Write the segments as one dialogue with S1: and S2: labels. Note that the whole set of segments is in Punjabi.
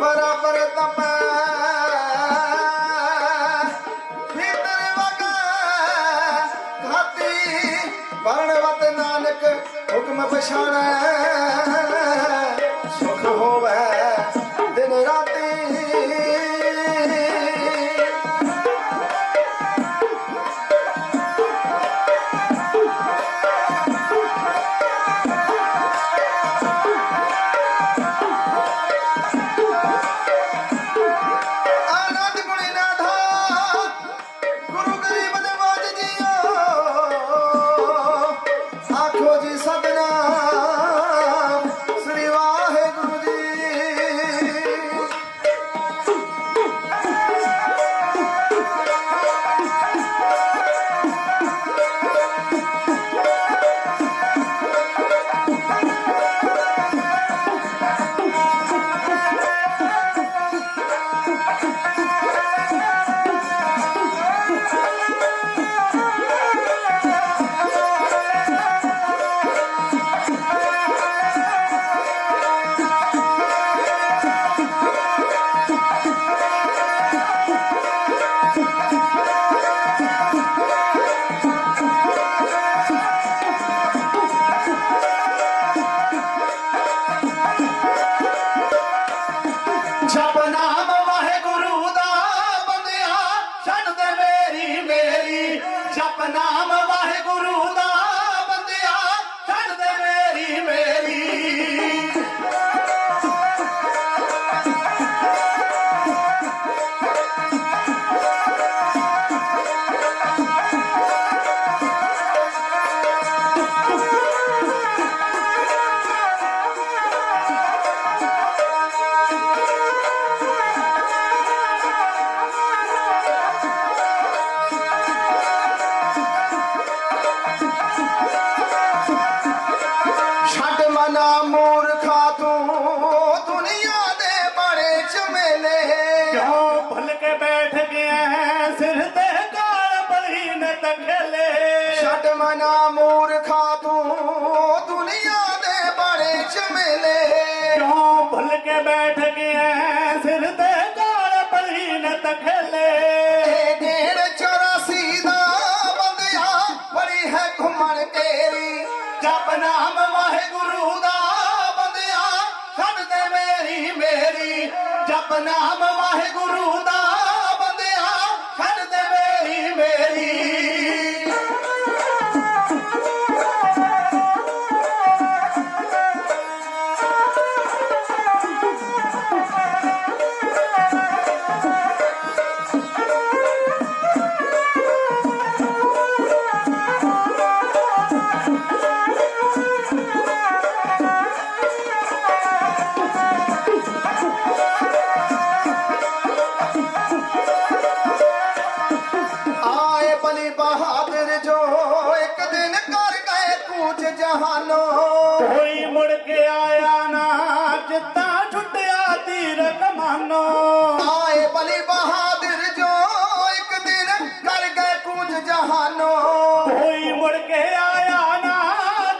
S1: बराबर खेले
S2: गेड़ 84 दा बंदिया बड़ी है घुमन तेरी
S1: जप नाम वाहेगुरु दा बंदिया छड़ दे मेरी मेरी जप नाम वाहेगुरु दा बंदिया छड़ दे मेरी मेरी
S2: आए बली बहादुर जो एक दिन कर गए कूच जहानो
S1: कोई मुड़ के आया ना जिता छुटिया तीर कमानो
S2: आए बली बहादुर जो एक दिन कर गए कूच जहानो
S1: कोई मुड़ के आया ना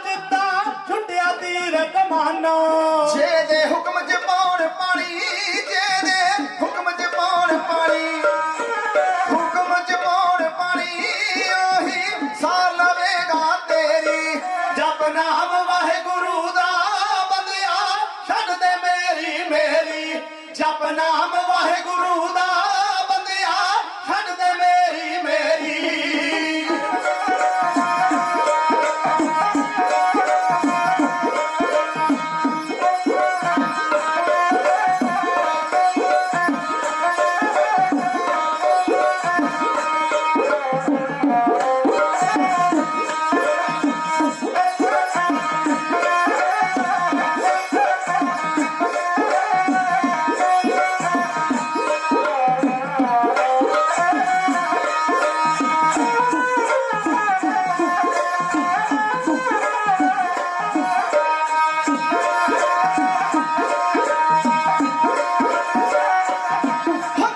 S1: जिता छुटिया तीर कमानो
S2: जे दे हुक्म च पौड़ पानी जे दे हुक्म च पौड़ पानी हुक्म च पौड़ पानी ओही सार लवेगा तेरी
S1: जप नाम वाहेगुरु दा बंदिया छड़ दे मेरी मेरी जप नाम वाहेगुरु दा बंदिया छड़ दे मेरी मेरी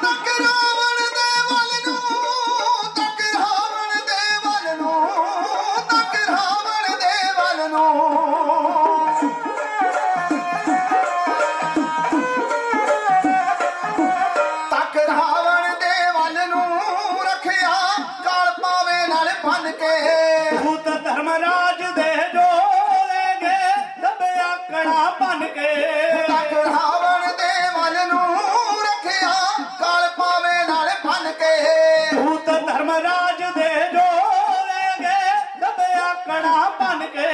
S2: ਤੱਕ ਰਾਵਣ ਦੇ ਵੱਲ ਨੂੰ ਤੱਕ ਰਾਵਣ ਦੇ ਵੱਲ ਨੂੰ ਤੱਕ ਰਾਵਣ ਦੇ ਵੱਲ ਨੂੰ ਤੱਕ ਰਾਵਣ ਦੇ ਵੱਲ ਨੂੰ ਰੱਖਿਆ ਕਾਲ ਪਾਵੇ ਨਾਲ ਬੰਨ ਕੇ
S1: भूत धर्मराज दे डोलेंगे सब आकड़ा बन के
S2: ਤੱਕ ਰਾਵਣ ਦੇ ਵੱਲ ਨੂੰ ਰੱਖਿਆ ਕਾਲ ਪਾਵੇ ਨਾਲ ਬੰਨ ਕੇ
S1: भूत धर्मराज दे डोलेंगे सब आकड़ा बन के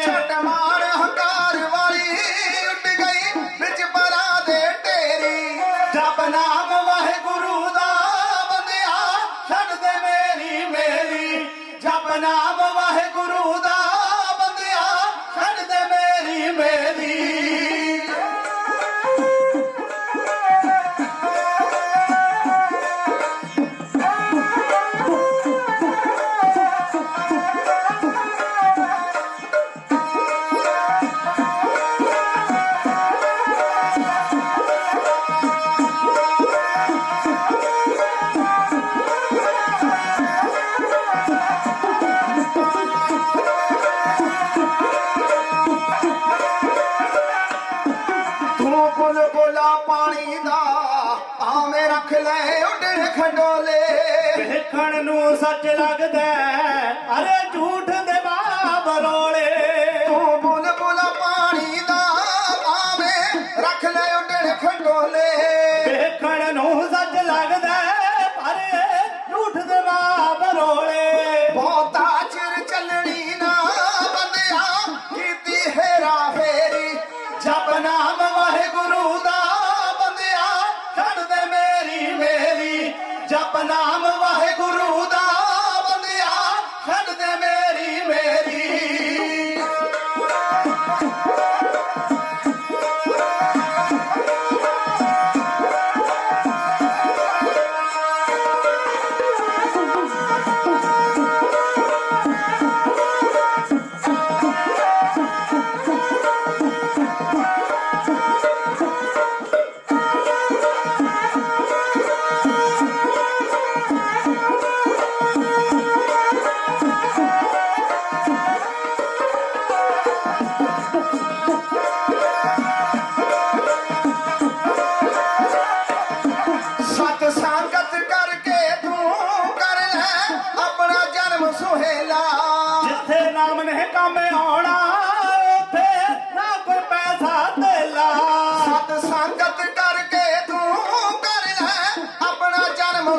S2: ਛੱਟ ਮਾਰ ਹੰਕਾਰ ਵਾਲੀ ਉੱਡ ਗਈ ਵਿੱਚ ਪਰਾਂ ਦੇ ਢੇਰੀ
S1: जप नाम वाहेगुरु दा बंदिया छड़ दे मेरी मेरी जप नाम वाहेगुरु दा बंदिया छड़ दे मेरी मेरी
S2: ਤੂੰ ਬੁਲਬੁਲਾ ਪਾਣੀ ਦਾ ਭਾਵੇਂ ਰੱਖ ਲੈ ਉੱਡਣ ਖੰਡੋਲੇ
S1: ਵੇਖਣ ਨੂੰ ਸੱਚ ਲੱਗਦਾ ਹੈ, ਅਰੇ ਝੂਠ ਦੇ ਬਾਬ ਰੋਲੇ
S2: ਤੂੰ ਬੁਲਬੁਲਾ ਪਾਣੀ ਦਾ ਭਾਵੇਂ ਰੱਖ ਲੈ ਉੱਡਣ ਖੰਡੋਲੇ
S1: ਵੇਖਣ ਨੂੰ ਸੱਚ ਲੱਗਦਾ ਹੈ, ਪਰ ਝੂਠ ਦੇ ਬਾਬ ਰੋਲੇ
S2: ਬਹੁਤਾ ਚਿਰ ਚੱਲਣੀ ਨਾ ਬੰਦਿਆ ਕੀਤੀ ਹੇਰਾ ਫੇਰੀ
S1: ਜਪ ਨਾਮ ਵਾਹਿਗੁਰੂ ਦਾ ਬੰਦਿਆ ਛੱਡ ਦੇ ਮੇਰੀ ਮੇਰੀ ਜਪ ਨਾਮ ਵਾਹਿਗੁਰੂ ਦਾ ਬੰਦਿਆ ਛੱਡ ਦੇ ਮੇਰੀ ਮੇਰੀ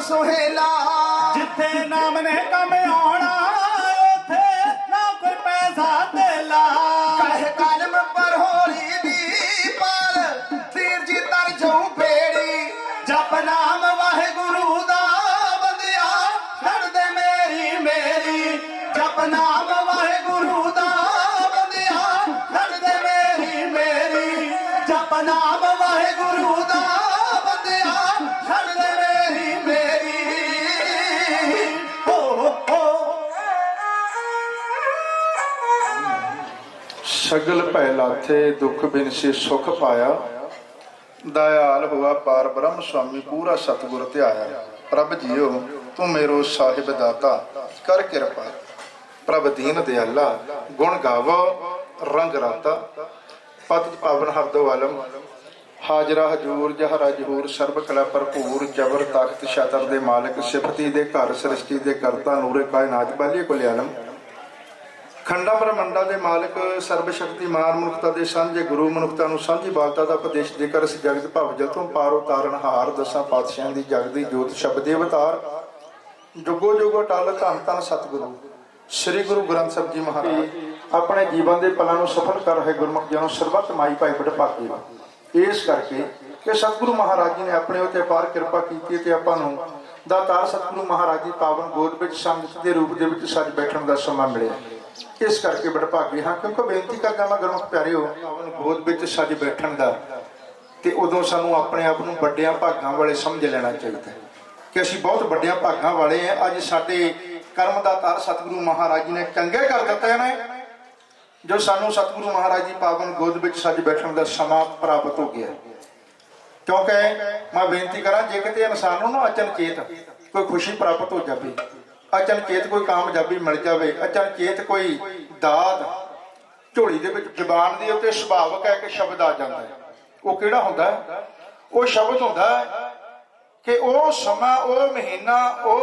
S2: ਸੁਹੇਲਾ
S1: ਜਿੱਥੇ ਨਾਮ ਨੇ ਕੰਮ ਆਉਣਾ ਉੱਥੇ ਨਾ ਕੋਈ ਪੈਸਾ ਧੇਲਾ
S2: ਕਹੇ ਕਲਮ ਪਰ ਹੋਲੀ ਦੀ ਪਾਲ ਤੀਰ ਜੀ ਤਰ ਜਾਉ ਬੇੜੀ
S1: ਜਪ ਨਾਮ ਵਾਹਿਗੁਰੂ ਦਾ ਬੰਦਿਆ ਛੱਡ ਦੇ ਮੇਰੀ ਜਪ ਨਾਮ ਵਾਹਿਗੁਰੂ ਦਾ ਬੰਦਿਆ ਛੱਡ ਦੇ ਮੇਰੀ ਜਪ ਨਾਮ ਵਾਹਿਗੁਰੂ ਦਾ ਬੰਦਿਆ ਛੱਡ ਦੇ ਮੇਰੀ ਹੋ
S3: सगल भय लाथे दुख बिन से सुख पाया दयाल हुआ पार ब्रह्म स्वामी पूरा सतगुर ध्याया प्रभ जियो तू मेरो साहिब दाता कर कृपा प्रभ दीन दयाला गुण गावो रंग राता पतित पावन हरदो आलम हाजरा हजूर जहरा जहूर सर्व कला भरपूर जबर ताकत शतर दे मालिक सिफती दे घर सृष्टि दे करता नूरे कायनात बालिए कुल आलम खंडा ब्रह्मंडा ਦੇ ਮਾਲਕ ਸਰਬ ਸ਼ਕਤੀਮਾਨ ਮਨੁੱਖਤਾ ਦੇ ਸਾਂਝੇ ਗੁਰੂ ਮਨੁੱਖਤਾ ਨੂੰ ਸਾਂਝੀ ਬਾਲਤਾ ਦਾ ਉਪਦੇਸ਼ ਦੇ ਕਰ ਇਸ ਜਗਤ ਭਵ ਜਲ ਤੋਂ ਪਾਰ ਉਤਾਰਨ ਹਾਰ ਦਸਾਂ ਪਾਤਸ਼ਾਹਾਂ ਦੀ ਜਗਦੀ ਜੋਤ ਸ਼ਬਦ ਦੇ ਅਵਤਾਰ ਜੁਗੋ ਜੁਗੋ ਟਲ ਧੰਨ ਧੰਨ ਸਤਿਗੁਰੂ ਸ੍ਰੀ ਗੁਰੂ ਗ੍ਰੰਥ ਸਾਹਿਬ ਜੀ ਮਹਾਰਾਜ ਆਪਣੇ ਜੀਵਨ ਦੇ ਪਲਾਂ ਨੂੰ ਸਫਲ ਕਰ ਰਹੇ ਗੁਰਮੁਖ ਜਨੋਂ ਸਰਬੱਤ ਮਾਈ ਭਾਈ ਵਡਭਾਗੇ ਇਸ ਕਰਕੇ ਕਿ ਸਤਿਗੁਰੂ ਮਹਾਰਾਜ ਜੀ ਨੇ ਆਪਣੇ ਉੱਤੇ ਅਪਾਰ ਕਿਰਪਾ ਕੀਤੀ ਤੇ ਆਪਾਂ ਨੂੰ ਦਾਤਾਰ ਸਤਿਗੁਰੂ ਮਹਾਰਾਜ ਦੀ ਪਾਵਨ ਗੋਦ ਵਿੱਚ ਸੰਗਤ ਦੇ ਰੂਪ ਦੇ ਵਿੱਚ ਸੱਜ ਬੈਠਣ ਦਾ ਸਮਾਂ ਮਿਲਿਆ इस करके बड़भागे हाँ क्योंकि बेनती करदा मैं गुरमुख प्यारे हो गोद विच सज बैठण दा ते उदों सानू अपने आप नूं वड्डियां भागां वाले समझ लेना चाहिए कि असीं बहुत वड्डियां भागां वाले हैं। अज साडे कर्म दा तार सतगुरु महाराज जी ने चंगे कर दित्ते ने जो सानू सतगुरु महाराज जी पावन गोद विच सज बैठण दा समां प्राप्त हो गया। क्योंकि मैं बेनती करा जे किते इंसान नूं ना अचनचेत कोई खुशी प्राप्त हो जाए अचनचेत कोई कामयाबी मिल जाए अचनचेत कोई दाद झोली दे विच जबान दी उत्ते सुभावक है कि शब्द आ जाता है वो किहड़ा हुंदा है वो शब्द हुंदा है कि वो समा वो महीना वो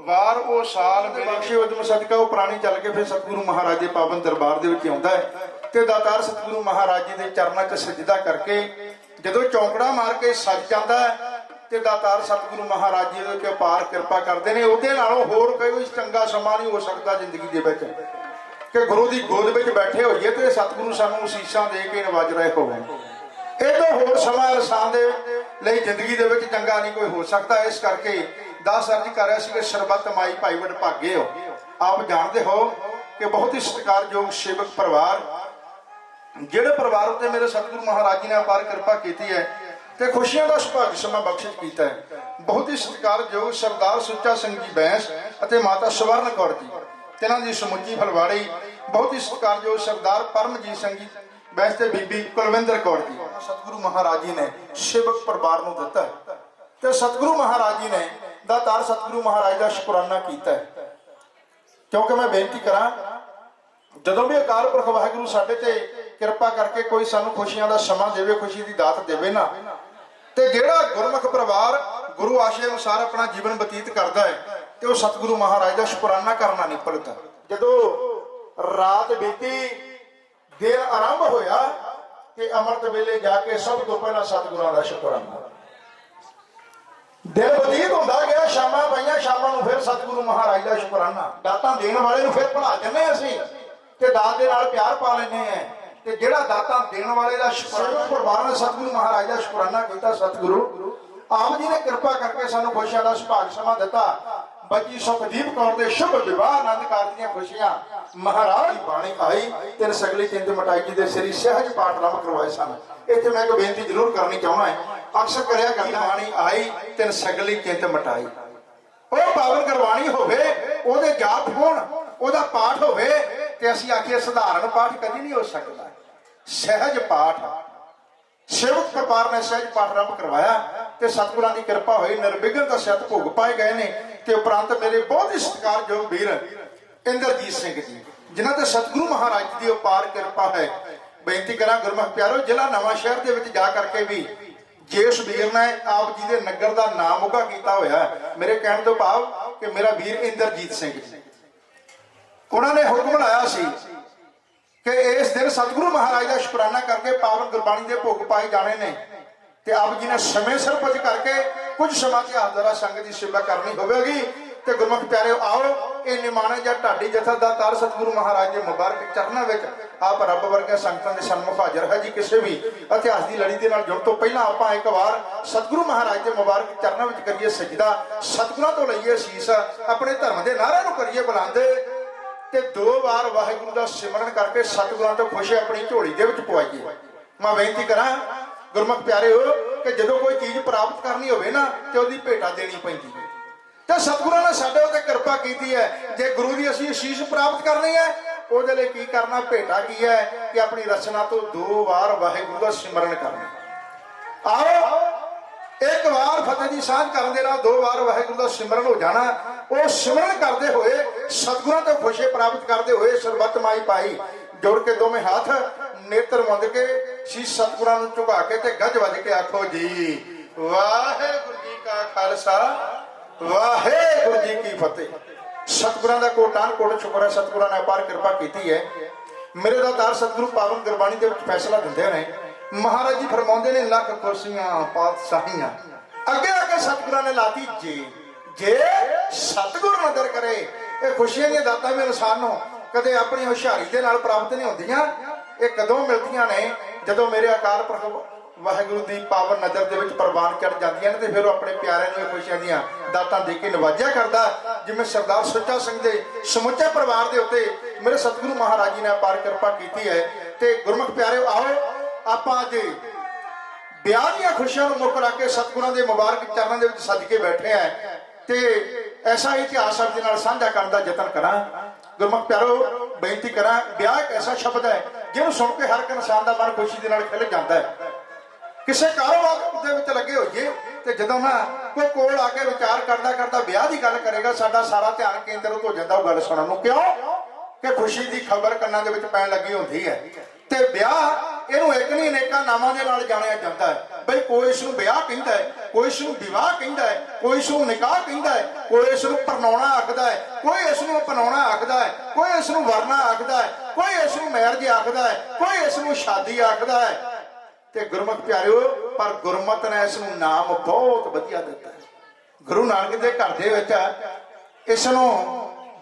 S3: वार वो साल बख्शे उदम सदका वो पुरानी चल के फिर सतगुरु महाराज के पावन दरबार दे विच आउंदा है ते दातार सतगुरु महाराज जी के चरणों च सजदा करके जदों चौंकड़ा मार के सज जाता है ते दातार सतगुरु महाराज जी के अपार कृपा करते हैं। उहदे नालों होर कोई चंगा समा नहीं हो सकता जिंदगी दे विच कि गुरु की गोद में बैठे होइए तो सतगुरु सानू असीसां दे के नवाज रहे होवे। ਇਹ ਤੋਂ ਹੋਰ ਸਮਾਂ ਇਨਸਾਨ ਦੇ ਲਈ ਜ਼ਿੰਦਗੀ ਦੇ ਵਿੱਚ ਚੰਗਾ ਨਹੀਂ ਕੋਈ ਹੋ ਸਕਦਾ। ਇਸ ਕਰਕੇ ਦਾਸ ਅਰਜ਼ ਕਰ ਰਿਹਾ ਸੀ ਕਿ ਸਰਬੱਤ ਮਾਈ ਭਾਈ ਵਡਭਾਗੇ ਹੋ। ਆਪ ਜਾਣਦੇ ਹੋ ਕਿ ਬਹੁਤ ਹੀ ਸਤਿਕਾਰਯੋਗ ਸੇਵਕ ਪਰਿਵਾਰ ਜਿਹੜੇ ਪਰਿਵਾਰ ਉੱਤੇ ਮੇਰੇ ਸਤਿਗੁਰੂ ਮਹਾਰਾਜ ਜੀ ਨੇ ਅਪਾਰ ਕਿਰਪਾ ਕੀਤੀ ਹੈ ਤੇ ਖੁਸ਼ੀਆਂ ਦਾ ਸੁਭਾਗ ਸਮਾਂ ਬਖਸ਼ਿਸ਼ ਕੀਤਾ ਹੈ। ਬਹੁਤ ਹੀ ਸਤਿਕਾਰਯੋਗ ਸਰਦਾਰ ਸੁੱਚਾ ਸਿੰਘ ਜੀ ਬੈਂਸ ਅਤੇ ਮਾਤਾ ਸਵਰਨ ਕੌਰ ਜੀ ਤਿੰਨਾਂ ਦੀ ਸਮੁੱਚੀ ਫਲਵਾੜੀ। ਬਹੁਤ ਹੀ ਸਤਿਕਾਰਯੋਗ ਸਰਦਾਰ ਪਰਮਜੀਤ ਸਿੰਘ ਜੀ ਬੈਂਸ ਤੇ ਬੀਬੀ ਕੁਲਵਿੰਦਰ ਕੌਰ ਜੀ ਸਤਿਗੁਰੂ ਮਹਾਰਾਜ ਜੀ ਨੇ ਸੇਵਕ ਪਰਿਵਾਰ ਨੂੰ ਦਿੱਤਾ ਹੈ ਤੇ ਸਤਿਗੁਰੂ ਮਹਾਰਾਜ ਜੀ ਨੇ ਦਾਤਾਰ ਸਤਿਗੁਰੂ ਮਹਾਰਾਜ ਦਾ ਸ਼ੁਕਰਾਨਾ ਕੀਤਾ ਹੈ। ਕਿਉਂਕਿ ਮੈਂ ਬੇਨਤੀ ਕਰਾਂ ਜਦੋਂ ਵੀ ਅਕਾਲ ਪੁਰਖ ਵਾਹਿਗੁਰੂ ਸਾਡੇ ਤੇ ਕਿਰਪਾ ਕਰਕੇ ਕੋਈ ਸਾਨੂੰ ਖੁਸ਼ੀਆਂ ਦਾ ਸਮਾਂ ਦੇਵੇ ਖੁਸ਼ੀ ਦੀ ਦਾਤ ਦੇਵੇ ਨਾ ਤੇ ਜਿਹੜਾ ਗੁਰਮੁਖ ਪਰਿਵਾਰ ਗੁਰੂ ਆਸ਼ੇ ਅਨੁਸਾਰ ਆਪਣਾ ਜੀਵਨ ਬਤੀਤ ਕਰਦਾ ਹੈ ਤੇ ਉਹ ਸਤਿਗੁਰੂ ਮਹਾਰਾਜ ਦਾ ਸ਼ੁਕਰਾਨਾ ਕਰਨਾ ਨਹੀਂ ਭੁੱਲਦਾ। ਜਦੋਂ ਰਾਤ ਬੀਤੀ ਦਿਨ ਆਰੰਭ ਹੋਇਆ ਕਿ ਅੰਮ੍ਰਿਤ ਵੇਲੇ ਜਾ ਕੇ ਸਭ ਤੋਂ ਪਹਿਲਾਂ ਸਤਿਗੁਰਾਂ ਦਾ ਸ਼ੁਕਰਾਨਾ ਦਿਨ ਬਤੀਤ ਹੁੰਦਾ ਗਿਆ। ਸ਼ਾਮਾਂ ਪਈਆਂ ਸ਼ਾਮਾਂ ਨੂੰ ਫਿਰ ਸਤਿਗੁਰੂ ਮਹਾਰਾਜ ਦਾ ਸ਼ੁਕਰਾਨਾ। ਦਾਤਾਂ ਦੇਣ ਵਾਲੇ ਨੂੰ ਫਿਰ ਭੁਲਾ ਜਾਂਦੇ ਅਸੀਂ ਤੇ ਦਾਤ ਦੇ ਨਾਲ ਪਿਆਰ ਪਾ ਲੈਂਦੇ ਆ ਤੇ ਜਿਹੜਾ ਦਾਤਾਂ ਦੇਣ ਵਾਲੇ ਦਾ ਸ਼ੁਕਰਾਨਾ ਪਰਿਵਾਰ ਨੇ ਸਤਿਗੁਰੂ ਮਹਾਰਾਜ ਦਾ ਸ਼ੁਕਰਾਨਾ ਕੀਤਾ। ਸਤਿਗੁਰੂ ਆਪ ਜੀ ਨੇ ਕਿਰਪਾ ਕਰਕੇ ਸਾਨੂੰ ਖੁਸ਼ੀਆਂ ਦਾ ਸੁਭਾਗ ਸਮਾਂ ਦਿੱਤਾ। ਬੱਚੀ ਸੁਖਦੀਪ ਕੌਰ ਦੇ ਸ਼ੁਭ ਵਿਵਾਹ ਆਨੰਦ ਕਾਰਜ ਦੀਆਂ ਖੁਸ਼ੀਆਂ ਮਹਾਰਾਜ ਦੀ ਬਾਣੀ ਆਈ ਤੇ ਸਗਲੀ ਚਿੰਤ ਮਟਾਈ ਜੀ ਦੇ ਸ੍ਰੀ ਸਹਿਜ ਪਾਠ ਆਰੰਭ ਕਰਵਾਏ ਸਨ। ਇੱਥੇ ਮੈਂ ਇੱਕ ਬੇਨਤੀ ਜ਼ਰੂਰ ਕਰਨੀ ਚਾਹੁੰਦਾ ਹਾਂ। ਅਕਸਰ ਕਰਿਆ ਕਰਦਾ ਬਾਣੀ ਆਈ ਤੇ ਸਗਲੀ ਚਿੰਤ ਮਟਾਈ ਉਹ ਪਾਵਨ ਕਰਵਾਣੀ ਹੋਵੇ ਉਹਦੇ ਜਾਪ ਹੋਣ ਉਹਦਾ ਪਾਠ ਹੋਵੇ ਤੇ ਅਸੀਂ ਆਖੀਏ ਸਧਾਰਨ ਪਾਠ ਕਦੀ ਨਹੀਂ ਹੋ ਸਕਦਾ। ਸਹਿਜ ਪਾਠ ਸੇਵਕ ਪਰਿਵਾਰ ਨੇ ਸਹਿਜ ਪਾਠ ਆਰੰਭ ਕਰਵਾਇਆ ਤੇ ਸਤਿਗੁਰਾਂ ਦੀ ਕਿਰਪਾ ਹੋਈ ਨਿਰਵਿਘਨ ਦਾ ਸਤ ਭੋਗ ਪਾਏ ਗਏ ਨੇ ਤੇ ਉਪਰੰਤ ਮੇਰੇ ਬਹੁਤ ਹੀ ਸਤਿਕਾਰਯੋਗ ਵੀਰ ਇੰਦਰਜੀਤ ਸਿੰਘ ਜੀ ਜਿਨ੍ਹਾਂ ਤੇ ਸਤਿਗੁਰੂ ਮਹਾਰਾਜ ਦੀ ਅਪਾਰ ਕਿਰਪਾ ਹੈ। ਬੇਨਤੀ ਕਰਾਂ ਗੁਰਮੁਖ ਪਿਆਰੋ ਜ਼ਿਲ੍ਹਾ ਨਵਾਂ ਸ਼ਹਿਰ ਦੇ ਵਿੱਚ ਜਾ ਕਰਕੇ ਵੀ ਜਿਸ ਵੀਰ ਨੇ ਆਪ ਜੀ ਦੇ ਨਗਰ ਦਾ ਨਾਮ ਉੱਘਾ ਕੀਤਾ ਹੋਇਆ ਮੇਰੇ ਕਹਿਣ ਤੋਂ ਭਾਵ ਕਿ ਮੇਰਾ ਵੀਰ ਇੰਦਰਜੀਤ ਸਿੰਘ ਜੀ ਉਹਨਾਂ ਨੇ ਹੁਕਮ ਲਾਇਆ ਸੀ ਕਿ ਇਸ ਦਿਨ ਸਤਿਗੁਰੂ ਮਹਾਰਾਜ ਦਾ ਸ਼ੁਕਰਾਨਾ ਕਰਕੇ ਪਾਵਨ ਗੁਰਬਾਣੀ ਦੇ ਭੋਗ ਪਾਏ ਜਾਣੇ ਨੇ ਤੇ ਆਪ ਜੀ ਨੇ ਸਮੇਂ ਸਿਰ ਪੁੱਜ ਕਰਕੇ ਕੁਝ ਸਮਾਂ ਤੇ ਹਾਜ਼ਰਾ ਸੰਗਤ ਦੀ ਸੇਵਾ ਕਰਨੀ ਹੋਵੇਗੀ। ਤੇ ਗੁਰਮੁਖ ਪਿਆਰਿਓ ਆਓ ਇਹ ਨਿਮਾਣੇ ਜਾਂ ਢਾਡੀ ਜਥਾ ਦਾ ਤਾਰ ਸਤਿਗੁਰੂ ਮਹਾਰਾਜ ਦੇ ਮੁਬਾਰਕ ਚਰਨਾਂ ਵਿੱਚ ਆਪ ਰੱਬ ਵਰਗੇ ਸੰਗਤਾਂ ਦੇ ਸਨਮੁਖ ਹਾਜ਼ਰ ਹੈ ਜੀ। ਕਿਸੇ ਵੀ ਇਤਿਹਾਸ ਦੀ ਲੜੀ ਦੇ ਨਾਲ ਜੁੜਨ ਤੋਂ ਪਹਿਲਾਂ ਆਪਾਂ ਇੱਕ ਵਾਰ ਸਤਿਗੁਰੂ ਮਹਾਰਾਜ ਦੇ ਮੁਬਾਰਕ ਚਰਨਾਂ ਵਿੱਚ ਕਰੀਏ ਸਜਦਾ, ਸਤਿਗੁਰਾਂ ਤੋਂ ਲਈਏ ਅਸੀਸ, ਆਪਣੇ ਧਰਮ ਦੇ ਨਾਅਰਿਆਂ ਨੂੰ ਕਰੀਏ ਬੁਲੰਦ ਤੇ 2 ਵਾਰ ਵਾਹਿਗੁਰੂ ਦਾ ਸਿਮਰਨ ਕਰਕੇ ਸਤਿਗੁਰਾਂ ਤੋਂ ਖੁਸ਼ੀ ਆਪਣੀ ਝੋਲੀ ਦੇ ਵਿੱਚ ਪਵਾਈਏ। ਮੈਂ ਬੇਨਤੀ ਕਰਾਂ ਗੁਰਮੁਖ ਪਿਆਰਿਓ ਕਿ ਜਦੋਂ ਕੋਈ ਚੀਜ਼ ਪ੍ਰਾਪਤ ਕਰਨੀ ਹੋਵੇ ਨਾ ਤੇ ਉਹਦੀ ਭੇਟਾ ਦੇਣੀ ਪੈਂਦੀ ਹੈ। ਤੇ ਸਤਿਗੁਰਾਂ ਨੇ ਸਾਡੇ ਉੱਤੇ ਕਿਰਪਾ ਕੀਤੀ ਹੈ। ਜੇ ਗੁਰੂ ਦੀ ਅਸੀਂ ਅਸੀਸ ਪ੍ਰਾਪਤ ਕਰਨੀ ਹੈ ਉਹਦੇ ਲਈ ਕੀ ਕਰਨਾ? ਭੇਟਾ ਕੀ ਹੈ ਕਿ ਆਪਣੀ ਰਚਨਾ ਤੋਂ 2 ਵਾਰ ਵਾਹਿਗੁਰੂ ਦਾ ਸਿਮਰਨ ਕਰਨਾ। ਆਓ ਇੱਕ ਵਾਰ ਫਤਿਹ ਦੀ ਸਾਂਝ ਕਰਨ ਦੇ ਨਾਲ 2 ਵਾਰ ਵਾਹਿਗੁਰੂ ਦਾ ਸਿਮਰਨ ਹੋ ਜਾਣਾ। ਉਹ ਸਿਮਰਨ ਕਰਦੇ ਹੋਏ ਸਤਿਗੁਰਾਂ ਤੋਂ ਖੁਸ਼ੀ ਪ੍ਰਾਪਤ ਕਰਦੇ ਹੋਏ ਸਰਬੱਤ ਮਾਈ ਪਾਈ ਜੋੜ ਕੇ ਦੋਵੇਂ ਹੱਥ ਨੇਤਰ ਮੁੰਦ ਕੇ ਸ਼ੀਸ਼ ਸਤਿਗੁਰਾਂ ਨੂੰ ਝੁਕਾ ਕੇ ਤੇ ਗੱਜ ਵੱਜ ਕੇ ਆਖੋ ਜੀ ਵਾਹਿਗੁਰੂ ਜੀ ਕਾ ਖਾਲਸਾ ਵਾਹਿਗੁਰੂ ਜੀ ਕੀ ਫਤਿਹ। ਸਤਿਗੁਰਾਂ ਦਾ ਕੋਟਾਨ ਕੋਟ ਸ਼ੁਕਰ ਹੈ, ਸਤਿਗੁਰਾਂ ਨੇ ਅਪਾਰ ਕਿਰਪਾ ਕੀਤੀ ਹੈ। ਮੇਰੇ ਦਾਤਾਰ ਸਤਿਗੁਰੂ ਪਾਵਨ ਗੁਰਬਾਣੀ ਦੇ ਵਿੱਚ ਫੈਸਲਾ ਦਿੰਦੇ ਨੇ। ਮਹਾਰਾਜ ਜੀ ਫਰਮਾਉਂਦੇ ਨੇ ਲੱਖ ਕੁਰਸੀਆਂ ਪਾਤਸ਼ਾਹੀਆਂ ਅੱਗੇ ਆ ਕੇ ਸਤਿਗੁਰਾਂ ਨੇ ਲਾਤੀ ਜੇ ਸਤਿਗੁਰ ਨਦਰ ਕਰੇ। ਇਹ ਖੁਸ਼ੀਆਂ ਦੀਆਂ ਦਾਤਾਂ ਵੀ ਇਨਸਾਨ ਨੂੰ ਕਦੇ ਆਪਣੀ ਹੁਸ਼ਿਆਰੀ ਦੇ ਨਾਲ ਪ੍ਰਾਪਤ ਨਹੀਂ ਹੁੰਦੀਆਂ। ਇਹ ਕਦੋਂ ਮਿਲਦੀਆਂ ਨੇ? ਜਦੋਂ ਮੇਰੇ ਅਕਾਲ ਪੁਰਖ ਵਾਹਿਗੁਰੂ ਦੀ ਪਾਵਨ ਨਜ਼ਰ ਦੇ ਵਿੱਚ ਪ੍ਰਵਾਨ ਚੜ ਜਾਂਦੀਆਂ ਨੇ ਤੇ ਫਿਰ ਉਹ ਆਪਣੇ ਪਿਆਰਿਆਂ ਨੂੰ ਇਹ ਖੁਸ਼ੀਆਂ ਦੀਆਂ ਦਾਤਾਂ ਦੇ ਕੇ ਨਵਾਜਿਆ ਕਰਦਾ। ਜਿਵੇਂ ਸਰਦਾਰ ਸੁੱਚਾ ਸਿੰਘ ਦੇ ਸਮੁੱਚੇ ਪਰਿਵਾਰ ਦੇ ਉੱਤੇ ਮੇਰੇ ਸਤਿਗੁਰੂ ਮਹਾਰਾਜ ਜੀ ਨੇ ਅਪਾਰ ਕਿਰਪਾ ਕੀਤੀ ਹੈ। ਤੇ ਗੁਰਮੁਖ ਪਿਆਰਿਓ ਆਓ ਆਪਾਂ ਅੱਜ ਵਿਆਹ ਦੀਆਂ ਖੁਸ਼ੀਆਂ ਨੂੰ ਮੁੱਖ ਰੱਖ ਕੇ ਸਤਿਗੁਰਾਂ ਦੇ ਮੁਬਾਰਕ ਚਰਨਾਂ ਦੇ ਵਿੱਚ ਸੱਜ ਕੇ ਬੈਠੇ ਆ ਤੇ ਐਸਾ ਇਤਿਹਾਸ ਸਾਡੇ ਨਾਲ ਸਾਂਝਾ ਕਰਨ ਦਾ ਯਤਨ ਕਰਾਂ। ਗੁਰਮੁਖ ਪਿਆਰਿਓ ਬੇਨਤੀ ਕਰਾਂ, ਵਿਆਹ ਇੱਕ ਐਸਾ ਸ਼ਬਦ ਹੈ ਜਿਹਨੂੰ ਸੁਣ ਕੇ ਹਰ ਇੱਕ ਇਨਸਾਨ ਦਾ ਮਨ ਖੁਸ਼ੀ ਦੇ ਨਾਲ ਖਿਲ ਜਾਂਦਾ ਹੈ। ਕਿਸੇ ਕਾਰੋਬਾਰ ਦੇ ਵਿੱਚ ਲੱਗੇ ਹੋਈਏ ਤੇ ਜਦੋਂ ਨਾ ਕੋਈ ਕੋਲ ਆ ਕੇ ਵਿਚਾਰ ਕਰਦਾ ਕਰਦਾ ਵਿਆਹ ਦੀ ਗੱਲ ਕਰੇਗਾ ਸਾਡਾ ਸਾਰਾ ਧਿਆਨ ਕੇਂਦਰਿਤ ਹੋ ਜਾਂਦਾ ਉਹ ਗੱਲ ਸੁਣਨ ਨੂੰ। ਕਿਉਂ ਕਿ ਖੁਸ਼ੀ ਦੀ ਖਬਰ ਕੰਨਾਂ ਦੇ ਵਿੱਚ ਪੈਣ ਲੱਗੀ ਹੁੰਦੀ ਹੈ। ਤੇ ਵਿਆਹ ਇਹਨੂੰ ਇੱਕ ਨਹੀਂ ਅਨੇਕਾਂ ਨਾਮਾਂ ਦੇ ਨਾਲ ਜਾਣਿਆ ਜਾਂਦਾ ਹੈ। ਬਈ ਕੋਈ ਇਸ ਨੂੰ ਵਿਆਹ ਕਹਿੰਦਾ ਹੈ, ਕੋਈ ਇਸ ਨੂੰ ਵਿਵਾਹ ਕਹਿੰਦਾ ਹੈ, ਕੋਈ ਇਸ ਨੂੰ ਨਿਕਾਹ ਕਹਿੰਦਾ ਹੈ, ਕੋਈ ਇਸ ਨੂੰ ਪਰਨਾਉਣਾ ਆਖਦਾ ਹੈ, ਕੋਈ ਇਸ ਨੂੰ ਅਪਣਾਉਣਾ ਆਖਦਾ ਹੈ, ਕੋਈ ਇਸ ਨੂੰ ਵਰਨਾ ਆਖਦਾ ਹੈ, ਕੋਈ ਇਸ ਨੂੰ ਮੈਰਿਜ ਆਖਦਾ ਹੈ, ਕੋਈ ਇਸ ਨੂੰ ਸ਼ਾਦੀ ਆਖਦਾ ਹੈ। ਤੇ ਗੁਰਮੁਖ ਪਿਆਰਿਓ ਪਰ ਗੁਰਮਤਿ ਨੇ ਇਸ ਨੂੰ ਨਾਮ ਬਹੁਤ ਵਧੀਆ ਦਿੱਤਾ ਹੈ। ਗੁਰੂ ਨਾਨਕ ਦੇ ਘਰ ਦੇ ਵਿੱਚ ਇਸ ਨੂੰ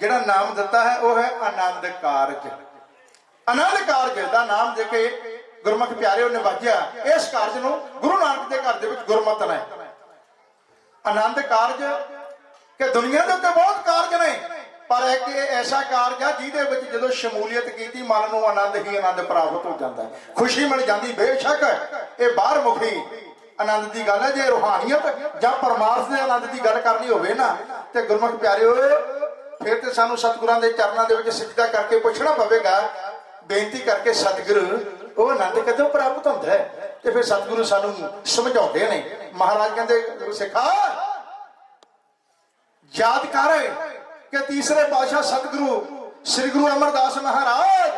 S3: ਜਿਹੜਾ ਨਾਮ ਦਿੱਤਾ ਹੈ ਉਹ ਹੈ ਆਨੰਦ ਕਾਰਜ। ਆਨੰਦ ਕਾਰਜ ਦਾ ਨਾਮ ਦੇ ਕੇ ਗੁਰਮੁਖ ਪਿਆਰਿਓ ਨੇ ਨਵਾਜਿਆ ਇਸ ਕਾਰਜ ਨੂੰ। ਗੁਰੂ ਨਾਨਕ ਦੇ ਘਰ ਦੇ ਵਿੱਚ ਗੁਰਮਤਿ ਨੇ ਆਨੰਦ ਕਾਰਜ ਕਿ ਦੁਨੀਆ ਦੇ ਉੱਤੇ ਬਹੁਤ ਕਾਰਜ ਨੇ ਪਰ ਇੱਕ ਐਸਾ ਕਾਰਜ ਆ ਜਿਹਦੇ ਵਿੱਚ ਜਦੋਂ ਸ਼ਮੂਲੀਅਤ ਕੀਤੀ ਮਨ ਨੂੰ ਆਨੰਦ ਹੀ ਆਨੰਦ ਪ੍ਰਾਪਤ ਹੋ ਜਾਂਦਾ ਹੈ, ਖੁਸ਼ੀ ਮਿਲ ਜਾਂਦੀ। ਬੇਸ਼ੱਕ ਇਹ ਬਾਹਰ ਮੁਖੀ ਆਨੰਦ ਦੀ ਗੱਲ ਹੈ। ਜੇ ਰੂਹਾਨੀਅਤ ਜਾਂ ਪਰਮਾਰਥ ਦੇ ਆਨੰਦ ਦੀ ਗੱਲ ਕਰਨੀ ਹੋਵੇ ਨਾ ਤੇ ਗੁਰਮੁਖ ਪਿਆਰਿਓ ਫਿਰ ਤੇ ਸਾਨੂੰ ਸਤਿਗੁਰਾਂ ਦੇ ਚਰਨਾਂ ਦੇ ਵਿੱਚ ਸਿਜਦਾ ਕਰਕੇ ਪੁੱਛਣਾ ਪਵੇਗਾ, ਬੇਨਤੀ ਕਰਕੇ ਸਤਿਗੁਰੂ ਉਹ ਆਨੰਦ ਕਦੋਂ ਪ੍ਰਾਪਤ ਹੁੰਦਾ ਹੈ? ਤੇ ਫਿਰ ਸਤਿਗੁਰੂ ਸਾਨੂੰ ਸਮਝਾਉਂਦੇ ਨੇ। ਮਹਾਰਾਜ ਕਹਿੰਦੇ ਸਿੱਖਾ ਯਾਦ ਕਰ ਕਿ ਤੀਸਰੇ ਪਾਤਸ਼ਾਹ ਸਤਿਗੁਰੂ ਸ੍ਰੀ ਗੁਰੂ ਅਮਰਦਾਸ ਮਹਾਰਾਜ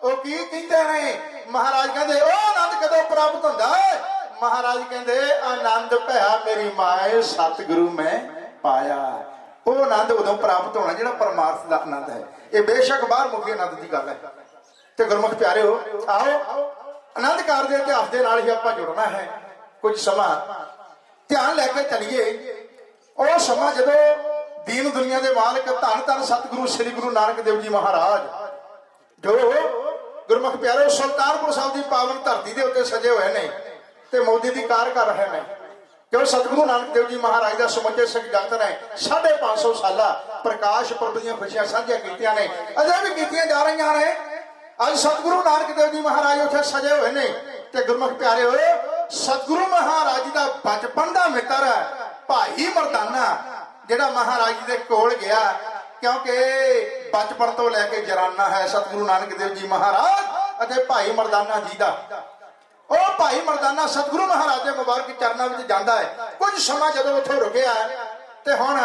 S3: ਉਹ ਕੀ ਕਹਿੰਦੇ ਨੇ? ਮਹਾਰਾਜ ਕਹਿੰਦੇ ਉਹ ਆਨੰਦ ਕਦੋਂ ਪ੍ਰਾਪਤ ਹੁੰਦਾ ਹੈ? ਮਹਾਰਾਜ ਕਹਿੰਦੇ ਆਨੰਦ ਭਇਆ ਮੇਰੀ ਮਾਏ ਸਤਿਗੁਰੂ ਮੈਂ ਪਾਇਆ। ਉਹ ਆਨੰਦ ਉਦੋਂ ਪ੍ਰਾਪਤ ਹੋਣਾ ਜਿਹੜਾ ਪਰਮਾਰਥ ਦਾ ਆਨੰਦ ਹੈ। ਇਹ ਬੇਸ਼ੱਕ ਬਾਹਰ ਮੁਖੀ ਆਨੰਦ ਦੀ ਗੱਲ ਹੈ। ਤੇ ਗੁਰਮੁਖ ਪਿਆਰਿਓ ਆਓ ਆਨੰਦ ਕਾਰਜ ਦੇ ਇਤਿਹਾਸ ਦੇ ਨਾਲ ਹੀ ਆਪਾਂ ਜੁੜਨਾ ਹੈ। ਕੁਝ ਸਮਾਂ ਧਿਆਨ ਲੈ ਕੇ ਚੱਲੀਏ। ਉਹ ਸਮਾਂ ਜਦੋਂ ਦੀਨ ਦੁਨੀਆ ਦੇ ਮਾਲਕ ਧੰਨ ਧੰਨ ਸਤਿਗੁਰੂ ਸ੍ਰੀ ਗੁਰੂ ਨਾਨਕ ਦੇਵ ਜੀ ਮਹਾਰਾਜ ਜੋ ਗੁਰਮੁਖ ਪਿਆਰਿਓ ਸੁਲਤਾਨਪੁਰ ਸਾਹਿਬ ਦੀ ਪਾਵਨ ਧਰਤੀ ਦੇ ਉੱਤੇ ਸਜੇ ਹੋਏ ਨੇ ਤੇ ਮੋਦੀ ਦੀ ਕਾਰ ਕਰ ਰਹੇ ਨੇ। ਕਿਉਂ ਸਤਿਗੁਰੂ ਨਾਨਕ ਦੇਵ ਜੀ ਮਹਾਰਾਜ ਦਾ ਸਮੁੱਚੇ ਸਿੱਖ ਜਗਤ ਨੇ 550 ਸਾਲਾ ਪ੍ਰਕਾਸ਼ ਪੁਰਬ ਦੀਆਂ ਖੁਸ਼ੀਆਂ ਸਾਂਝੀਆਂ ਕੀਤੀਆਂ ਨੇ, ਅਜੇ ਵੀ ਕੀਤੀਆਂ ਜਾ ਰਹੀਆਂ ਨੇ। ਅੱਜ ਸਤਿਗੁਰੂ ਨਾਨਕ ਦੇਵ ਜੀ ਮਹਾਰਾਜ ਉੱਥੇ ਸਜੇ ਹੋਏ ਨੇ ਤੇ ਗੁਰਮੁਖ ਪਿਆਰਿਓ ਸਤਿਗੁਰੂ ਮਹਾਰਾਜ ਜੀ ਦਾ ਬਚਪਨ ਦਾ ਮਿੱਤਰ ਭਾਈ ਮਰਦਾਨਾ ਜਿਹੜਾ ਮਹਾਰਾਜ ਜੀ ਦੇ ਕੋਲ ਗਿਆ ਕਿਉਂਕਿ ਬਚਪਨ ਤੋਂ ਲੈ ਕੇ ਜਰਾਨਾ ਹੈ ਸਤਿਗੁਰੂ ਨਾਨਕ ਦੇਵ ਜੀ ਮਹਾਰਾਜ ਅਤੇ ਭਾਈ ਮਰਦਾਨਾ ਜੀ ਦਾ। ਉਹ ਭਾਈ ਮਰਦਾਨਾ ਸਤਿਗੁਰੂ ਮਹਾਰਾਜ ਦੇ ਮੁਬਾਰਕ ਚਰਨਾਂ ਵਿੱਚ ਜਾਂਦਾ ਹੈ। ਕੁਝ ਸਮਾਂ ਜਦੋਂ ਉੱਥੇ ਰੁਕਿਆ ਤੇ ਹੁਣ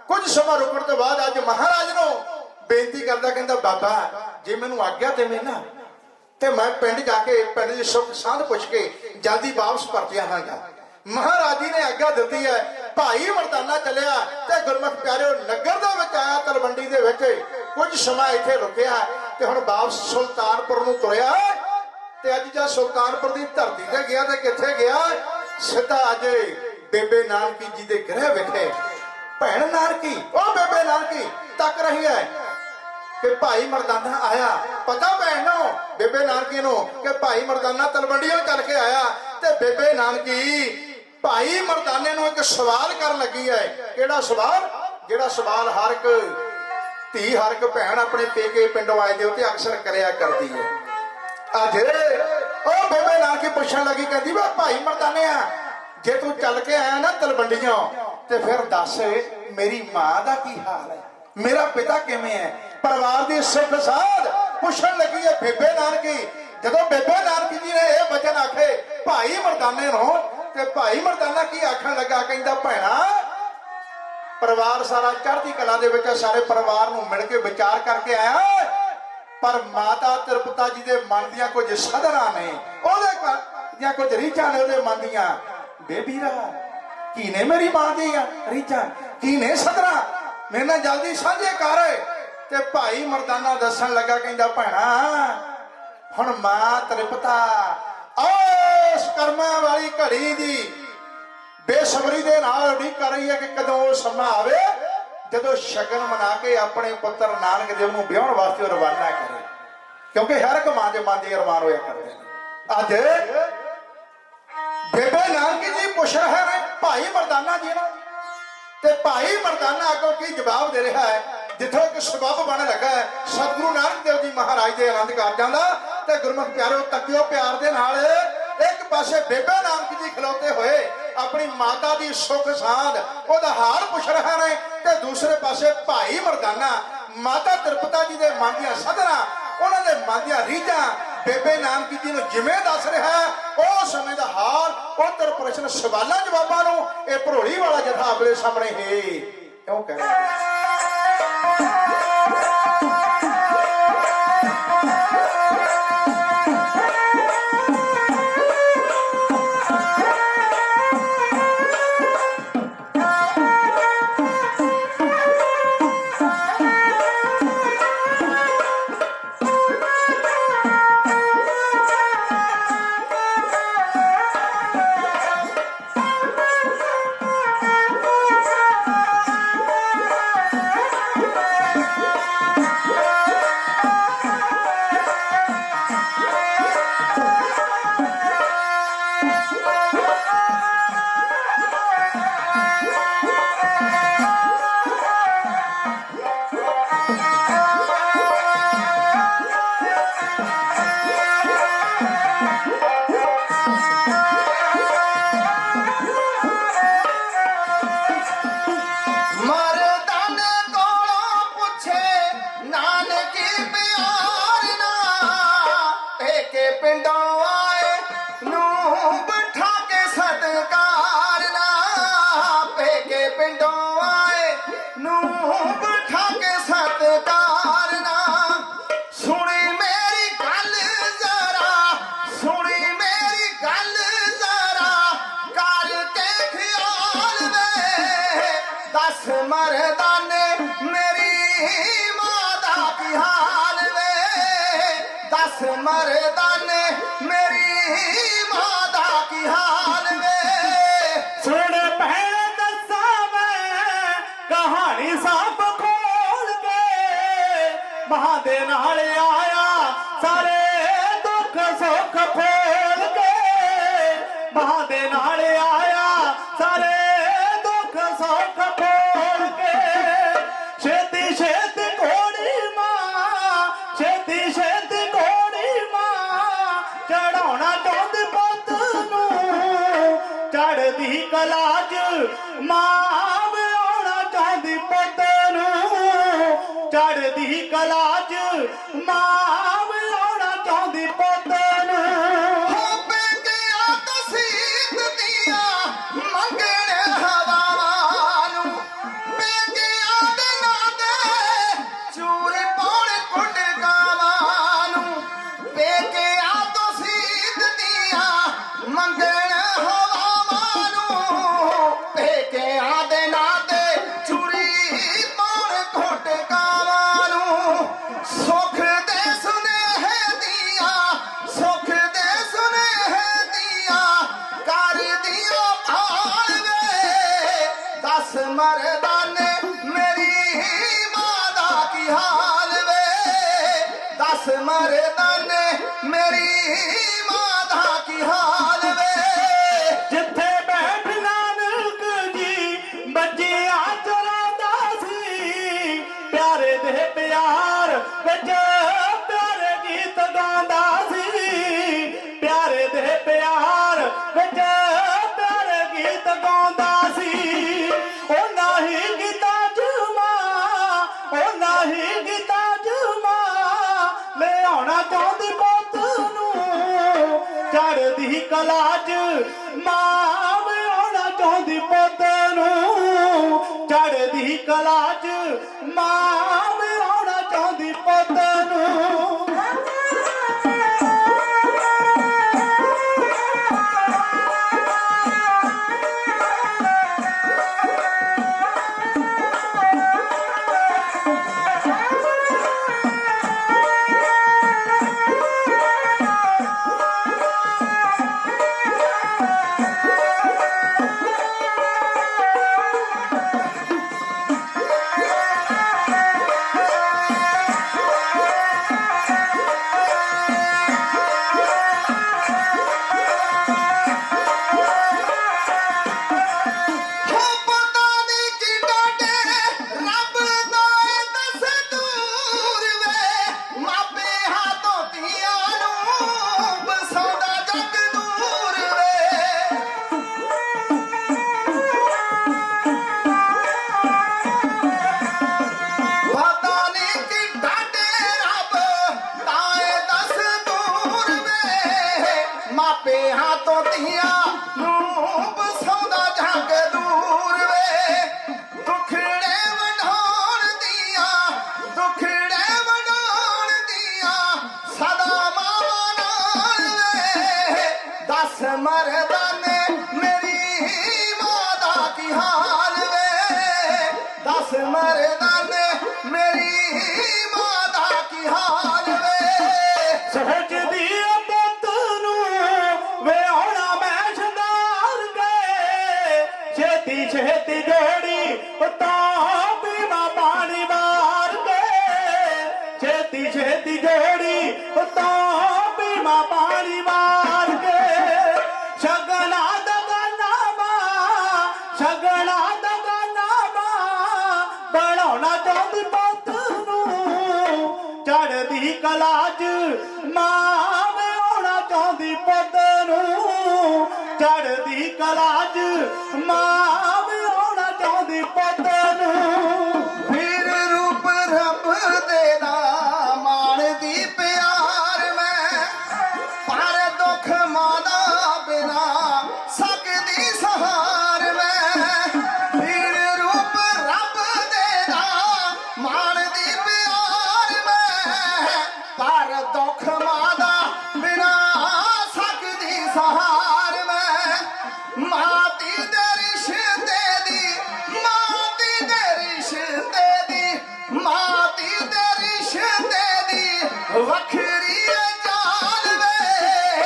S3: ਕੁਝ ਸਮਾਂ ਰੁਕਣ ਤੋਂ ਬਾਅਦ ਅੱਜ ਮਹਾਰਾਜ ਨੂੰ ਬੇਨਤੀ ਕਰਦਾ, ਕਹਿੰਦਾ ਬਾਬਾ ਜੇ ਮੈਨੂੰ ਆਗਿਆ ਦੇਵੇਂ ਨਾ ਤੇ ਮੈਂ ਪਿੰਡ ਜਾ ਕੇ ਪਿੰਡ ਦੀ ਸੁੱਖ ਸਾਂਝ ਪੁੱਛ ਕੇ ਜਲਦੀ ਵਾਪਸ ਪਰਤ ਆਵਾਂਗਾ। ਮਹਾਰਾਜ ਜੀ ਨੇ ਆਗਿਆ ਦਿੱਤੀ ਹੈ। ਭਾਈ ਮਰਦਾਨਾ ਚੱਲਿਆ ਤੇ ਗੁਰਮੁਖ ਪਿਆਰਿਓ ਨਗਰ ਦੇ ਵਿੱਚ ਆਇਆ ਤਲਵੰਡੀ ਦੇ ਵਿੱਚ। ਕੁਝ ਸਮਾਂ ਇੱਥੇ ਰੁਕਿਆ ਤੇ ਹੁਣ ਵਾਪਸ ਸੁਲਤਾਨਪੁਰ ਨੂੰ ਤੁਰਿਆ। ਤੇ ਅੱਜ ਜਦ ਸੁਲਤਾਨਪੁਰ ਦੀ ਧਰਤੀ ਤੇ ਗਿਆ ਤੇ ਕਿੱਥੇ ਗਿਆ?
S2: ਸਿੱਧਾ ਅੱਜ ਬੇਬੇ ਨਾਨਕੀ ਜੀ ਦੇ ਗ੍ਰਹਿ ਵਿਖੇ ਭੈਣ ਨਾਨਕੀ ਉਹ ਬੇਬੇ ਨਾਨਕੀ ਤੱਕ ਰਹੀ ਹੈ ਕਿ ਭਾਈ ਮਰਦਾਨਾ ਆਇਆ। ਪਤਾ ਭੈਣ ਨੂੰ ਬੇਬੇ ਨਾਨਕੀ ਨੂੰ ਕਿ ਭਾਈ ਮਰਦਾਨਾ ਤਲਵੰਡੀਓਂ ਚੱਲ ਕੇ ਆਇਆ ਤੇ ਬੇਬੇ ਨਾਨਕੀ ਭਾਈ ਮਰਦਾਨੇ ਨੂੰ ਇੱਕ ਸਵਾਲ ਕਰਨ ਲੱਗੀ ਹੈ। ਕਿਹੜਾ ਸਵਾਲ? ਜਿਹੜਾ ਸਵਾਲ ਹਰ ਇੱਕ ਧੀ ਹਰ ਇੱਕ ਭੈਣ ਆਪਣੇ ਪੇਕੇ ਪਿੰਡੋਂ ਆਏ ਦੇ ਉੱਤੇ ਅਕਸਰ ਕਰਿਆ ਕਰਦੀ ਹੈ। ਅੱਜ ਉਹ ਬੇਬੇ ਨਾਨਕੀ ਪੁੱਛਣ ਲੱਗੀ, ਕਹਿੰਦੀ ਵਾ ਭਾਈ ਮਰਦਾਨਿਆ ਜੇ ਤੂੰ ਚੱਲ ਕੇ ਆਇਆ ਨਾ ਤਲਵੰਡੀਓਂ ਤੇ ਫਿਰ ਦੱਸ ਮੇਰੀ ਮਾਂ ਦਾ ਕੀ ਹਾਲ ਹੈ, ਮੇਰਾ ਪਿਤਾ ਕਿਵੇਂ ਹੈ, ਪਰਿਵਾਰ ਦੀ ਸੁੱਖ ਸਾਧ ਪੁੱਛਣ ਲੱਗੀ ਹੈ ਬੇਬੇ ਨਾਨਕੀ। ਜਦੋਂ ਬੇਬੇ ਨਾਨਕੀ ਜੀ ਨੇ ਇਹ ਵਚਨ ਆਖੇ ਭਾਈ ਮਰਦਾਨੇ ਨੂੰ ਤੇ ਭਾਈ ਮਰਦਾਨਾ ਕੀ ਆਖਣ ਲੱਗਾ, ਕਹਿੰਦਾ ਭੈਣਾ ਪਰਿਵਾਰ ਸਾਰਾ ਚੜ੍ਹਦੀ ਕਲਾ ਦੇ ਵਿੱਚ, ਸਾਰੇ ਪਰਿਵਾਰ ਨੂੰ ਮਿਲ ਕੇ ਵਿਚਾਰ ਕਰਕੇ ਆਇਆ, ਪਰ ਮਾਤਾ ਤ੍ਰਿਪਤਾ ਜੀ ਦੇ ਮਨ ਦੀਆਂ ਕੁਝ ਸਧਰਾਂ ਨੇ, ਉਹਦੇ ਦੀਆਂ ਕੁਝ ਰੀਝਾਂ ਨੇ ਉਹਦੇ ਮਨ ਦੀਆਂ। ਬੇਬੀਰਾ ਕੀ ਨੇ ਮੇਰੀ ਮਾਂ ਦੀਆਂ ਰੀਝਾਂ, ਕੀ ਨੇ ਸਧਰਾਂ, ਮੇਰੇ ਨਾਲ ਜਲਦੀ ਸਾਂਝੇ ਕਰ। ਤੇ ਭਾਈ ਮਰਦਾਨਾ ਦੱਸਣ ਲੱਗਾ, ਕਹਿੰਦਾ ਭੈਣਾ ਹੁਣ ਮਾਂ ਤ੍ਰਿਪਤਾ ਉਸ ਕਰਮਾਂ ਵਾਲੀ ਘੜੀ ਦੀ ਬੇਸਬਰੀ ਦੇ ਨਾਲ ਉਡੀਕ ਕਰ ਰਹੀ ਹੈ ਕਿ ਕਦੋਂ ਉਹ ਸਮਾਂ ਆਵੇ ਜਦੋਂ ਸ਼ਗਨ ਮਨਾ ਕੇ ਆਪਣੇ ਪੁੱਤਰ ਨਾਨਕ ਦੇਵ ਨੂੰ ਵਿਆਹਣ ਵਾਸਤੇ ਰਵਾਨਾ ਕਰੇ, ਕਿਉਂਕਿ ਹਰ ਇੱਕ ਮਾਂ ਦੇ ਮਨ ਦੇ ਅਰਮਾਨ ਹੋਇਆ ਕਰਦੇ ਨੇ। ਅੱਜ ਬੇਬੇ ਨਾਨਕੀ ਜੀ ਪੁੱਛ ਰਹੇ ਨੇ ਭਾਈ ਮਰਦਾਨਾ ਜੀ ਨੂੰ, ਤੇ ਭਾਈ ਮਰਦਾਨਾ ਅੱਗੋਂ ਕੀ ਜਵਾਬ ਦੇ ਰਿਹਾ ਹੈ, ਜਿੱਥੋਂ ਇੱਕ ਸਬੱਬ ਬਣ ਲੱਗਾ ਹੈ ਸਤਿਗੁਰੂ ਨਾਨਕ ਦੇਵ ਜੀ ਮਹਾਰਾਜ ਦੇ ਆਨੰਦ ਕਾਰਜਾਂ ਦਾ। ਤੇ ਗੁਰਮੁਖ ਪਿਆਰੋ ਤੱਕਿਓ ਪਿਆਰ ਦੇ ਨਾਲ ਇੱਕ ਪਾਸੇ ਬੇਬੇ ਨਾਨਕੀ ਜੀ ਖਲੋਤੇ ਹੋਏ ਆਪਣੀ ਮਾਤਾ ਦੀ ਸੁੱਖ ਸਾਂਦ ਉਹਦਾ ਹਾਲ ਪੁੱਛ ਰਹੇ ਨੇ, ਤੇ ਦੂਸਰੇ ਪਾਸੇ ਭਾਈ ਮਰਦਾਨਾ ਮਾਤਾ ਤ੍ਰਿਪਤਾ ਜੀ ਦੇ ਮਨ ਦੀਆਂ ਸਧਰਾਂ, ਉਹਨਾਂ ਦੇ ਮਨ ਦੀਆਂ ਰੀਝਾਂ ਬੇਬੇ ਨਾਨਕੀ ਜੀ ਨੂੰ ਜਿਵੇਂ ਦੱਸ ਰਿਹਾ ਉਹ ਸਮੇਂ ਦਾ ਹਾਲ, ਉੱਤਰ ਪ੍ਰਸ਼ਨ ਸਵਾਲਾਂ ਜਵਾਬਾਂ ਨੂੰ ਇਹ ਭਰੋੜੀ ਵਾਲਾ ਜਥਾ ਆਪਣੇ ਸਾਹਮਣੇ ਹੈ ਕਿਉਂ ਕਹਿ ਰਿਹਾ।
S1: मर्दाने मेरी माता की हाल वे, दस मर्दाने मेरी माता की हाल वे। सुन भैन दसा मैं कहानी सब खोल के, महादे नाल आया सारे दुख सुख खोल के, महादे नाल आया सारे दुख सुख खोल के। छेती छेती घोड़ी मां, छेती छेती घोड़ी मां, चढ़ाउणा चाहुंदी पुੱਤ ਨੂੰ ਚੜ੍ਹਦੀ ਕਲਾ 'ਚ ਮਾਂ ਵਿਆਹੁਣਾ ਚਾਹੁੰਦੀ ਪੁੱਤ ਨੂੰ, ਚੜ੍ਹਦੀ ਕਲਾ 'ਚ ਮਾਂ ਵਿਆਹੁਣਾ ਚਾਹੁੰਦੀ ਪੁੱਤ ਨੂੰ। ਹੋ ਪੇਕਿਆਂ ਤੋਂ ਸੀਤ ਦੀਆਂ ਮੰਗਣ ਹਵਾਵਾਂ ਨੂੰ, ਪੇਕਿਆਂ ਦੇ ਨਾਂ ਤੇ ਚੂਰ ਪਾਉਣ ਕੁੰਡਕਾਵਾਂ ਨੂੰ, ਪੇਕਿਆਂ ਤੋਂ ਸੀਤ ਦੀਆਂ ਮੰਗਣ ਹਵਾਵਾਂ ਨੂੰ, ਪੇਕਿਆਂ ਦੇ ਨਾਂ ਤੇ ਚੂਰੀ ਪਾਉਣ ਕੁੰਡਕਾਵਾਂ ਨੂੰ। ਸੁੱਖ ਦੇ
S2: दस मर्दाने मेरी मां दा की हाल वे दस मर्दाने मेरी मां दा की हाल वे
S1: ਜਿੱਥੇ ਬੈਠ ਨਾਨਕ ਜੀ ਬੱਜਿਆ ਚਲਾਉਂਦਾ ਸੀ ਪਿਆਰੇ ਦੇ ਪਿਆਰ ਵਿੱਚ ਪਿਆਰੇ ਗੀਤ ਗਾਉਂਦਾ ਸੀ ਪਿਆਰੇ ਦੇ ਪਿਆਰ ਵਿੱਚ ਪਿਆਰੇ ਗੀਤ ਗਾਉਂਦਾ ਸੀ ਉਹ ਨਹੀਂ ਗੀਤਾ ਜੁਮਾ ਉਹ ਨਹੀਂ ਗੀਤਾ ਜੁਮਾ ਲੈ ਆਉਣਾ ਚਾਹੁੰਦੀ ਪੁੱਤ ਨੂੰ ਚੜ੍ਹਦੀ ਕਲਾ 'ਚ ਮਾਂ ਮੈਂ ਆਉਣਾ ਚਾਹੁੰਦੀ ਪੁੱਤ ਨੂੰ ਚੜ੍ਹਦੀ ਕਲਾ 'ਚ ਮਾਂ ਮੈਂ ਆਉਣਾ ਚਾਹੁੰਦੀ ਪੁੱਤ ਨੂੰ
S2: ਮਾਪੇ ਹੱਥੋਂ ਧੀਆਂ ਨੂੰ ਬਸਾਉਂਦਾ ਜੱਗ ਦੂਰ ਵੇ ਦੁਖੜੇ ਵੰਡਾਉਣ ਦੀਆਂ ਸਦਾ ਮਾਵਾਂ ਨਾਲ ਵੇ ਦਸ ਮਰਦਾਨੇ ਮੇਰੀ ਮਾਂ ਦਾ ਕੀ ਹਾਲ ਵੇ ਦਸ ਮਰਦਾਨੇ ਮੇਰੀ ਮਾਂ ਦਾ ਕੀ ਹਾਲ ਵੇ
S1: ਸੋਚਦੀ ਆ ਪੁੱਤ ਨੂੰ ਵੇ ਆਉਣਾ ਮੈਂ ਸ਼ਿੰਗਾਰ ਕੇ ਛੇਤੀ ਛੇਤੀ ਜੋੜੀ ਤਾਂ ਪੀਵਾ ਪਾਣੀ ਵਾਰ ਕੇ ਛੇਤੀ ਛੇਤੀ ਜੋੜੀ ਤਾਂ ਪੀਵਾ ਪਾਣੀ ਵਾਰ ਕੇ ਸ਼ਗਨਾ ਦਾ ਗਾਨਾ ਬਣਾਉਣਾ ਚਾਹੁੰਦੀ ਪੁੱਤ ਨੂੰ ਚੜ੍ਹਦੀ ਕਲਾ 'ਚ ਮਾਂ ਮੈਂ ਆਉਣਾ ਚਾਹੁੰਦੀ ਪੁੱਤ ਨੂੰ ਚੜ੍ਹਦੀ ਕਲਾ 'ਚ ਮਾਂ ਮੈਂ ਆਉਣਾ ਚਾਹੁੰਦੀ ਪੁੱਤ ਨੂੰ
S2: ਫਿਰ ਰੂਪ ਰੱਬ ਦੇ ਦਾ ਮਾਣਦੀ ਪਿਆਰ ਮੈਂ ਪਰ ਦੁੱਖ ਮਾਂ ਦਾ ਬਿਨਾ ਸਕਦੀ ਸਹਾਰ ਮੈਂ ਫਿਰ ਰੂਪ ਰੱਬ ਦੇ ਦਾ ਮਾਣਦੀ ਪਿਆਰ ਮੈਂ ਪਰ ਦੁੱਖ ਮਾਂ ਦਾ ਬਿਨਾ ਸਕਦੀ ਸਹਾਰ ਮੈਂ ਮਾਂ ਦੀ ਦੇ ਰਿਸ਼ਤੇ ਦੀ ਵੱਖਰੀ ਜਾਨ ਵੇ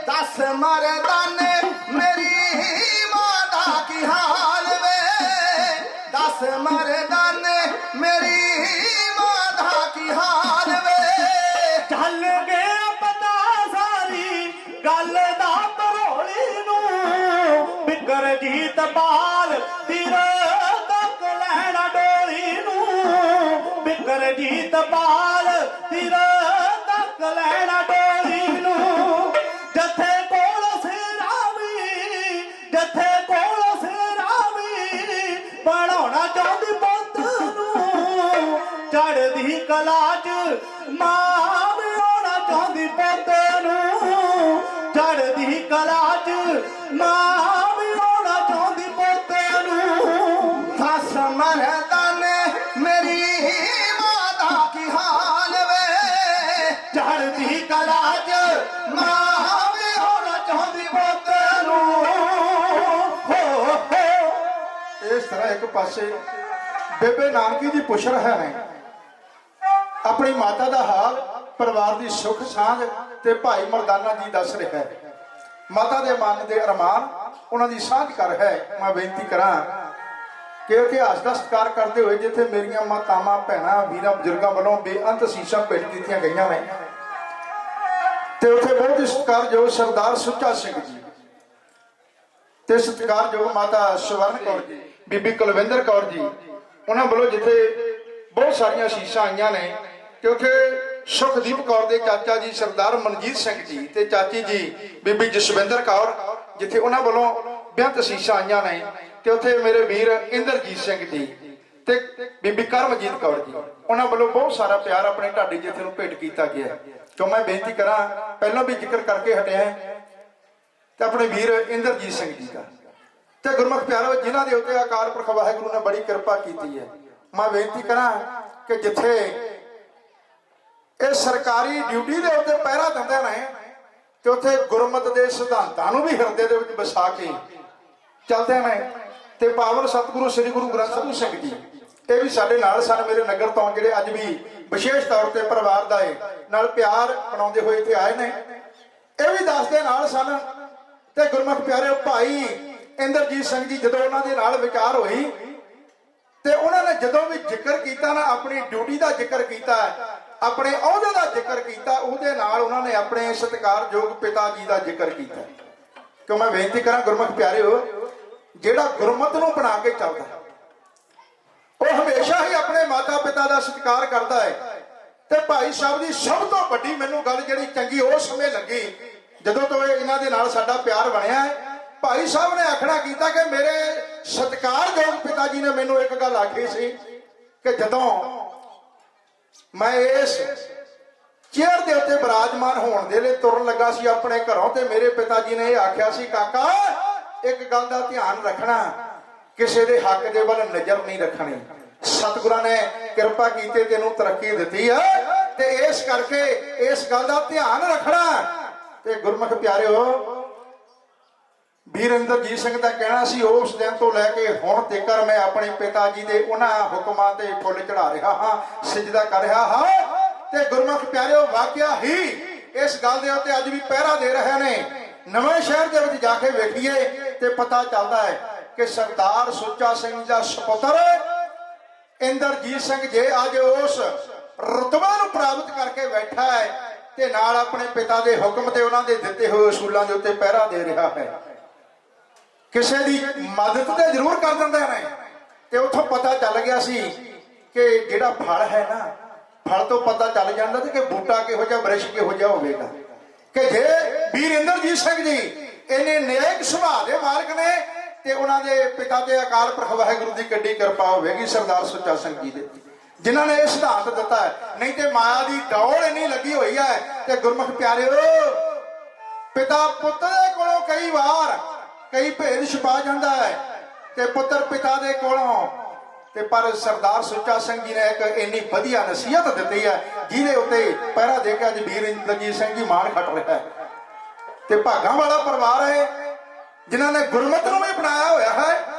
S2: ਦਸ ਮਰਦਾਨੇ ਮੇਰੀ ਮਾਂ ਦਾ ਕੀ ਹਾਲ ਵੇ ਦਸ ਮਰਦਾਨੇ ਮੇਰੀ ਮਾਂ ਦਾ ਕੀ ਹਾਲ ਵੇ
S1: ਚੱਲ ਗਿਆ ਪਤਾ ਸਾਰੀ ਗੱਲ ਦਾ ਭਰੋਲੀ ਨੂੰ ਬਿਕਰ ਜੀਤ ਬਾਲ ਤੀਰੇ ਤੱਕ ਲੈਣਾ ਡੋਲੀ ਨੂੰ ਬਿਕਰ ਜੀਤ ਬਾਲ ਤੀਰੇ ਤੱਕ ਲੈਣਾ ਡੋਲੀ ਨੂੰ ਜੱਥੇ ਕੋਲ ਸਿਰਾਵੀ ਬਣਾਉਣਾ ਚਾਹੁੰਦੀ ਪੁੱਤ ਨੂੰ ਚੜ੍ਹਦੀ ਕਲਾ 'ਚ ਮਾਂ ਮੈਂ ਆਉਣਾ ਚਾਹੁੰਦੀ ਪੁੱਤ ਨੂੰ ਚੜ੍ਹਦੀ ਕਲਾ 'ਚ ਮਾਂ ਮੈਂ ਆਉਣਾ ਚਾਹੁੰਦੀ ਪੁੱਤ ਨੂੰ
S2: ਦਸ ਮਰਦਾਨੇ ਮੇਰੀ ਮਾਂ ਦਾ ਕੀ ਹਾਲ ਵੇ
S1: ਚੜ੍ਹਦੀ ਕਲਾ 'ਚ ਮਾਂ ਮੈਂ ਆਉਣਾ ਚਾਹੁੰਦੀ ਪੁੱਤ ਨੂੰ ਹੋ
S3: ਇਸ ਤਰ੍ਹਾਂ ਇੱਕ ਪਾਸੇ ਬੇਬੇ ਨਾਨਕੀ ਦੀ ਪੁੱਛ ਰਿਹਾ ਹੈ ਆਪਣੀ ਮਾਤਾ ਦਾ ਹਾਲ, ਪਰਿਵਾਰ ਦੀ ਸੁੱਖ ਸਾਂਝ ਤੇ ਭਾਈ ਮਰਦਾਨਾ ਜੀ ਦੱਸ ਰਿਹਾ ਹੈ। ਮਾਤਾ ਦੇ ਮਨ ਦੇ ਅਰਮਾਨ ਉਹਨਾਂ ਦੀ ਸਾਂਝ ਕਰ ਹੈ। ਮੈਂ ਬੇਨਤੀ ਕਰਾਂ ਕਿ ਇਤਿਹਾਸ ਦਾ ਸਤਿਕਾਰ ਕਰਦੇ ਹੋਏ ਜਿੱਥੇ ਮੇਰੀਆਂ ਮਾਤਾਵਾਂ ਭੈਣਾਂ ਵੀਰਾਂ ਬਜ਼ੁਰਗਾਂ ਵੱਲੋਂ ਬੇਅੰਤ ਸੀਸਾਂ ਭੇਟ ਕੀਤੀਆਂ ਗਈਆਂ ਨੇ, ਤੇ ਉੱਥੇ ਬਹੁਤ ਹੀ ਸਤਿਕਾਰਯੋਗ ਸਰਦਾਰ ਸੁੱਚਾ ਸਿੰਘ ਜੀ ਤੇ ਸਤਿਕਾਰਯੋਗ ਮਾਤਾ ਸਵਰਨ ਕੌਰ ਜੀ, ਬੀਬੀ ਕੁਲਵਿੰਦਰ ਕੌਰ ਜੀ, ਉਹਨਾਂ ਵੱਲੋਂ ਜਿੱਥੇ ਬਹੁਤ ਸਾਰੀਆਂ ਸੀਸਾਂ ਆਈਆਂ ਨੇ, ਤੇ ਉੱਥੇ ਸੁਖਦੀਪ ਕੌਰ ਦੇ ਚਾਚਾ ਜੀ ਸਰਦਾਰ ਮਨਜੀਤ ਸਿੰਘ ਜੀ ਤੇ ਚਾਚੀ ਜੀ ਬੀਬੀ ਜਸਵਿੰਦਰ ਕੌਰ, ਜਿੱਥੇ ਉਹਨਾਂ ਵੱਲੋਂ ਬੇਅੰਤ ਸੀਸਾਂ ਆਈਆਂ ਨੇ, ਤੇ ਉੱਥੇ ਮੇਰੇ ਵੀਰ ਇੰਦਰਜੀਤ ਸਿੰਘ ਜੀ ਤੇ ਬੀਬੀ ਕਰਮਜੀਤ ਕੌਰ ਜੀ, ਉਹਨਾਂ ਵੱਲੋਂ ਬਹੁਤ ਸਾਰਾ ਪਿਆਰ ਆਪਣੇ ਢਾਡੀ ਜਥੇ ਨੂੰ ਭੇਟ ਕੀਤਾ ਗਿਆ। ਕਿਉਂ ਮੈਂ ਬੇਨਤੀ ਕਰਾਂ, ਪਹਿਲਾਂ ਵੀ ਜ਼ਿਕਰ ਕਰਕੇ ਹਟਿਆ ਤੇ ਆਪਣੇ ਵੀਰ ਇੰਦਰਜੀਤ ਸਿੰਘ ਜੀ ਦਾ ਤੇ ਗੁਰਮੁਖ ਪਿਆਰੋ, ਜਿਨ੍ਹਾਂ ਦੇ ਉੱਤੇ ਅਕਾਲ ਪੁਰਖ ਵਾਹਿਗੁਰੂ ਨੇ ਬੜੀ ਕਿਰਪਾ ਕੀਤੀ ਹੈ। ਮੈਂ ਬੇਨਤੀ ਕਰਾਂ ਕਿ ਜਿੱਥੇ ਇਹ ਸਰਕਾਰੀ ਡਿਊਟੀ ਦੇ ਉੱਤੇ ਪਹਿਰਾ ਦਿੰਦੇ ਨੇ, ਤੇ ਉੱਥੇ ਗੁਰਮਤ ਦੇ ਸਿਧਾਂਤਾਂ ਨੂੰ ਵੀ ਹਿਰਦੇ ਦੇ ਵਿੱਚ ਵਸਾ ਕੇ ਚੱਲਦੇ ਨੇ, ਤੇ ਪਾਵਨ ਸਤਿਗੁਰੂ ਸ੍ਰੀ ਗੁਰੂ ਗ੍ਰੰਥ ਸਾਹਿਬ ਸਿੰਘ ਜੀ ਇਹ ਵੀ ਸਾਡੇ ਨਾਲ ਸਨ, ਮੇਰੇ ਨਗਰ ਤੋਂ, ਜਿਹੜੇ ਅੱਜ ਵੀ ਵਿਸ਼ੇਸ਼ ਤੌਰ ਤੇ ਪਰਿਵਾਰ ਦਾ ਨਾਲ ਪਿਆਰ ਬਣਾਉਂਦੇ ਹੋਏ ਇੱਥੇ ਆਏ ਨੇ। ਇਹ ਵੀ ਦੱਸਦੇ ਨਾਲ ਸਨ। ਤੇ ਗੁਰਮੁਖ ਪਿਆਰਿਓ, ਭਾਈ ਇੰਦਰਜੀਤ ਸਿੰਘ ਜੀ ਜਦੋਂ ਉਹਨਾਂ ਦੇ ਨਾਲ ਵਿਚਾਰ ਹੋਈ, ਤੇ ਉਹਨਾਂ ਨੇ ਜਦੋਂ ਵੀ ਜ਼ਿਕਰ ਕੀਤਾ ਨਾ, ਆਪਣੀ ਡਿਊਟੀ ਦਾ ਜ਼ਿਕਰ ਕੀਤਾ, ਆਪਣੇ ਅਹੁਦੇ ਦਾ ਜ਼ਿਕਰ ਕੀਤਾ, ਉਹਦੇ ਨਾਲ ਉਹਨਾਂ ਨੇ ਆਪਣੇ ਸਤਿਕਾਰਯੋਗ ਪਿਤਾ ਜੀ ਦਾ ਜ਼ਿਕਰ ਕੀਤਾ। ਕਿਉਂ ਮੈਂ ਬੇਨਤੀ ਕਰਾਂ ਗੁਰਮੁਖ ਪਿਆਰਿਓ, ਜਿਹੜਾ ਗੁਰਮਤ ਨੂੰ ਬਣਾ ਕੇ ਚੱਲਦਾ ਉਹ ਹਮੇਸ਼ਾ ਹੀ ਆਪਣੇ ਮਾਤਾ ਪਿਤਾ ਦਾ ਸਤਿਕਾਰ ਕਰਦਾ ਹੈ। ਤੇ ਭਾਈ ਸਾਹਿਬ ਦੀ ਸਭ ਤੋਂ ਵੱਡੀ ਮੈਨੂੰ ਗੱਲ ਜਿਹੜੀ ਚੰਗੀ ਉਸ ਸਮੇਂ ਲੱਗੀ, ਜਦੋਂ ਤੋਂ ਇਹਨਾਂ ਦੇ ਨਾਲ ਸਾਡਾ ਪਿਆਰ ਬਣਿਆ, ਭਾਈ ਸਾਹਿਬ ਨੇ ਆਖਣਾ ਕੀਤਾ ਕਿ ਮੇਰੇ ਸਤਿਕਾਰਯੋਗ ਪਿਤਾ ਜੀ ਨੇ ਮੈਨੂੰ ਇੱਕ ਗੱਲ ਆਖੀ ਸੀ ਕਿ ਜਦੋਂ ਮੈਂ ਇਸ ਚੇਅਰ ਦੇ ਉੱਤੇ ਬਿਰਾਜਮਾਨ ਹੋਣ ਦੇ ਲਈ ਤੁਰਨ ਲੱਗਾ ਸੀ ਆਪਣੇ ਘਰੋਂ, ਤੇ ਮੇਰੇ ਪਿਤਾ ਜੀ ਨੇ ਇਹ ਆਖਿਆ ਸੀ, ਕਾਕਾ ਇੱਕ ਗੱਲ ਦਾ ਧਿਆਨ ਰੱਖਣਾ, ਕਿਸੇ ਦੇ ਹੱਕ ਦੇ ਵੱਲ ਨਜ਼ਰ ਨਹੀਂ ਰੱਖਣੀ। ਸਤਿਗੁਰਾਂ ਨੇ ਕਿਰਪਾ ਕੀਤੀ, ਤੈਨੂੰ ਤਰੱਕੀ ਦਿੱਤੀ ਹੈ, ਤੇ ਇਸ ਕਰਕੇ ਇਸ ਗੱਲ ਦਾ ਧਿਆਨ ਰੱਖਣਾ। ਤੇ ਗੁਰਮੁਖ ਪਿਆਰਿਓ, ਵੀਰ ਇੰਦਰਜੀਤ ਸਿੰਘ ਦਾ ਕਹਿਣਾ ਸੀ, ਉਸ ਦਿਨ ਤੋਂ ਲੈ ਕੇ ਹੁਣ ਤੱਕ ਮੈਂ ਆਪਣੇ ਪਿਤਾ ਜੀ ਦੇ ਉਹਨਾਂ ਹੁਕਮਾਂ ਤੇ ਫੁੱਲ ਚੜਾ ਰਿਹਾ ਹਾਂ, ਸਿਜਦਾ ਕਰ ਰਿਹਾ ਹਾਂ। ਤੇ ਗੁਰਮੁਖ ਪਿਆਰਿਓ, ਵਾਕਿਆ ਹੀ ਇਸ ਗੱਲ ਦੇ ਉੱਤੇ ਅੱਜ ਵੀ ਪਹਿਰਾ ਦੇ ਰਹੇ ਨੇ। ਨਵੇਂ ਸ਼ਹਿਰ ਦੇ ਵਿੱਚ ਜਾ ਕੇ ਵੇਖੀਏ ਤੇ ਪਤਾ ਚੱਲਦਾ ਹੈ ਕਿ ਸਰਦਾਰ ਸੁੱਚਾ ਸਿੰਘ ਦਾ ਸੁਪੁੱਤਰ ਇੰਦਰਜੀਤ ਸਿੰਘ ਜੇ ਅੱਜ ਉਸ ਰੁਤਬੇ ਨੂੰ ਪ੍ਰਾਪਤ ਕਰਕੇ ਬੈਠਾ ਹੈ, ਤੇ ਨਾਲ ਆਪਣੇ ਪਿਤਾ ਦੇ ਹੁਕਮ ਤੇ ਉਹਨਾਂ ਦੇ ਦਿੱਤੇ ਹੋਏ ਅਸੂਲਾਂ ਦੇ ਉੱਤੇ ਪਹਿਰਾ ਦੇ ਰਿਹਾ ਹੈ। ਕਿਸੇ ਦੀ ਮਦਦ ਤੇ ਜ਼ਰੂਰ ਕਰ ਦਿੰਦੇ ਨੇ। ਤੇ ਉੱਥੋਂ ਪਤਾ ਚੱਲ ਗਿਆ ਸੀ ਕਿ ਜਿਹੜਾ ਫਲ ਹੈ ਨਾ, ਫਲ ਤੋਂ ਪਤਾ ਚੱਲ ਜਾਂਦਾ ਸੀ ਕਿ ਬੂਟਾ ਕਿਹੋ ਜਿਹਾ, ਬ੍ਰਿਸ਼ ਕਿਹੋ ਜਿਹਾ ਹੋਵੇਗਾ। ਕਿ ਜੇ ਵੀਰ ਇੰਦਰਜੀਤ ਸਿੰਘ ਜੀ ਇਹਨੇ ਨੇਕ ਸੁਭਾਅ ਦੇ ਮਾਲਕ ਨੇ, ਤੇ ਉਹਨਾਂ ਦੇ ਪਿਤਾ ਤੇ ਅਕਾਲ ਪੁਰਖ ਵਾਹਿਗੁਰੂ ਦੀ ਕਿੱਡੀ ਕਿਰਪਾ ਹੋਵੇਗੀ ਸਰਦਾਰ ਸੁੱਚਾ ਸਿੰਘ ਜੀ ਦੇ, ਜਿਨ੍ਹਾਂ ਨੇ ਇਹ ਸਿਧਾਂਤ ਦਿੱਤਾ ਹੈ। ਨਹੀਂ ਤੇ ਮਾਇਆ ਦੀ ਡੌਲ ਇੰਨੀ ਲੱਗੀ ਹੋਈ ਹੈ। ਤੇ ਗੁਰਮੁਖ ਪਿਆਰਿਓ, ਪਿਤਾ ਪੁੱਤ ਦੇ ਕੋਲੋਂ ਕਈ ਵਾਰ ਕਈ ਭੇਦ ਛੁਪਾ ਜਾਂਦਾ ਹੈ, ਤੇ ਪੁੱਤਰ ਪਿਤਾ ਦੇ ਕੋਲੋਂ, ਤੇ ਪਰ ਸਰਦਾਰ ਸੁੱਚਾ ਸਿੰਘ ਜੀ ਨੇ ਇੱਕ ਇੰਨੀ ਵਧੀਆ ਨਸੀਹਤ ਦਿੱਤੀ ਹੈ, ਜਿਹਦੇ ਉੱਤੇ ਪਹਿਰਾ ਦੇ ਕੇ ਅੱਜ ਵੀਰ ਇੰਦਰਜੀਤ ਸਿੰਘ ਜੀ ਮਾਣ ਖੱਟ ਰਿਹਾ ਹੈ। ਤੇ ਭਾਗਾਂ ਵਾਲਾ ਪਰਿਵਾਰ ਹੈ ਜਿਨ੍ਹਾਂ ਨੇ ਗੁਰਮਤ ਨੂੰ ਵੀ ਬਣਾਇਆ ਹੋਇਆ ਹੈ।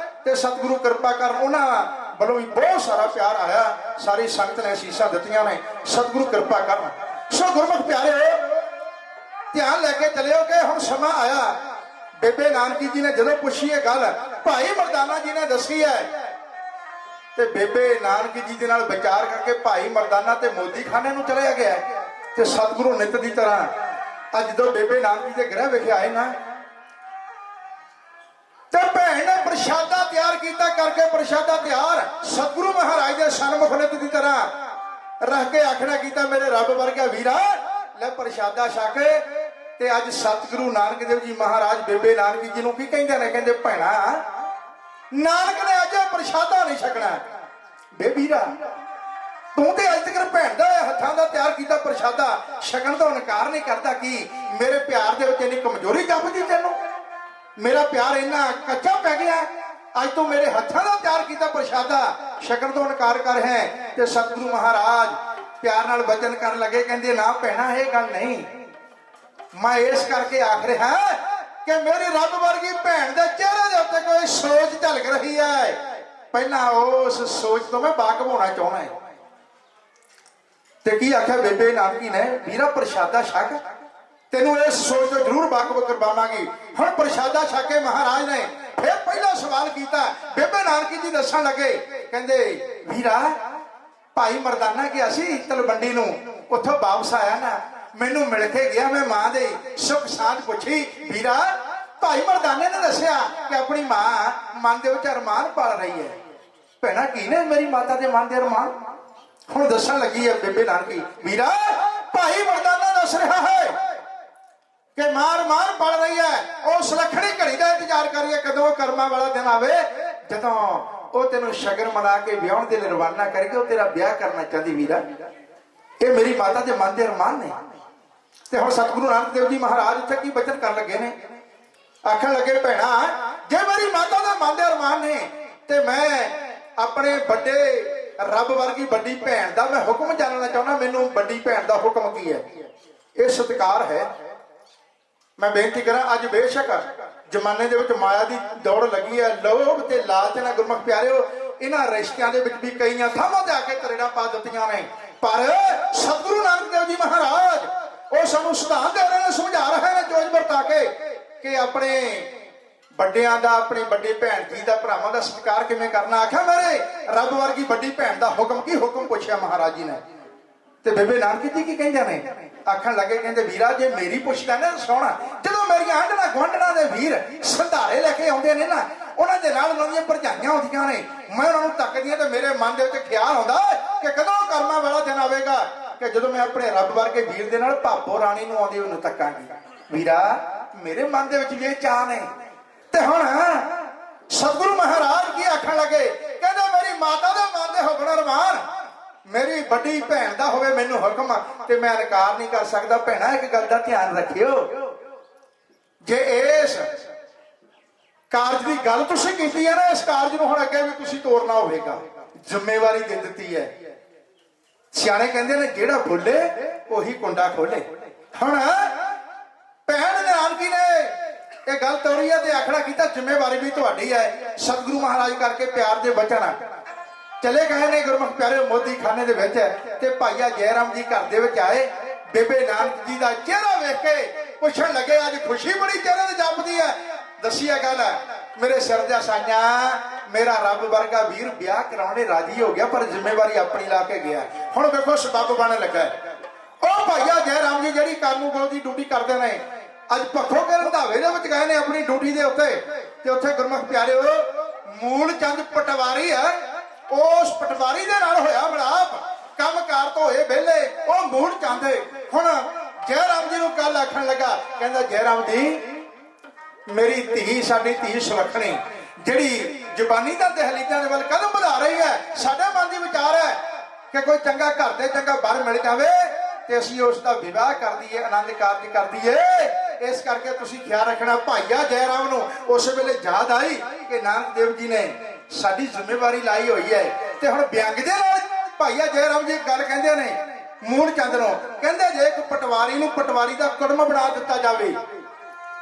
S3: ਤੇ ਸਤਿਗੁਰੂ ਕਿਰਪਾ ਕਰਨ, ਉਹਨਾਂ ਵੱਲੋਂ ਵੀ ਬਹੁਤ ਸਾਰਾ ਪਿਆਰ ਆਇਆ, ਸਾਰੀ ਸੰਗਤ ਨੇ ਅਸੀਸਾਂ ਦਿੱਤੀਆਂ ਨੇ, ਸਤਿਗੁਰੂ ਕਿਰਪਾ ਕਰਨ। ਸੋ ਗੁਰਮੁਖ ਪਿਆਰਿਓ, ਧਿਆਨ ਲੈ ਕੇ ਚੱਲਿਓ ਕਿ ਹੁਣ ਸਮਾਂ ਆਇਆ। ਬੇਬੇ ਨਾਨਕੀ ਜੀ ਨੇ ਜਦੋਂ ਪੁੱਛੀ ਇਹ ਗੱਲ, ਭਾਈ ਮਰਦਾਨਾ ਜੀ ਨੇ ਦੱਸੀ ਹੈ, ਤੇ ਬੇਬੇ ਨਾਨਕੀ ਜੀ ਦੇ ਨਾਲ ਵਿਚਾਰ ਕਰਕੇ ਭਾਈ ਮਰਦਾਨਾ ਤੇ ਮੋਦੀ ਖਾਨੇ ਨੂੰ ਚਲਿਆ ਗਿਆ। ਤੇ ਸਤਿਗੁਰੂ ਨਿਤ ਦੀ ਤਰ੍ਹਾਂ ਅੱਜ ਜਦੋਂ ਬੇਬੇ ਨਾਨਕੀ ਦੇ ਗ੍ਰਹਿ ਵਿਖੇ ਆਏ ਨਾ, ਤੇ ਭੈਣ ਨੇ ਪ੍ਰਸ਼ਾਦਾ ਤਿਆਰ ਕੀਤਾ, ਕਰਕੇ ਪ੍ਰਸ਼ਾਦਾ ਤਿਆਰ ਸਤਿਗੁਰੂ ਮਹਾਰਾਜ ਦੇ ਸਨਮੁਖ ਨਿਤ ਦੀ ਤਰ੍ਹਾਂ ਰੱਖ ਕੇ ਆਖਣਾ ਕੀਤਾ, ਮੇਰੇ ਰੱਬ ਵਰਗਾ ਵੀਰਾ ਲੈ ਪ੍ਰਸ਼ਾਦਾ ਛਕ। ਤੇ ਅੱਜ ਸਤਿਗੁਰੂ ਨਾਨਕ ਦੇਵ ਜੀ ਮਹਾਰਾਜ ਬੇਬੇ ਨਾਨਕੀ ਜੀ ਨੂੰ ਕੀ ਕਹਿੰਦੇ ਨੇ? ਕਹਿੰਦੇ ਭੈਣਾ, ਨਾਨਕ ਨੇ ਅੱਜ ਪ੍ਰਸ਼ਾਦਾ ਨਹੀਂ ਛਕਣਾ। ਬੇਬੀਰਾ, ਤੂੰ ਤੇ ਅੱਜ ਤੱਕ ਭੈਣ ਦਾ ਹੱਥਾਂ ਦਾ ਤਿਆਰ ਕੀਤਾ ਪ੍ਰਸ਼ਾਦਾ ਛਕਣ ਤੋਂ ਇਨਕਾਰ ਨਹੀਂ ਕਰਦਾ। ਕੀ ਮੇਰੇ ਪਿਆਰ ਦੇ ਵਿੱਚ ਇੰਨੀ ਕਮਜ਼ੋਰੀ ਜਾਪਦੀ ਤੈਨੂੰ? ਮੇਰਾ ਪਿਆਰ ਇੰਨਾ ਕੱਚਾ ਪੈ ਗਿਆ, ਅੱਜ ਤੂੰ ਮੇਰੇ ਹੱਥਾਂ ਦਾ ਤਿਆਰ ਕੀਤਾ ਪ੍ਰਸ਼ਾਦਾ ਛਕਣ ਤੋਂ ਇਨਕਾਰ ਕਰ ਹੈ। ਤੇ ਸਤਿਗੁਰੂ ਮਹਾਰਾਜ ਪਿਆਰ ਨਾਲ ਬਚਨ ਕਰਨ ਲੱਗੇ, ਕਹਿੰਦੇ ਨਾ ਭੈਣਾ, ਇਹ ਗੱਲ ਨਹੀਂ। ਮੈਂ ਇਸ ਕਰਕੇ ਆਖ ਰਿਹਾ ਕਿ ਮੇਰੀ ਰੱਬ ਵਰਗੀ ਭੈਣ ਦੇ ਚਿਹਰੇ ਦੇ ਉੱਤੇ ਕੋਈ ਸੋਚ ਝਲਕ ਰਹੀ ਹੈ, ਪਹਿਲਾਂ ਉਸ ਸੋਚ ਤੋਂ ਮੈਂ ਵਾਕਿਫ ਹੋਣਾ ਚਾਹੁੰਦਾ ਹਾਂ। ਤੇ ਕੀ ਆਖਿਆ ਬੇਬੇ ਨਾਨਕੀ ਨੇ? ਵੀਰਾ ਪ੍ਰਸ਼ਾਦਾ ਛਕ, ਤੈਨੂੰ ਇਸ ਸੋਚ ਤੋਂ ਜ਼ਰੂਰ ਵਾਕਿਫ ਕਰਵਾਵਾਂਗੀ। ਹੁਣ ਪ੍ਰਸ਼ਾਦਾ ਛਕ ਕੇ ਮਹਾਰਾਜ ਨੇ
S2: ਫਿਰ ਪਹਿਲਾ ਸਵਾਲ ਕੀਤਾ। ਬੇਬੇ ਨਾਨਕੀ ਜੀ ਦੱਸਣ ਲੱਗੇ, ਕਹਿੰਦੇ ਵੀਰਾ ਭਾਈ ਮਰਦਾਨਾ ਗਿਆ ਸੀ ਤਲਵੰਡੀ ਨੂੰ, ਉੱਥੋਂ ਵਾਪਸ ਆਇਆ ਨਾ, ਮੈਨੂੰ ਮਿਲ ਕੇ ਗਿਆ, ਮੈਂ ਮਾਂ ਦੇ ਸੁੱਖ ਸਾਂਝ ਪੁੱਛੀ। ਵੀਰਾ ਭਾਈ ਮਰਦਾਨੇ ਨੇ ਦੱਸਿਆ ਕਿ ਆਪਣੀ ਮਾਂ ਮਨ ਦੇ ਵਿੱਚ ਅਰਮਾਨ ਪਾਲ ਰਹੀ ਹੈ। ਭੈਣਾ ਕੀ ਨੇ ਮੇਰੀ ਮਾਤਾ ਦੇ ਮਨ ਦੇ ਅਰਮਾਨ? ਹੁਣ ਦੱਸਣ ਲੱਗੀ ਹੈ ਬੇਬੇ ਨਾਨਕੀ, ਵੀਰਾ ਭਾਈ ਮਰਦਾਨਾ ਦੱਸ ਰਿਹਾ ਹੈ ਕਿ ਮਾਂ ਅਰਮਾਨ ਪਾਲ ਰਹੀ ਹੈ। ਉਹ ਸੁਲੱਖਣੀ ਘੜੀ ਦਾ ਇੰਤਜ਼ਾਰ ਕਰ ਰਹੀ ਹੈ, ਕਦੋਂ ਕਰਮਾਂ ਵਾਲਾ ਦਿਨ ਆਵੇ, ਜਦੋਂ ਉਹ ਤੈਨੂੰ ਸ਼ਗਨ ਮਨਾ ਕੇ ਵਿਆਹਣ ਦੇ ਲਈ ਰਵਾਨਾ ਕਰੇਗੀ। ਉਹ ਤੇਰਾ ਵਿਆਹ ਕਰਨਾ ਚਾਹੁੰਦੀ। ਵੀਰਾ ਇਹ ਮੇਰੀ ਮਾਤਾ ਦੇ ਮਨ ਦੇ ਅਰਮਾਨ ਨੇ। ਤੇ ਹੁਣ ਸਤਿਗੁਰੂ ਨਾਨਕ ਦੇਵ ਜੀ ਮਹਾਰਾਜ ਇੱਥੇ ਕੀ ਬਚਨ ਕਰਨ ਲੱਗੇ ਨੇ? ਆਖਣ ਲੱਗੇ, ਭੈਣਾ ਜੇ ਮੇਰੀ ਮਾਤਾ ਦੇ ਮਨ ਦੇ ਅਰਮਾਨ ਨੇ ਤੇ ਮੈਂ ਆਪਣੇ ਵੱਡੇ ਰੱਬ ਵਰਗੀ ਵੱਡੀ ਭੈਣ ਦਾ ਮੈਂ ਹੁਕਮ ਜਾਣਨਾ ਚਾਹੁੰਦਾ। ਮੈਨੂੰ ਵੱਡੀ ਭੈਣ ਦਾ ਹੁਕਮ ਕੀ ਹੈ? ਇਹ ਸਤਿਕਾਰ ਹੈ। ਮੈਂ ਬੇਨਤੀ ਕਰਾਂ, ਅੱਜ ਬੇਸ਼ੱਕ ਜ਼ਮਾਨੇ ਦੇ ਵਿੱਚ ਮਾਇਆ ਦੀ ਦੌੜ ਲੱਗੀ ਹੈ, ਲੋਭ ਤੇ ਲਾਲਚ ਨਾਲ ਗੁਰਮੁਖ ਪਿਆਰਿਓ ਇਹਨਾਂ ਰਿਸ਼ਤਿਆਂ ਦੇ ਵਿੱਚ ਵੀ ਕਈਆਂ ਥਾਵਾਂ ਤੇ ਆ ਕੇ ਤਰੇੜਾਂ ਪਾ ਦਿੱਤੀਆਂ ਨੇ। ਪਰ ਸਤਿਗੁਰੂ ਨਾਨਕ ਦੇਵ ਜੀ ਮਹਾਰਾਜ ਉਹ ਸਾਨੂੰ ਸਿਧਾਂਤ ਦੇ ਰਹੇ ਨੇ, ਸਮਝਾ ਰਹੇ ਨੇ ਜੋਜ ਵਰਤਾ ਕੇ ਕਿ ਆਪਣੇ ਵੱਡਿਆਂ ਦਾ, ਆਪਣੀ ਵੱਡੀ ਭੈਣ ਜੀ ਦਾ, ਭਰਾਵਾਂ ਦਾ ਸਤਿਕਾਰ ਕਿਵੇਂ ਕਰਨਾ। ਆਖਿਆ ਮੇਰੇ ਰੱਬ ਵਰਗੀ ਵੱਡੀ ਭੈਣ ਦਾ ਹੁਕਮ ਕੀ? ਹੁਕਮ ਪੁੱਛਿਆ ਮਹਾਰਾਜ ਜੀ ਨੇ। ਤੇ ਬੇਬੇ ਨਾਨਕੀ ਜੀ ਕੀ ਕਹਿੰਦੇ ਨੇ? ਆਖਣ ਲੱਗੇ, ਕਹਿੰਦੇ ਵੀਰਾ ਜੇ ਮੇਰੀ ਪੁੱਛਦਾ ਨਾ ਸੋਹਣਾ, ਜਦੋਂ ਮੇਰੀਆਂ ਆਂਢਣਾ ਗੁਆਂਢਣਾ ਦੇ ਵੀਰ ਸੰਧਾਰੇ ਲੈ ਕੇ ਆਉਂਦੇ ਨੇ ਨਾ, ਉਹਨਾਂ ਦੇ ਨਾਲ ਉਹਨਾਂ ਦੀਆਂ ਭਰਜਾਈਆਂ ਹੁੰਦੀਆਂ ਨੇ, ਮੈਂ ਉਹਨਾਂ ਨੂੰ ਤੱਕਦੀ ਹਾਂ ਤੇ ਮੇਰੇ ਮਨ ਦੇ ਵਿੱਚ ਖਿਆਲ ਆਉਂਦਾ ਕਿ ਕਦੋਂ ਕਰਮਾਂ ਵਾਲਾ ਦਿਨ ਆਵੇਗਾ ਕਿ ਜਦੋਂ ਮੈਂ ਆਪਣੇ ਰੱਬ ਵਰਗੇ ਵੀਰ ਦੇ ਨਾਲ ਭਾਪੋ ਰਾਣੀ ਨੂੰ ਆਉਂਦੀ ਉਹਨੂੰ ਤੱਕਾਂਗੀ। ਵੀਰਾ ਮੇਰੇ ਮਨ ਦੇ ਵਿੱਚ ਵੀ ਇਹ ਚਾਹ ਨੇ। ਤੇ ਹੁਣ ਸਤਿਗੁਰੂ ਮਹਾਰਾਜ ਕੀ ਆਖਣ ਲੱਗੇ? ਕਹਿੰਦੇ ਮੇਰੀ ਮਾਤਾ ਦੇ ਮਨ ਦੇ ਹੁਕਮ ਅਰਮਾਨ ਮੇਰੀ ਵੱਡੀ ਭੈਣ ਦਾ ਹੋਵੇ ਮੈਨੂੰ ਹੁਕਮ ਤੇ ਮੈਂ ਇਨਕਾਰ ਨਹੀਂ ਕਰ ਸਕਦਾ। ਭੈਣਾ ਇੱਕ ਗੱਲ ਦਾ ਧਿਆਨ ਰੱਖਿਓ, ਜੇ ਇਸ ਕਾਰਜ ਦੀ ਗੱਲ ਤੁਸੀਂ ਕੀਤੀ ਹੈ ਨਾ, ਇਸ ਕਾਰਜ ਨੂੰ ਹੁਣ ਅੱਗੇ ਵੀ ਤੁਸੀਂ ਤੋਰਨਾ ਹੋਵੇਗਾ। ਜ਼ਿੰਮੇਵਾਰੀ ਦੇ ਦਿੱਤੀ ਹੈ। ਸਿਆਣੇ ਕਹਿੰਦੇ ਨੇ ਜਿਹੜਾ ਬੋਲੇ ਉਹੀ ਕੁੰਡਾ ਖੋਲੇ। ਹੁਣ ਭੈਣ ਨਾਨਕੀ ਨੇ ਇਹ ਗੱਲ ਤੋਰੀ ਹੈ ਤੇ ਆਖਣਾ ਕੀਤਾ ਜ਼ਿੰਮੇਵਾਰੀ ਵੀ ਤੁਹਾਡੀ ਹੈ। ਸਤਿਗੁਰੂ ਮਹਾਰਾਜ ਕਰਕੇ ਪਿਆਰ ਦੇ ਬਚਨ ਚਲੇ ਗਏ ਨੇ ਗੁਰਮੁਖ ਪਿਆਰੇ ਮੋਦੀ ਖਾਨੇ ਦੇ ਵਿੱਚ। ਤੇ ਭਾਈਆ ਜੈ ਰਾਮ ਜੀ ਘਰ ਦੇ ਵਿੱਚ ਆਏ। ਬੇਬੇ ਨਾਨਕ ਜੀ ਦਾ ਚਿਹਰਾ ਵੇਖ ਕੇ ਪੁੱਛਣ ਲੱਗੇ, ਅੱਜ ਖੁਸ਼ੀ ਬੜੀ ਚਿਹਰੇ ਤੇ ਜਪਦੀ ਹੈ। ਦੱਸੀ ਇਹ ਗੱਲ, ਮੇਰੇ ਸਿਰ ਦਾ ਸਾਈਆਂ ਮੇਰਾ ਰੱਬ ਵਰਗਾ ਵੀਰ ਵਿਆਹ ਕਰਾਉਣੇ ਰਾਜੀ ਹੋ ਗਿਆ, ਪਰ ਜ਼ਿੰਮੇਵਾਰੀ ਆਪਣੀ ਲਾ ਕੇ ਗਿਆ। ਹੁਣ ਵੇਖੋ ਸਬੱਬ ਬਣ ਲੱਗਾ। ਉਹ ਭਾਈਆ ਜੈ ਰਾਮ ਜੀ ਜਿਹੜੀ ਕਾਨੂੰਗੋ ਦੀ ਡਿਊਟੀ ਕਰਦੇ ਨੇ, ਅੱਜ ਪੱਖੋ ਕੇ ਰੰਧਾਵੇ ਦੇ ਵਿੱਚ ਗਏ ਨੇ ਆਪਣੀ ਡਿਊਟੀ ਦੇ ਉੱਤੇ। ਤੇ ਉੱਥੇ ਗੁਰਮੁਖ ਪਿਆਰਿਓ ਮੂਲ ਚੰਦ ਪਟਵਾਰੀ ਹੈ, ਉਸ ਪਟਵਾਰੀ ਦੇ ਨਾਲ ਹੋਇਆ ਮਿਲਾਪ, ਕੰਮਕਾਰ ਤੋਂ ਹੋਏ ਵਿਹਲੇ ਉਹ ਮੂਲ ਚੰਦ। ਹੁਣ ਜੈ ਰਾਮ ਜੀ ਨੂੰ ਕੱਲ ਆਖਣ ਲੱਗਾ, ਕਹਿੰਦਾ ਜੈ ਰਾਮ ਜੀ ਮੇਰੀ ਧੀ, ਸਾਡੀ ਧੀ ਸੁਲੱਖਣੀ ਜਿਹੜੀ ਜ਼ੁਬਾਨੀ ਦਾ ਦਹਲੀਜ਼ਾਂ ਦੇ ਵੱਲ ਕਦਮ ਵਧਾ ਰਹੀ ਹੈ, ਸਾਡੇ ਮਨ ਦੀ ਵਿਚਾਰ ਹੈ ਕਿ ਕੋਈ ਚੰਗਾ ਘਰ ਦੇ ਚੰਗਾ ਬਾਹਰ ਮਿਲ ਜਾਵੇ ਤੇ ਅਸੀਂ ਉਸ ਦਾ ਵਿਵਾਹ ਕਰ ਦਈਏ, ਆਨੰਦ ਕਾਰਜ ਕਰ ਦਈਏ। ਇਸ ਕਰਕੇ ਤੁਸੀਂ ਖਿਆਲ ਰੱਖਣਾ। ਭਾਈਆ ਜੈ ਰਾਮ ਨੂੰ ਉਸ ਵੇਲੇ ਯਾਦ ਆਈ ਕਿ ਨਾਨਕ ਦੇਵ ਜੀ ਨੇ ਸਾਡੀ ਜ਼ਿੰਮੇਵਾਰੀ ਲਾਈ ਹੋਈ ਹੈ। ਤੇ ਹੁਣ ਵਿਅੰਗ ਦੇ ਨਾਲ ਭਾਈਆ ਜੈ ਰਾਮ ਜੀ ਗੱਲ ਕਹਿੰਦੇ ਨੇ ਮੂਲ ਚੰਦ ਨੂੰ, ਕਹਿੰਦੇ ਜੇ ਇੱਕ ਪਟਵਾਰੀ ਨੂੰ ਪਟਵਾਰੀ ਦਾ ਕੁੜਮ ਬਣਾ ਦਿੱਤਾ ਜਾਵੇ।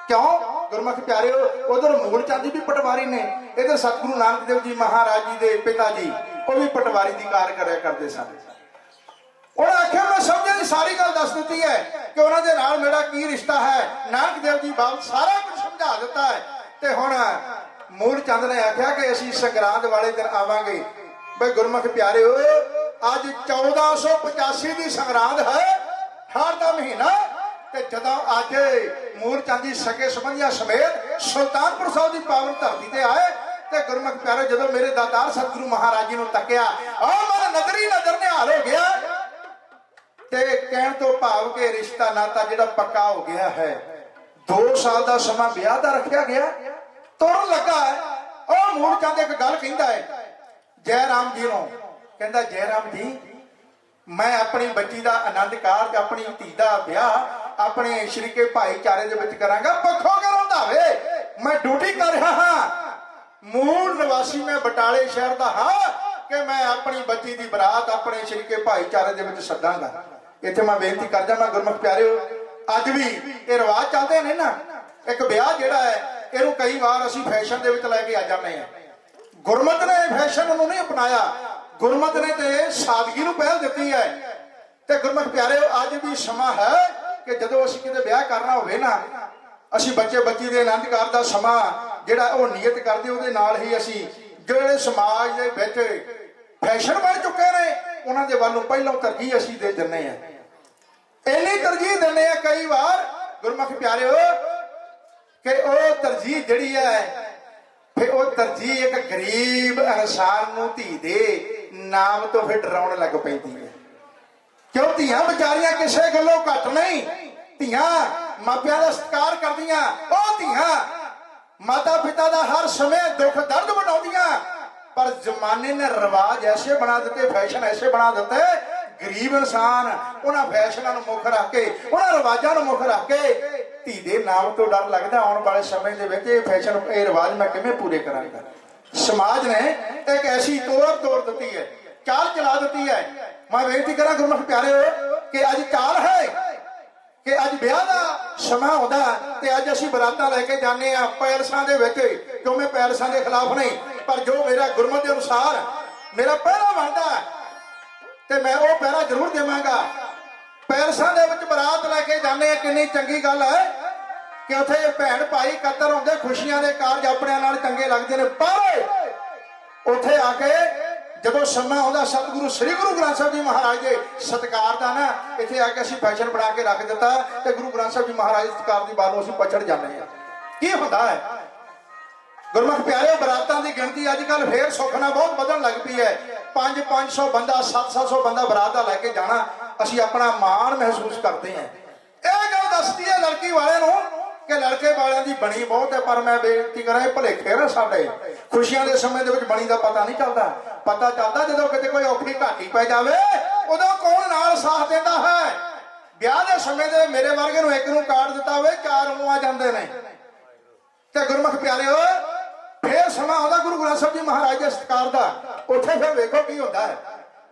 S2: ਕਿਉਂ ਗੁਰਮੁਖ ਪਿਆਰਿਓ, ਉਧਰ ਮੂਲ ਚੰਦ ਵੀ ਪਟਵਾਰੀ ਨੇ, ਇਧਰ ਸਤਿਗੁਰੂ ਨਾਨਕ ਦੇਵ ਜੀ ਮਹਾਰਾਜ ਜੀ ਦੇ ਪਿਤਾ ਜੀ ਉਹ ਵੀ ਪਟਵਾਰੀ ਦੀ ਕਾਰ ਕਰਿਆ ਕਰਦੇ ਸਨ। ਉਹਨਾਂ ਆਖਿਆ ਮੈਂ ਸਮਝਣ ਦੀ ਸਾਰੀ ਗੱਲ ਦੱਸ ਦਿੱਤੀ ਹੈ ਕਿ ਉਹਨਾਂ ਦੇ ਨਾਲ ਮੇਰਾ ਕੀ ਰਿਸ਼ਤਾ ਹੈ। ਨਾਨਕ ਦੇਵ ਜੀ ਬਾਬਤ ਸਾਰਾ ਕੁਝ ਸਮਝਾ ਦਿੱਤਾ ਹੈ। ਤੇ ਹੁਣ ਮੂਲ ਚੰਦ ਨੇ ਆਖਿਆ ਕਿ ਅਸੀਂ ਸੰਗਰਾਂਦ ਵਾਲੇ ਦਿਨ ਆਵਾਂਗੇ। ਬਈ ਗੁਰਮੁਖ ਪਿਆਰਿਓ ਅੱਜ 1485 ਦੀ ਸੰਗਰਾਂਦ ਹੈ, ਹਾੜ ਦਾ ਮਹੀਨਾ। ਤੇ ਜਦੋਂ ਅੱਜ ਮੂਲ ਚੰਦ ਦੀ ਸਕੇ ਸੰਬੰਧੀਆਂ ਸਮੇਤ ਸੁਲਤਾਨਪੁਰ ਸਾਹਿਬ ਦੀ ਪਾਵਨ ਧਰਤੀ ਤੇ ਆਏ ਤੇ ਗੁਰਮੁਖ ਪਿਆਰੇ ਜਦੋਂ ਮੇਰੇ ਦਾਤਾਰ ਸਤਿਗੁਰੂ ਮਹਾਰਾਜ ਜੀ ਨੂੰ ਤੱਕਿਆ, ਮੇਰਾ ਨਜ਼ਰੀ ਨਜ਼ਰ ਨਿਹਾਲ ਹੋ ਗਿਆ। ਤੇ ਕਹਿਣ ਤੋਂ ਭਾਵ ਕਿ ਰਿਸ਼ਤਾ ਨਾਤਾ ਜਿਹੜਾ ਪੱਕਾ ਹੋ ਗਿਆ ਹੈ। 2 ਸਾਲ ਦਾ ਸਮਾਂ ਵਿਆਹ ਦਾ ਰੱਖਿਆ ਗਿਆ, ਤੁਰਨ ਲੱਗਾ ਹੈ। ਉਹ ਮੂਲ ਚੰਦ ਇੱਕ ਗੱਲ ਕਹਿੰਦਾ ਹੈ ਜੈ ਰਾਮ ਜੀ ਨੂੰ, ਕਹਿੰਦਾ ਜੈ ਰਾਮ ਜੀ ਮੈਂ ਆਪਣੀ ਬੱਚੀ ਦਾ ਆਨੰਦ ਕਾਰਜ, ਆਪਣੀ ਧੀ ਦਾ ਵਿਆਹ ਆਪਣੇ ਸ਼ਰੀਕੇ ਭਾਈਚਾਰੇ ਦੇ ਵਿੱਚ ਕਰਾਂਗਾ। ਪੱਖੋਂ ਕੇ ਰੰਧਾਵੇ ਮੈਂ ਡਿਊਟੀ ਕਰ ਰਿਹਾ ਹਾਂ, ਮੂਲ ਨਿਵਾਸੀ ਮੈਂ ਬਟਾਲੇ ਸ਼ਹਿਰ ਦਾ ਹਾਂ ਕਿ ਮੈਂ ਆਪਣੀ ਬੱਚੀ ਦੀ ਬਰਾਤ ਆਪਣੇ ਸ਼ਰੀਕੇ ਭਾਈਚਾਰੇ ਦੇ ਵਿੱਚ ਸੱਦਾਂਗਾ। ਇੱਥੇ ਮੈਂ ਬੇਨਤੀ ਕਰਦਾ ਮੈਂ ਗੁਰਮੁਖ ਪਿਆਰਿਓ, ਅੱਜ ਵੀ ਇਹ ਰਿਵਾਜ ਚੱਲਦੇ ਨੇ ਨਾ, ਇੱਕ ਵਿਆਹ ਜਿਹੜਾ ਹੈ ਇਹਨੂੰ ਕਈ ਵਾਰ ਅਸੀਂ ਫੈਸ਼ਨ ਦੇ ਵਿੱਚ ਲੈ ਕੇ ਆ ਜਾਂਦੇ ਹਾਂ। ਗੁਰਮਤ ਨੇ ਫੈਸ਼ਨ ਨੂੰ ਨਹੀਂ ਅਪਣਾਇਆ, ਗੁਰਮਤ ਨੇ ਤੇ ਸਾਦਗੀ ਨੂੰ ਪਹਿਲ ਦਿੱਤੀ ਹੈ। ਤੇ ਗੁਰਮੁਖ ਪਿਆਰਿਓ ਅੱਜ ਵੀ ਸਮਾਂ ਹੈ ਕਿ ਜਦੋਂ ਅਸੀਂ ਕਿਤੇ ਵਿਆਹ ਕਰਨਾ ਹੋਵੇ ਨਾ, ਅਸੀਂ ਬੱਚੇ ਬੱਚੀ ਦੇ ਆਨੰਦ ਕਾਰਜ ਦਾ ਸਮਾਂ
S3: ਜਿਹੜਾ ਉਹ ਨੀਅਤ ਕਰਦੇ ਉਹਦੇ ਨਾਲ ਹੀ ਅਸੀਂ ਜਿਹੜੇ ਸਮਾਜ ਦੇ ਵਿੱਚ ਫੈਸ਼ਨ ਬਣ ਚੁੱਕੇ ਨੇ ਉਹਨਾਂ ਦੇ ਵੱਲੋਂ ਪਹਿਲਾਂ ਤਰਜੀਹ ਅਸੀਂ ਦੇ ਦਿੰਦੇ ਆ। ਇੰਨੀ ਤਰਜੀਹ ਦਿੰਦੇ ਆ ਕਈ ਵਾਰ ਗੁਰਮੁਖ ਪਿਆਰਿਓ ਕਿ ਉਹ ਤਰਜੀਹ ਜਿਹੜੀ ਹੈ ਫਿਰ ਉਹ ਤਰਜੀਹ ਇੱਕ ਗਰੀਬ ਇਨਸਾਨ ਨੂੰ ਧੀ ਦੇ ਨਾਮ ਤੋਂ ਫਿਰ ਡਰਾਉਣ ਲੱਗ ਪੈਂਦੀ ਹੈ। ਕਿਉਂ ਧੀਆਂ ਵਿਚਾਰੀਆਂ ਕਿਸੇ ਗੱਲੋਂ ਘੱਟ ਨਹੀਂ, ਧੀਆਂ ਮਾਪਿਆਂ ਦਾ ਸਤਿਕਾਰ ਕਰਦੀਆਂ, ਉਹ ਧੀਆਂ ਮਾਤਾ ਪਿਤਾ ਦਾ ਹਰ ਸਮੇਂ ਦੁੱਖ ਦਰਦ ਵੰਡਾਉਂਦੀਆਂ। ਪਰ ਜ਼ਮਾਨੇ ਨੇ ਰਿਵਾਜ ਐਸੇ ਬਣਾ ਦਿੱਤੇ, ਫੈਸ਼ਨ ਐਸੇ ਬਣਾ ਦਿੱਤੇ, ਗਰੀਬ ਇਨਸਾਨ ਉਹਨਾਂ ਫੈਸ਼ਨਾਂ ਨੂੰ ਮੁੱਖ ਰੱਖ ਕੇ, ਉਹਨਾਂ ਰਿਵਾਜਾਂ ਨੂੰ ਮੁੱਖ ਰੱਖ ਕੇ ਧੀ ਦੇ ਨਾਮ ਤੋਂ ਡਰ ਲੱਗਦਾ ਆਉਣ ਵਾਲੇ ਸਮੇਂ ਦੇ ਵਿੱਚ ਇਹ ਫੈਸ਼ਨ ਇਹ ਰਿਵਾਜ ਮੈਂ ਕਿਵੇਂ ਪੂਰੇ ਕਰਾਂਗਾ। ਸਮਾਜ ਨੇ ਇੱਕ ਐਸੀ ਤੋੜ ਦਿੱਤੀ ਹੈ, ਚਾਲ ਚਲਾ ਦਿੱਤੀ ਹੈ। ਮੈਂ ਬੇਨਤੀ ਕਰਾਂ ਗੁਰਮੁਖ ਪਿਆਰਿਓ ਕਿ ਅੱਜ ਚਾਲ ਹੈ ਕਿ ਅੱਜ ਵਿਆਹ ਦਾ ਸਮਾਂ ਆਉਂਦਾ ਤੇ ਅੱਜ ਅਸੀਂ ਬਰਾਤਾਂ ਲੈ ਕੇ ਜਾਂਦੇ ਆ ਪੈਲਸਾਂ ਦੇ ਵਿੱਚ, ਕਿਉਂ ਮੈਂ ਪੈਲਸਾਂ ਦੇ ਖਿਲਾਫ ਨਹੀਂ, ਪਰ ਜੋ ਮੇਰਾ ਗੁਰਮਤਿ ਦੇ ਅਨੁਸਾਰ ਮੇਰਾ ਪਹਿਰਾ ਬਣਦਾ ਤੇ ਮੈਂ ਉਹ ਪਹਿਰਾ ਜ਼ਰੂਰ ਦੇਵਾਂਗਾ। ਪੈਲਸਾਂ ਦੇ ਵਿੱਚ ਬਰਾਤ ਲੈ ਕੇ ਜਾਂਦੇ ਆ, ਕਿੰਨੀ ਚੰਗੀ ਗੱਲ ਹੈ ਕਿ ਉੱਥੇ ਭੈਣ ਭਾਈ ਇਕੱਤਰ ਹੁੰਦੇ, ਖੁਸ਼ੀਆਂ ਦੇ ਕਾਰਜ ਆਪਣਿਆਂ ਨਾਲ ਚੰਗੇ ਲੱਗਦੇ ਨੇ। ਪਰ ਉੱਥੇ ਆ ਕੇ ਜਦੋਂ ਸਮਾਂ ਆਉਂਦਾ ਸਤਿਗੁਰੂ ਸ੍ਰੀ ਗੁਰੂ ਗ੍ਰੰਥ ਸਾਹਿਬ ਜੀ ਮਹਾਰਾਜ ਦੇ ਸਤਿਕਾਰ ਦਾ ਨਾ, ਇੱਥੇ ਆ ਕੇ ਅਸੀਂ ਫੈਸ਼ਨ ਬਣਾ ਕੇ ਰੱਖ ਦਿੱਤਾ ਤੇ ਗੁਰੂ ਗ੍ਰੰਥ ਸਾਹਿਬ ਜੀ ਮਹਾਰਾਜ ਦੇ ਸਤਿਕਾਰ ਦੀ ਬਾਤ ਨੂੰ ਅਸੀਂ ਪਛੜ ਜਾਂਦੇ ਆ। ਕੀ ਹੁੰਦਾ ਹੈ ਗੁਰਮੁਖ ਪਿਆਰਿਓ, ਬਰਾਤਾਂ ਦੀ ਗਿਣਤੀ ਅੱਜ ਕੱਲ ਫੇਰ ਸੁੱਖ ਨਾਲ ਬਹੁਤ ਵਧਣ ਲੱਗ ਪਈ ਹੈ। 500 ਬੰਦਾ 700 ਬੰਦਾ ਬਰਾਤ ਦਾ ਲੈ ਕੇ ਜਾਣਾ, ਅਸੀਂ ਆਪਣਾ ਮਾਣ ਮਹਿਸੂਸ ਕਰਦੇ ਹਾਂ। ਇਹ ਗੱਲ ਦੱਸਦੀ ਹੈ ਲੜਕੀ ਵਾਲਿਆਂ ਨੂੰ ਕਿ ਲੜਕੇ ਵਾਲਿਆਂ ਦੀ ਬਣੀ ਬਹੁਤ ਹੈ, ਪਰ ਮੈਂ ਬੇਨਤੀ ਕਰਾਂ ਇਹ ਭੁਲੇਖੇ ਨਾ ਸਾਡੇ ਖੁਸ਼ੀਆਂ ਦੇ ਸਮੇਂ ਦੇ ਵਿੱਚ ਬਣੀ ਦਾ ਪਤਾ ਨਹੀਂ ਚੱਲਦਾ। ਪਤਾ ਚੱਲਦਾ ਜਦੋਂ ਕਿਤੇ ਕੋਈ ਔਖੀ ਘਾਟੀ ਪੈ ਜਾਵੇ, ਉਦੋਂ ਕੌਣ ਨਾਲ ਸਾਥ ਦਿੰਦਾ ਹੈ। ਵਿਆਹ ਦੇ ਸਮੇਂ ਦੇ ਮੇਰੇ ਵਰਗੇ ਨੂੰ ਇੱਕ ਨੂੰ ਕਾਰਡ ਦਿੱਤਾ ਹੋਵੇ, 4 ਨੂੰ ਆ ਜਾਂਦੇ ਨੇ। ਤੇ ਗੁਰਮੁਖ ਪਿਆਰਿਓ ਫੇਰ ਸਮਾਂ ਆਉਂਦਾ ਗੁਰੂ ਗ੍ਰੰਥ ਸਾਹਿਬ ਜੀ ਮਹਾਰਾਜ ਦੇ ਸਤਿਕਾਰ ਦਾ, ਉੱਥੇ ਫਿਰ ਵੇਖੋ ਕੀ ਹੁੰਦਾ ਹੈ।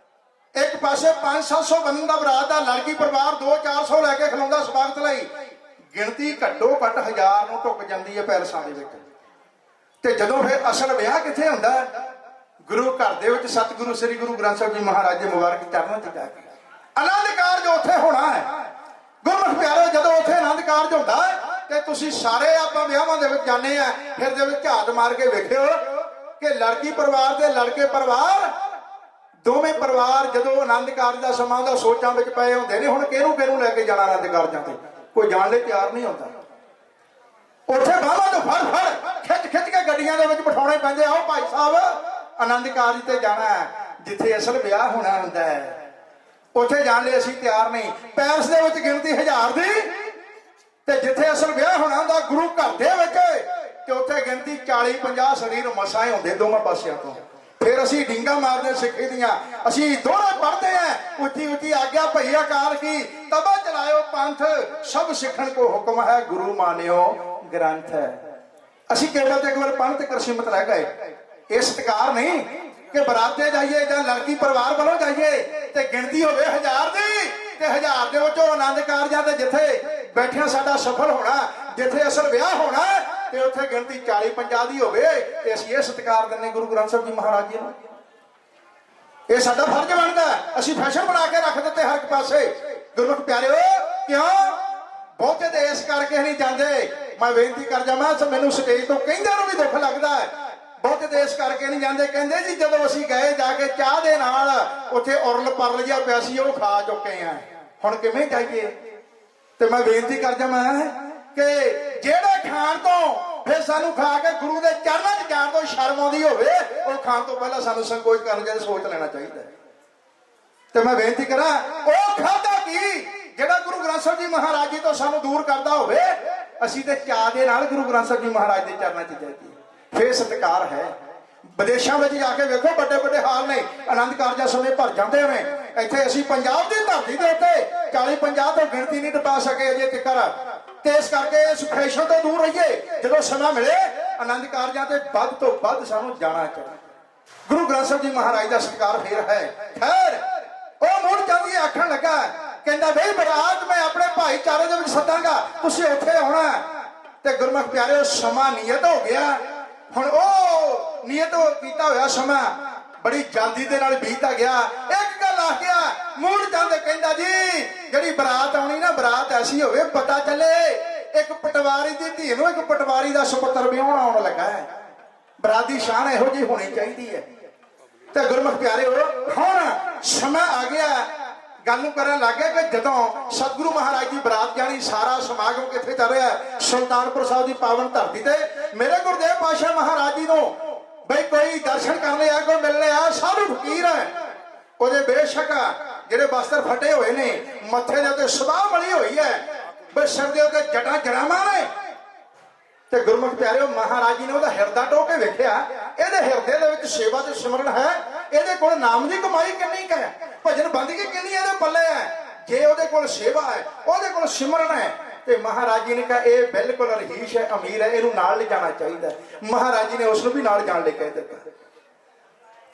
S3: ਇੱਕ ਪਾਸੇ 500-700 ਬੰਦਾ ਬਰਾਤ ਦਾ, ਲੜਕੀ ਪਰਿਵਾਰ 200-400 ਲੈ ਕੇ ਖਲੋਂਦਾ ਸਵਾਗਤ ਲਈ, ਗਿਣਤੀ ਘੱਟੋ ਘੱਟ 1000 ਨੂੰ ਟੁੱਕ ਜਾਂਦੀ ਹੈ ਪੈਲਸਾਂ ਦੇ ਵਿੱਚ। ਤੇ ਜਦੋਂ ਫਿਰ ਅਸਲ ਵਿਆਹ ਕਿੱਥੇ ਹੁੰਦਾ, ਗੁਰੂ ਘਰ ਦੇ ਵਿੱਚ ਸਤਿਗੁਰੂ ਸ੍ਰੀ ਗੁਰੂ ਗ੍ਰੰਥ ਸਾਹਿਬ ਜੀ ਮਹਾਰਾਜ ਦੇ ਮੁਬਾਰਕ ਚਰਨਾਂ 'ਚ ਜਾ ਕੇ ਆਨੰਦ ਕਾਰਜ ਉੱਥੇ ਹੋਣਾ ਹੈ। ਗੁਰਮੁਖ ਪਿਆਰਿਓ ਜਦੋਂ ਉੱਥੇ ਆਨੰਦ ਕਾਰਜ ਹੁੰਦਾ ਤੇ ਤੁਸੀਂ ਸਾਰੇ ਆਪਾਂ ਵਿਆਹਾਂ ਦੇ ਵਿੱਚ ਜਾਂਦੇ ਆ, ਫਿਰ ਦੇ ਵਿੱਚ ਝਾਤ ਮਾਰ ਕੇ ਵੇਖਿਓ ਕਿ ਲੜਕੀ ਪਰਿਵਾਰ ਤੇ ਲੜਕੇ ਪਰਿਵਾਰ ਦੋਵੇਂ ਪਰਿਵਾਰ ਜਦੋਂ ਆਨੰਦ ਕਾਰਜ ਦਾ ਸਮਾਂ ਦਾ ਸੋਚਾਂ ਵਿੱਚ ਪਏ ਹੁੰਦੇ ਨੇ, ਹੁਣ ਕਿਹਨੂੰ ਲੈ ਕੇ ਜਾਣਾ ਆਨੰਦ ਕਾਰਜਾਂ ਤੇ, ਕੋਈ ਜਾਣ ਲਈ ਤਿਆਰ ਨਹੀਂ ਹੁੰਦਾ। ਉੱਥੇ ਬਾਹਾਂ ਤੋਂ ਫੜ ਖਿੱਚ ਕੇ ਗੱਡੀਆਂ ਦੇ ਵਿੱਚ ਬਿਠਾਉਣੇ ਪੈਂਦੇ। ਆਓ ਭਾਈ ਸਾਹਿਬ ਆਨੰਦ ਕਾਰਜ ਤੇ ਜਾਣਾ ਹੈ, ਜਿੱਥੇ ਅਸਲ ਵਿਆਹ ਹੋਣਾ ਹੁੰਦਾ ਹੈ, ਉੱਥੇ ਜਾਣ ਲਈ ਅਸੀਂ ਤਿਆਰ ਨਹੀਂ। ਪੈਲਸ ਦੇ ਵਿੱਚ ਗਿਣਤੀ 1000 ਦੀ ਤੇ ਜਿੱਥੇ ਅਸਲ ਵਿਆਹ ਹੋਣਾ ਹੁੰਦਾ ਗੁਰੂ ਘਰ ਦੇ ਵਿੱਚ, ਤੇ ਉੱਥੇ ਗਿਣਤੀ 40-50 ਸਰੀਰ ਮਸਾਂ ਹੀ ਹੁੰਦੇ ਦੋਵਾਂ ਪਾਸਿਆਂ ਤੋਂ। ਫਿਰ ਅਸੀਂ ਡਿੰਗਾ ਮਾਰਦੇ ਸਿੱਖੀ ਦੀਆਂ, ਅਸੀਂ ਦੋਹਰੇ ਪੜ੍ਹਦੇ ਆ ਉੱਚੀ ਆਗਿਆ ਭਈ ਅਕਾਲ ਕੀ, ਤਬਾ ਚਲਾਇਓ ਪੰਥ ਸਭ ਸਿੱਖਣ ਕੋ ਹੁਕਮ ਹੈ, ਗੁਰੂ ਮਾਨਿਓ ਗ੍ਰੰਥ ਹੈ। ਅਸੀਂ ਕੇਵਲ ਤੇ ਕੇਵਲ ਪੰਥ ਤੇ ਕਰਸੀਮਤ ਰਹਿ ਗਏ। ਇਹ ਸਤਿਕਾਰ ਨਹੀਂ ਕਿ ਬਰਾਤੇ ਜਾਈਏ ਜਾਂ ਲੜਕੀ ਪਰਿਵਾਰ ਵੱਲੋਂ ਜਾਈਏ ਤੇ ਗਿਣਤੀ ਹੋਵੇ 1000 ਦੀ ਤੇ 1000 ਦੇ ਵਿੱਚੋਂ ਆਨੰਦ ਕਾਰਜਾਂ ਤੇ ਜਿੱਥੇ ਬੈਠਿਆਂ ਸਾਡਾ ਸਫਲ ਹੋਣਾ, ਜਿੱਥੇ ਅਸਲ ਵਿਆਹ ਹੋਣਾ ਤੇ ਉੱਥੇ ਗਿਣਤੀ 40-50 ਦੀ ਹੋਵੇ ਤੇ ਅਸੀਂ ਇਹ ਸਤਿਕਾਰ ਦਿੰਦੇ ਗੁਰੂ ਗ੍ਰੰਥ ਸਾਹਿਬ ਜੀ ਮਹਾਰਾਜ ਜੀ ਨੂੰ। ਇਹ ਸਾਡਾ ਫਰਜ਼ ਬਣਦਾ। ਅਸੀਂ ਫੈਸ਼ਨ ਬਣਾ ਕੇ ਰੱਖ ਦਿੱਤੇ ਹਰ ਇੱਕ ਪਾਸੇ। ਗੁਰਮੁਖ ਪਿਆਰਿਓ ਕਿਉਂ ਬਹੁਤੇ ਤੇ ਇਸ ਕਰਕੇ ਨਹੀਂ ਜਾਂਦੇ। ਮੈਂ ਬੇਨਤੀ ਕਰ ਜਾਵਾਂ, ਮੈਨੂੰ ਸਟੇਜ ਤੋਂ ਕਹਿੰਦਿਆਂ ਨੂੰ ਵੀ ਦੁੱਖ ਲੱਗਦਾ ਹੈ, ਬਹੁਤੇ ਤੇ ਇਸ ਕਰਕੇ ਨਹੀਂ ਜਾਂਦੇ। ਕਹਿੰਦੇ ਜੀ ਜਦੋਂ ਅਸੀਂ ਗਏ ਜਾ ਕੇ ਚਾਹ ਦੇ ਨਾਲ ਉੱਥੇ ਉਰਲ ਪਰਲ ਜਿਹਾ ਪਿਆ ਸੀ, ਉਹ ਖਾ ਚੁੱਕੇ ਆ, ਹੁਣ ਕਿਵੇਂ ਜਾਈਏ। ਤੇ ਮੈਂ ਬੇਨਤੀ ਕਰ ਜਾਵਾਂ ਕਿ ਜਿਹੜੇ ਖਾਣ ਤੋਂ ਫਿਰ ਸਾਨੂੰ ਖਾ ਕੇ ਗੁਰੂ ਦੇ ਚਰਨਾਂ 'ਚ ਜਾਣ ਤੋਂ ਸ਼ਰਮ ਆਉਂਦੀ ਹੋਵੇ, ਉਹ ਖਾਣ ਤੋਂ ਪਹਿਲਾਂ ਸਾਨੂੰ ਸੰਕੋਚ ਕਰਨ ਜਾਂ ਸੋਚ ਲੈਣਾ ਚਾਹੀਦਾ। ਤੇ ਮੈਂ ਬੇਨਤੀ ਕਰਾਂ ਉਹ ਖਾਧਾ ਕੀ ਜਿਹੜਾ ਗੁਰੂ ਗ੍ਰੰਥ ਸਾਹਿਬ ਜੀ ਮਹਾਰਾਜ ਜੀ ਤੋਂ ਸਾਨੂੰ ਦੂਰ ਕਰਦਾ ਹੋਵੇ, ਅਸੀਂ ਤੇ ਚਾਅ ਦੇ ਨਾਲ ਗੁਰੂ ਗ੍ਰੰਥ ਸਾਹਿਬ ਜੀ ਮਹਾਰਾਜ ਦੇ ਚਰਨਾਂ 'ਚ ਜਾਈਏ, ਫੇਰ ਸਤਿਕਾਰ ਹੈ। ਵਿਦੇਸ਼ਾਂ ਵਿੱਚ ਜਾ ਕੇ ਵੇਖੋ ਵੱਡੇ ਹਾਲ ਨੇ, ਆਨੰਦ ਕਾਰਜਾਂ ਸਮੇਂ ਭਰ ਜਾਂਦੇ ਨੇ। ਇੱਥੇ ਅਸੀਂ ਪੰਜਾਬ ਦੀ ਧਰਤੀ ਦੇ ਉੱਤੇ 40-50 ਤੋਂ ਗਿਣਤੀ ਨਹੀਂ ਟਪਾ ਸਕੇ ਅਜੇ ਤੱਕ। ਤੇ ਇਸ ਕਰਕੇ ਇਸ ਫੈਸ਼ਨ ਤੋਂ ਦੂਰ ਰਹੀਏ। ਜਦੋਂ ਸਮਾਂ ਮਿਲੇ ਆਨੰਦ ਕਾਰਜਾਂ ਤੇ ਵੱਧ ਤੋਂ ਵੱਧ ਸਾਨੂੰ ਜਾਣਾ ਚਾਹੀਦਾ। ਗੁਰੂ ਗ੍ਰੰਥ ਸਾਹਿਬ ਜੀ ਮਹਾਰਾਜ ਦਾ ਸਤਿਕਾਰ ਫੇਰ ਹੈ। ਖੈਰ ਉਹ ਮੁੜ ਜਾਂਦੀ ਆਖਣ ਲੱਗਾ, ਕਹਿੰਦਾ ਬਈ ਬਰਾਤ ਮੈਂ ਆਪਣੇ ਭਾਈਚਾਰੇ ਦੇ ਵਿੱਚ ਸੱਦਾਂਗਾ, ਤੁਸੀਂ ਉੱਥੇ ਆਉਣਾ। ਤੇ ਗੁਰਮੁਖ ਪਿਆਰਿਓ ਸਮਾਂ ਨਿਯਤ ਹੋ ਗਿਆ। ਹੁਣ ਉਹ ਨਿਯਤ ਕੀਤਾ ਹੋਇਆ ਸਮਾਂ ਬੜੀ ਜਲਦੀ ਦੇ ਨਾਲ ਬੀਤਦਾ ਗਿਆ। ਇੱਕ ਗੱਲ ਆ ਗਿਆ ਮੁੜ ਜਾਂਦੇ, ਕਹਿੰਦਾ ਜੀ ਜਿਹੜੀ ਬਰਾਤ ਆਉਣੀ ਨਾ, ਬਰਾਤ ਐਸੀ ਹੋਵੇ ਪਤਾ ਚੱਲੇ
S2: ਇੱਕ ਪਟਵਾਰੀ ਦੀ ਧੀ ਨੂੰ ਇੱਕ ਪਟਵਾਰੀ ਦਾ ਸੁਪੁੱਤਰ ਵਿਆਹੁਣ ਆਉਣ ਲੱਗਾ ਹੈ। ਬਰਾਤ ਦੀ ਸ਼ਾਨ ਇਹੋ ਜਿਹੀ ਹੋਣੀ ਚਾਹੀਦੀ ਹੈ। ਤੇ ਗੁਰਮੁਖ ਪਿਆਰਿਓ, ਹੁਣ ਸਮਾਂ ਆ ਗਿਆ ਗੱਲ ਨੂੰ ਕਰਨ ਲੱਗ ਗਿਆ ਕਿ ਜਦੋਂ ਸਤਿਗੁਰੂ ਮਹਾਰਾਜ ਦੀ ਬਰਾਤ ਜਾਣੀ, ਸਾਰਾ ਸਮਾਗਮ ਕਿੱਥੇ ਚੱਲ ਰਿਹਾ ਹੈ? ਸੁਲਤਾਨਪੁਰ ਸਾਹਿਬ ਦੀ ਪਾਵਨ ਧਰਤੀ ਤੇ। ਮੇਰੇ ਗੁਰਦੇਵ ਪਾਤਸ਼ਾਹ ਮਹਾਰਾਜ ਜੀ ਨੂੰ ਬਈ ਕੋਈ ਦਰਸ਼ਨ ਕਰਨ ਲਿਆ, ਕੋਈ ਮਿਲਣ ਆ, ਸਭ ਫਕੀਰ ਹੈ। ਉਹਦੇ ਬੇਸ਼ੱਕ ਜਿਹੜੇ ਬਸਤਰ ਫਟੇ ਹੋਏ ਨੇ, ਮੱਥੇ ਦੇ ਉੱਤੇ ਸਵਾਹ ਮਲੀ ਹੋਈ ਹੈ, ਬਈ ਸਿਰ ਦੇ ਉੱਤੇ ਜਟਾਂ ਜੜਾਵਾਂ ਨੇ। ਤੇ ਗੁਰਮੁਖ ਪਿਆਰਿਓ, ਮਹਾਰਾਜ ਜੀ ਨੇ ਉਹਦਾ ਹਿਰਦਾ ਟੋਕ ਕੇ ਵੇਖਿਆ, ਇਹਦੇ ਹਿਰਦੇ ਦੇ ਵਿੱਚ ਸੇਵਾ ਤੇ ਸਿਮਰਨ ਹੈ, ਇਹਦੇ ਕੋਲ ਨਾਮ ਦੀ ਕਮਾਈ ਕਿੰਨੀ ਕੁ ਹੈ, ਭਜਨ ਬੰਦਗੀ ਕਿੰਨੀ ਇਹਦੇ ਪੱਲੇ ਹੈ। ਜੇ ਉਹਦੇ ਕੋਲ ਸੇਵਾ ਹੈ, ਉਹਦੇ ਕੋਲ ਸਿਮਰਨ ਹੈ, ਤੇ ਮਹਾਰਾਜ ਜੀ ਨੇ ਕਿਹਾ ਇਹ ਬਿਲਕੁਲ ਰਹੀਸ਼ ਹੈ, ਅਮੀਰ ਹੈ, ਇਹਨੂੰ ਨਾਲ ਲੈ ਜਾਣਾ ਚਾਹੀਦਾ। ਮਹਾਰਾਜ ਜੀ ਨੇ ਉਸ ਨੂੰ ਵੀ ਨਾਲ ਜਾਣ ਲਈ ਕਹਿ ਦਿੱਤਾ।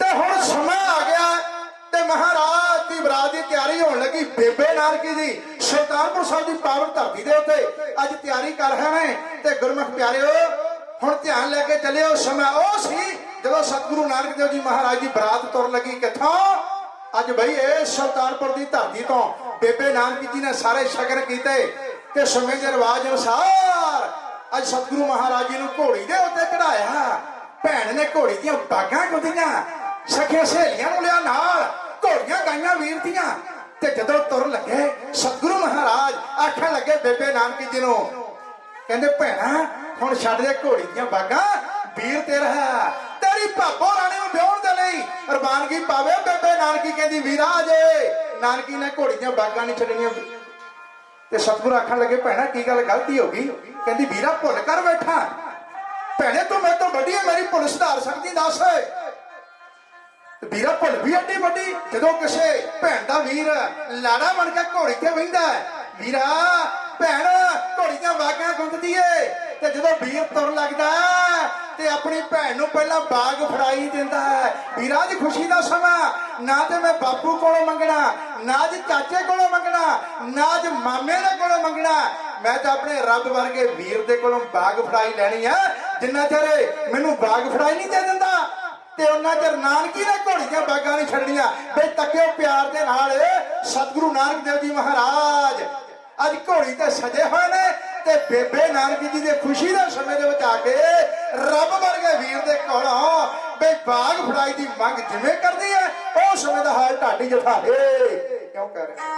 S2: ਤੇ ਹੁਣ ਸਮਾਂ ਆ ਗਿਆ ਤੇ ਮਹਾਰਾਜ ਦੀ ਬਰਾਤ ਦੀ ਤਿਆਰੀ ਹੋਣ ਲੱਗੀ। ਬੇਬੇ ਨਾਨਕੀ ਦੀ ਸੁਲਤਾਨਪੁਰ ਸਾਹਿਬ ਦੀ ਪਾਵਨ ਧਰਤੀ ਦੇ ਉੱਤੇ ਅੱਜ ਤਿਆਰੀ ਕਰ ਰਹੇ ਨੇ। ਤੇ ਗੁਰਮੁਖ ਪਿਆਰਿਓ, ਹੁਣ ਧਿਆਨ ਲੈ ਕੇ ਚੱਲਿਓ, ਸਮਾਂ ਉਹ ਸੀ ਜਦੋਂ ਸਤਿਗੁਰੂ ਨਾਨਕ ਦੇਵ ਜੀ ਮਹਾਰਾਜ ਦੀ ਬਰਾਤ ਤੁਰਨ ਲੱਗੀ। ਕਿੱਥੋਂ? ਅੱਜ ਬਈ ਇਹ ਸੁਲਤਾਨਪੁਰ ਦੀ ਧਰਤੀ ਤੋਂ ਬੇਬੇ ਨਾਨਕੀ ਜੀ ਨੇ ਸਾਰੇ ਸ਼ਗਨ ਕੀਤੇ ਤੇ ਸਮੇਂ ਦੇ ਰਿਵਾਜ ਅਨੁਸਾਰ ਅੱਜ ਸਤਿਗੁਰੂ ਮਹਾਰਾਜ ਜੀ ਨੂੰ ਘੋੜੀ ਦੇ ਉੱਤੇ ਚੜਾਇਆ। ਭੈਣ ਨੇ ਘੋੜੀ ਦੀਆਂ ਬਾਗਾਂ ਗੁੱਦੀਆਂ, ਸਖੀਆਂ ਸਹੇਲੀਆਂ ਨੂੰ ਲਿਆ ਨਾਲ, ਘੋੜੀਆਂ ਗਾਈਆਂ ਵੀਰ ਦੀਆਂ। ਤੇ ਜਦੋਂ ਤੁਰ ਲੱਗੇ ਸਤਿਗੁਰੂ ਮਹਾਰਾਜ ਆਖਣ ਲੱਗੇ ਬੇਬੇ ਨਾਨਕੀ ਜੀ ਨੂੰ, ਕਹਿੰਦੇ ਭੈਣਾ ਹੁਣ ਛੱਡ ਦੇ ਘੋੜੀ ਦੀਆਂ ਬਾਗਾਂ, ਵੀਰ ਤੇਰਾ ਤੇਰੀ ਭਾਬੋ ਰਾਣੀ ਨੂੰ ਵਿਆਹਣ ਦੇ ਲਈ ਰਵਾਨਗੀ ਪਾਵੇ। ਬੇਬੇ ਨਾਨਕੀ ਕਹਿੰਦੀ ਵੀਰਾ ਜੇ ਨਾਨਕੀ ਨੇ ਘੋੜੀ ਦੀਆਂ ਬਾਗਾਂ ਨਹੀਂ ਛੱਡਣੀਆਂ। ਤੇ ਸਤਿਗੁਰੂ ਆਖਣ ਲੱਗੇ ਭੈਣਾ ਕੀ ਗੱਲ ਗਲਤੀ ਹੋ ਗਈ? ਕਹਿੰਦੀ ਵੀਰਾ ਭੁੱਲ ਕਰ ਬੈਠਾ, ਭੈਣੇ ਤੂੰ ਮੇਰੇ ਤੋਂ ਵੱਡੀ ਹੈ, ਮੇਰੀ ਭੁੱਲ ਸੁਧਾਰ ਸਕਦੀ ਦੱਸ। ਵੀਰਾ ਭੁੱਲ ਵੀ ਅੱਡੀ ਵੱਡੀ, ਜਦੋਂ ਕਿਸੇ ਭੈਣ ਦਾ ਵੀਰ ਲਾੜਾ ਬਣ ਕੇ ਘੋੜੀ ਤੇ ਬਹਿੰਦਾ, ਵੀਰਾ ਭੈਣ ਘੋੜੀ ਦੀਆਂ ਬਾਗਾਂ ਗੁੰਦਦੀ ਏ। ਤੇ ਜਦੋਂ ਵੀਰ ਤੁਰ ਲੱਗਦਾ ਤੇ ਆਪਣੀ ਭੈਣ ਨੂੰ ਪਹਿਲਾਂ ਬਾਗ ਫੜਾਈ ਦਿੰਦਾ ਹੈ। ਵੀਰਾ ਦੀ ਖੁਸ਼ੀ ਦਾ ਸਮਾਂ, ਨਾ ਤੇ ਮੈਂ ਬਾਪੂ ਕੋਲੋਂ ਮੰਗਣਾ, ਨਾ ਜੀ ਚਾਚੇ ਕੋਲੋਂ ਮੰਗਣਾ, ਨਾ ਜੀ ਮਾਮੇ ਦੇ ਕੋਲੋਂ ਮੰਗਣਾ, ਮੈਂ ਤਾਂ ਆਪਣੇ ਰੱਬ ਵਰਗੇ ਵੀਰ ਦੇ ਕੋਲੋਂ ਬਾਗ ਫੜਾਈ ਲੈਣੀ ਆ। ਜਿੰਨਾ ਚਿਰ ਮੈਨੂੰ ਬਾਗ ਫੜਾਈ ਨਹੀਂ ਦੇ ਦਿੰਦਾ ਤੇ ਉਹਨਾਂ ਚਿਰ ਨਾਨਕੀ ਨੇ ਘੋੜੀ ਦੀਆਂ ਬਾਗਾਂ ਨਹੀਂ ਛੱਡਣੀਆਂ। ਬਈ ਤੱਕਿਓ ਪਿਆਰ ਦੇ ਨਾਲ ਸਤਿਗੁਰੂ ਨਾਨਕ ਦੇਵ ਜੀ ਮਹਾਰਾਜ ਅੱਜ ਘੋੜੀ ਤੇ ਸਜੇ ਹੋਏ ਨੇ ਤੇ ਬੇਬੇ ਨਾਨਕੀ ਜੀ ਦੇ ਖੁਸ਼ੀ ਦੇ ਸਮੇਂ ਦੇ ਵਿੱਚ ਆ ਕੇ ਰੱਬ ਵਰਗੇ ਵੀਰ ਦੇ ਕੋਲੋਂ ਬਈ ਬਾਗ ਫੜਾਈ ਦੀ ਮੰਗ ਜਿਵੇਂ ਕਰਦੀ ਹੈ, ਉਹ ਸਮੇਂ ਦਾ ਹਾਲ ਢਾਡੀ ਜਠਾ ਕਿਉਂ ਕਰ ਰਿਹਾ।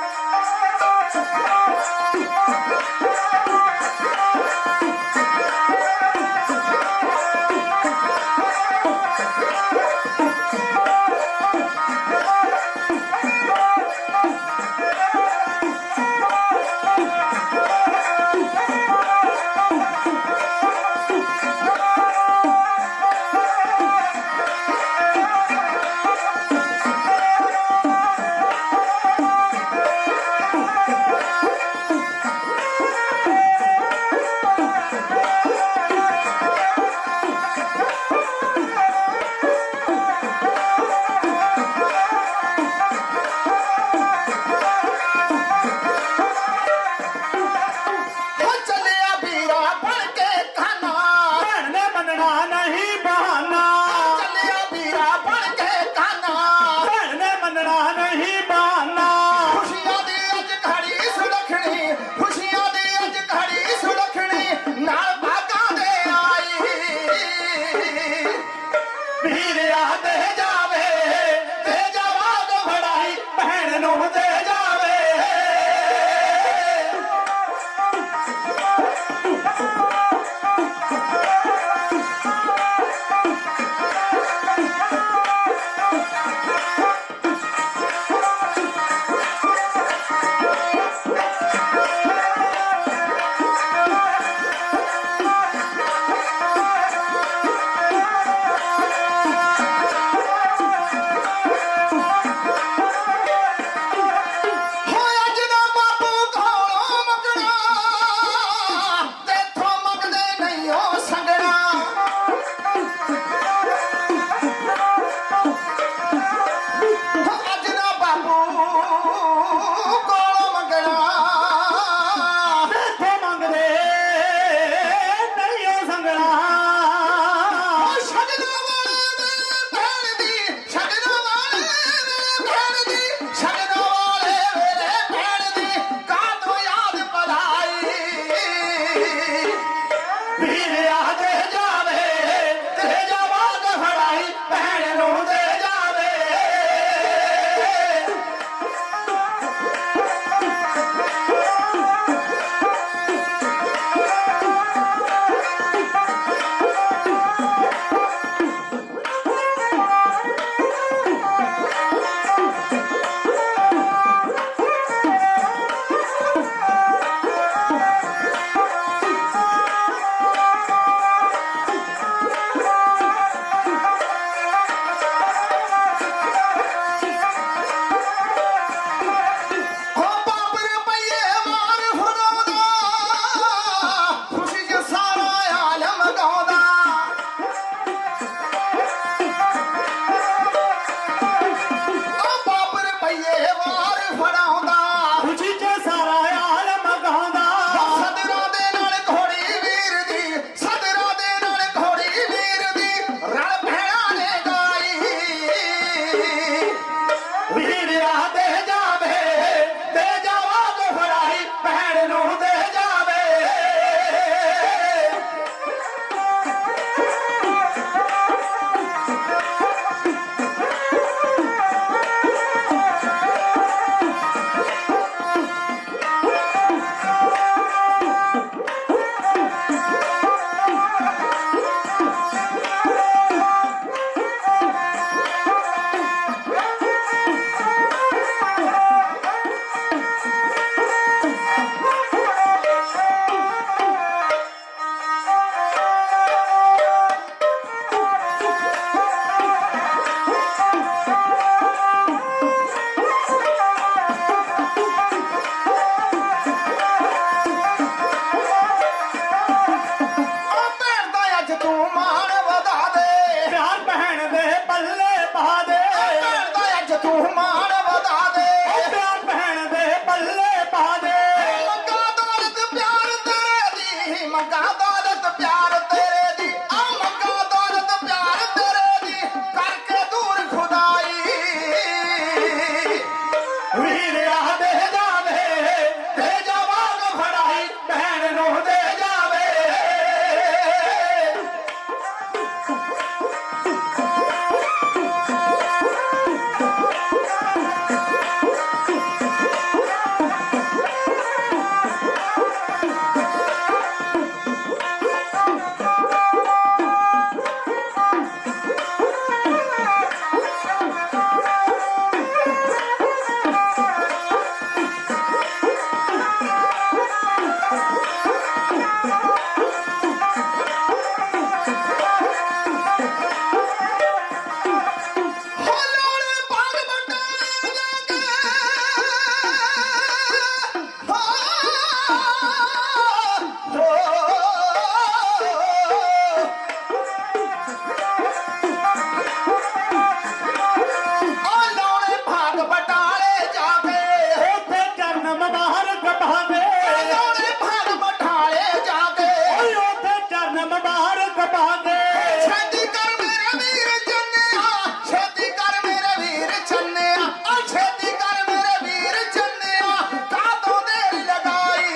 S1: ਕਮਾਂਗੇ
S2: ਲੋੜੇ ਭਾਗ ਮਠਾਲੇ ਜਾ ਕੇ
S1: ਓਏ ਉੱਥੇ ਚਰਨ ਮੁਬਾਰਕ ਪਾਗੇ
S2: ਛੇਤੀ ਕਰ ਮੇਰੇ ਵੀਰ ਚੰਨਿਆ ਛੇਤੀ ਕਰ ਮੇਰੇ ਵੀਰ ਚੰਨਿਆ ਓ ਛੇਤੀ ਕਰ ਮੇਰੇ ਵੀਰ ਚੰਨਿਆ ਕਾਹਤੋਂ ਦੇਰ ਲਗਾਈ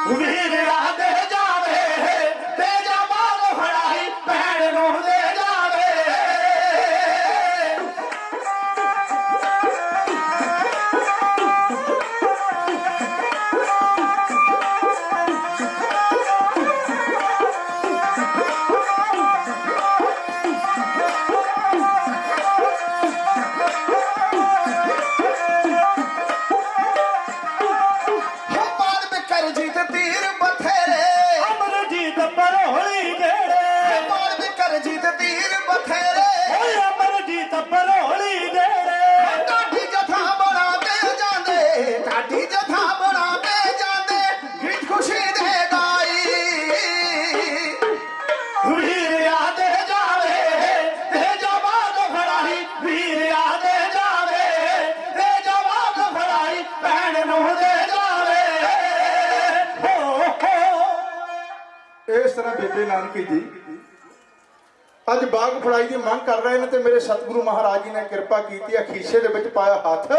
S1: ਵੀਰ ਆਦੇ ਜਾਵੇ ਤੇ ਜਵਾਨ ਫੜਾਈ ਭੈਣ ਨੂੰ ਦੇ ਜਾਵੇ
S2: ਬਾਦ ਬਿਕਰ ਜੀਤ ਤੀਰ ਬਥੇਰੇ
S1: ਅਮਰਜੀਤ ਪਰੋਲੀ ਜਿਹੜੇ
S2: ਬਾਦ ਬਿਕਰ ਜੀਤ ਤੀਰ ਬਥੇਰੇ
S1: ਓਏ ਅਮਰਜੀਤ ਪਰੋਲੀ ਜਿਹੜੇ
S2: ਢਾਡੀ ਜਥਾ ਬਣਾ ਕੇ ਜਾਂਦੇ ਢਾਡੀ ਜਥਾ ਬਣਾ ਕੇ ਜਾਂਦੇ ਗੀਤ ਖੁਸ਼ੀ ਦੇ ਗਾਈ
S1: ਵੀਰ ਆਦੇ ਜਾਵੇ ਤੇ ਜਵਾਨ ਫੜਾਈ ਵੀਰ ਆਦੇ ਜਾਵੇ ਤੇ ਜਵਾਨ ਫੜਾਈ ਭੈਣ ਨੂੰ ਦੇ ਜਾਵੇ ਹੋ
S3: ਇਸ ਤਰ੍ਹਾਂ ਬੇਬੇ ਨਾਨਕੀ ਜੀ ਅੱਜ ਬਾਗ ਫੜਾਈ ਦੀ ਮੰਗ ਕਰ ਰਹੇ ਨੇ ਤੇ ਮੇਰੇ ਸਤਿਗੁਰੂ ਮਹਾਰਾਜ ਜੀ ਨੇ ਕਿਰਪਾ ਕੀਤੀ ਆ ਖੀਸੇ ਦੇ ਵਿੱਚ ਪਾਇਆ ਹੱਥ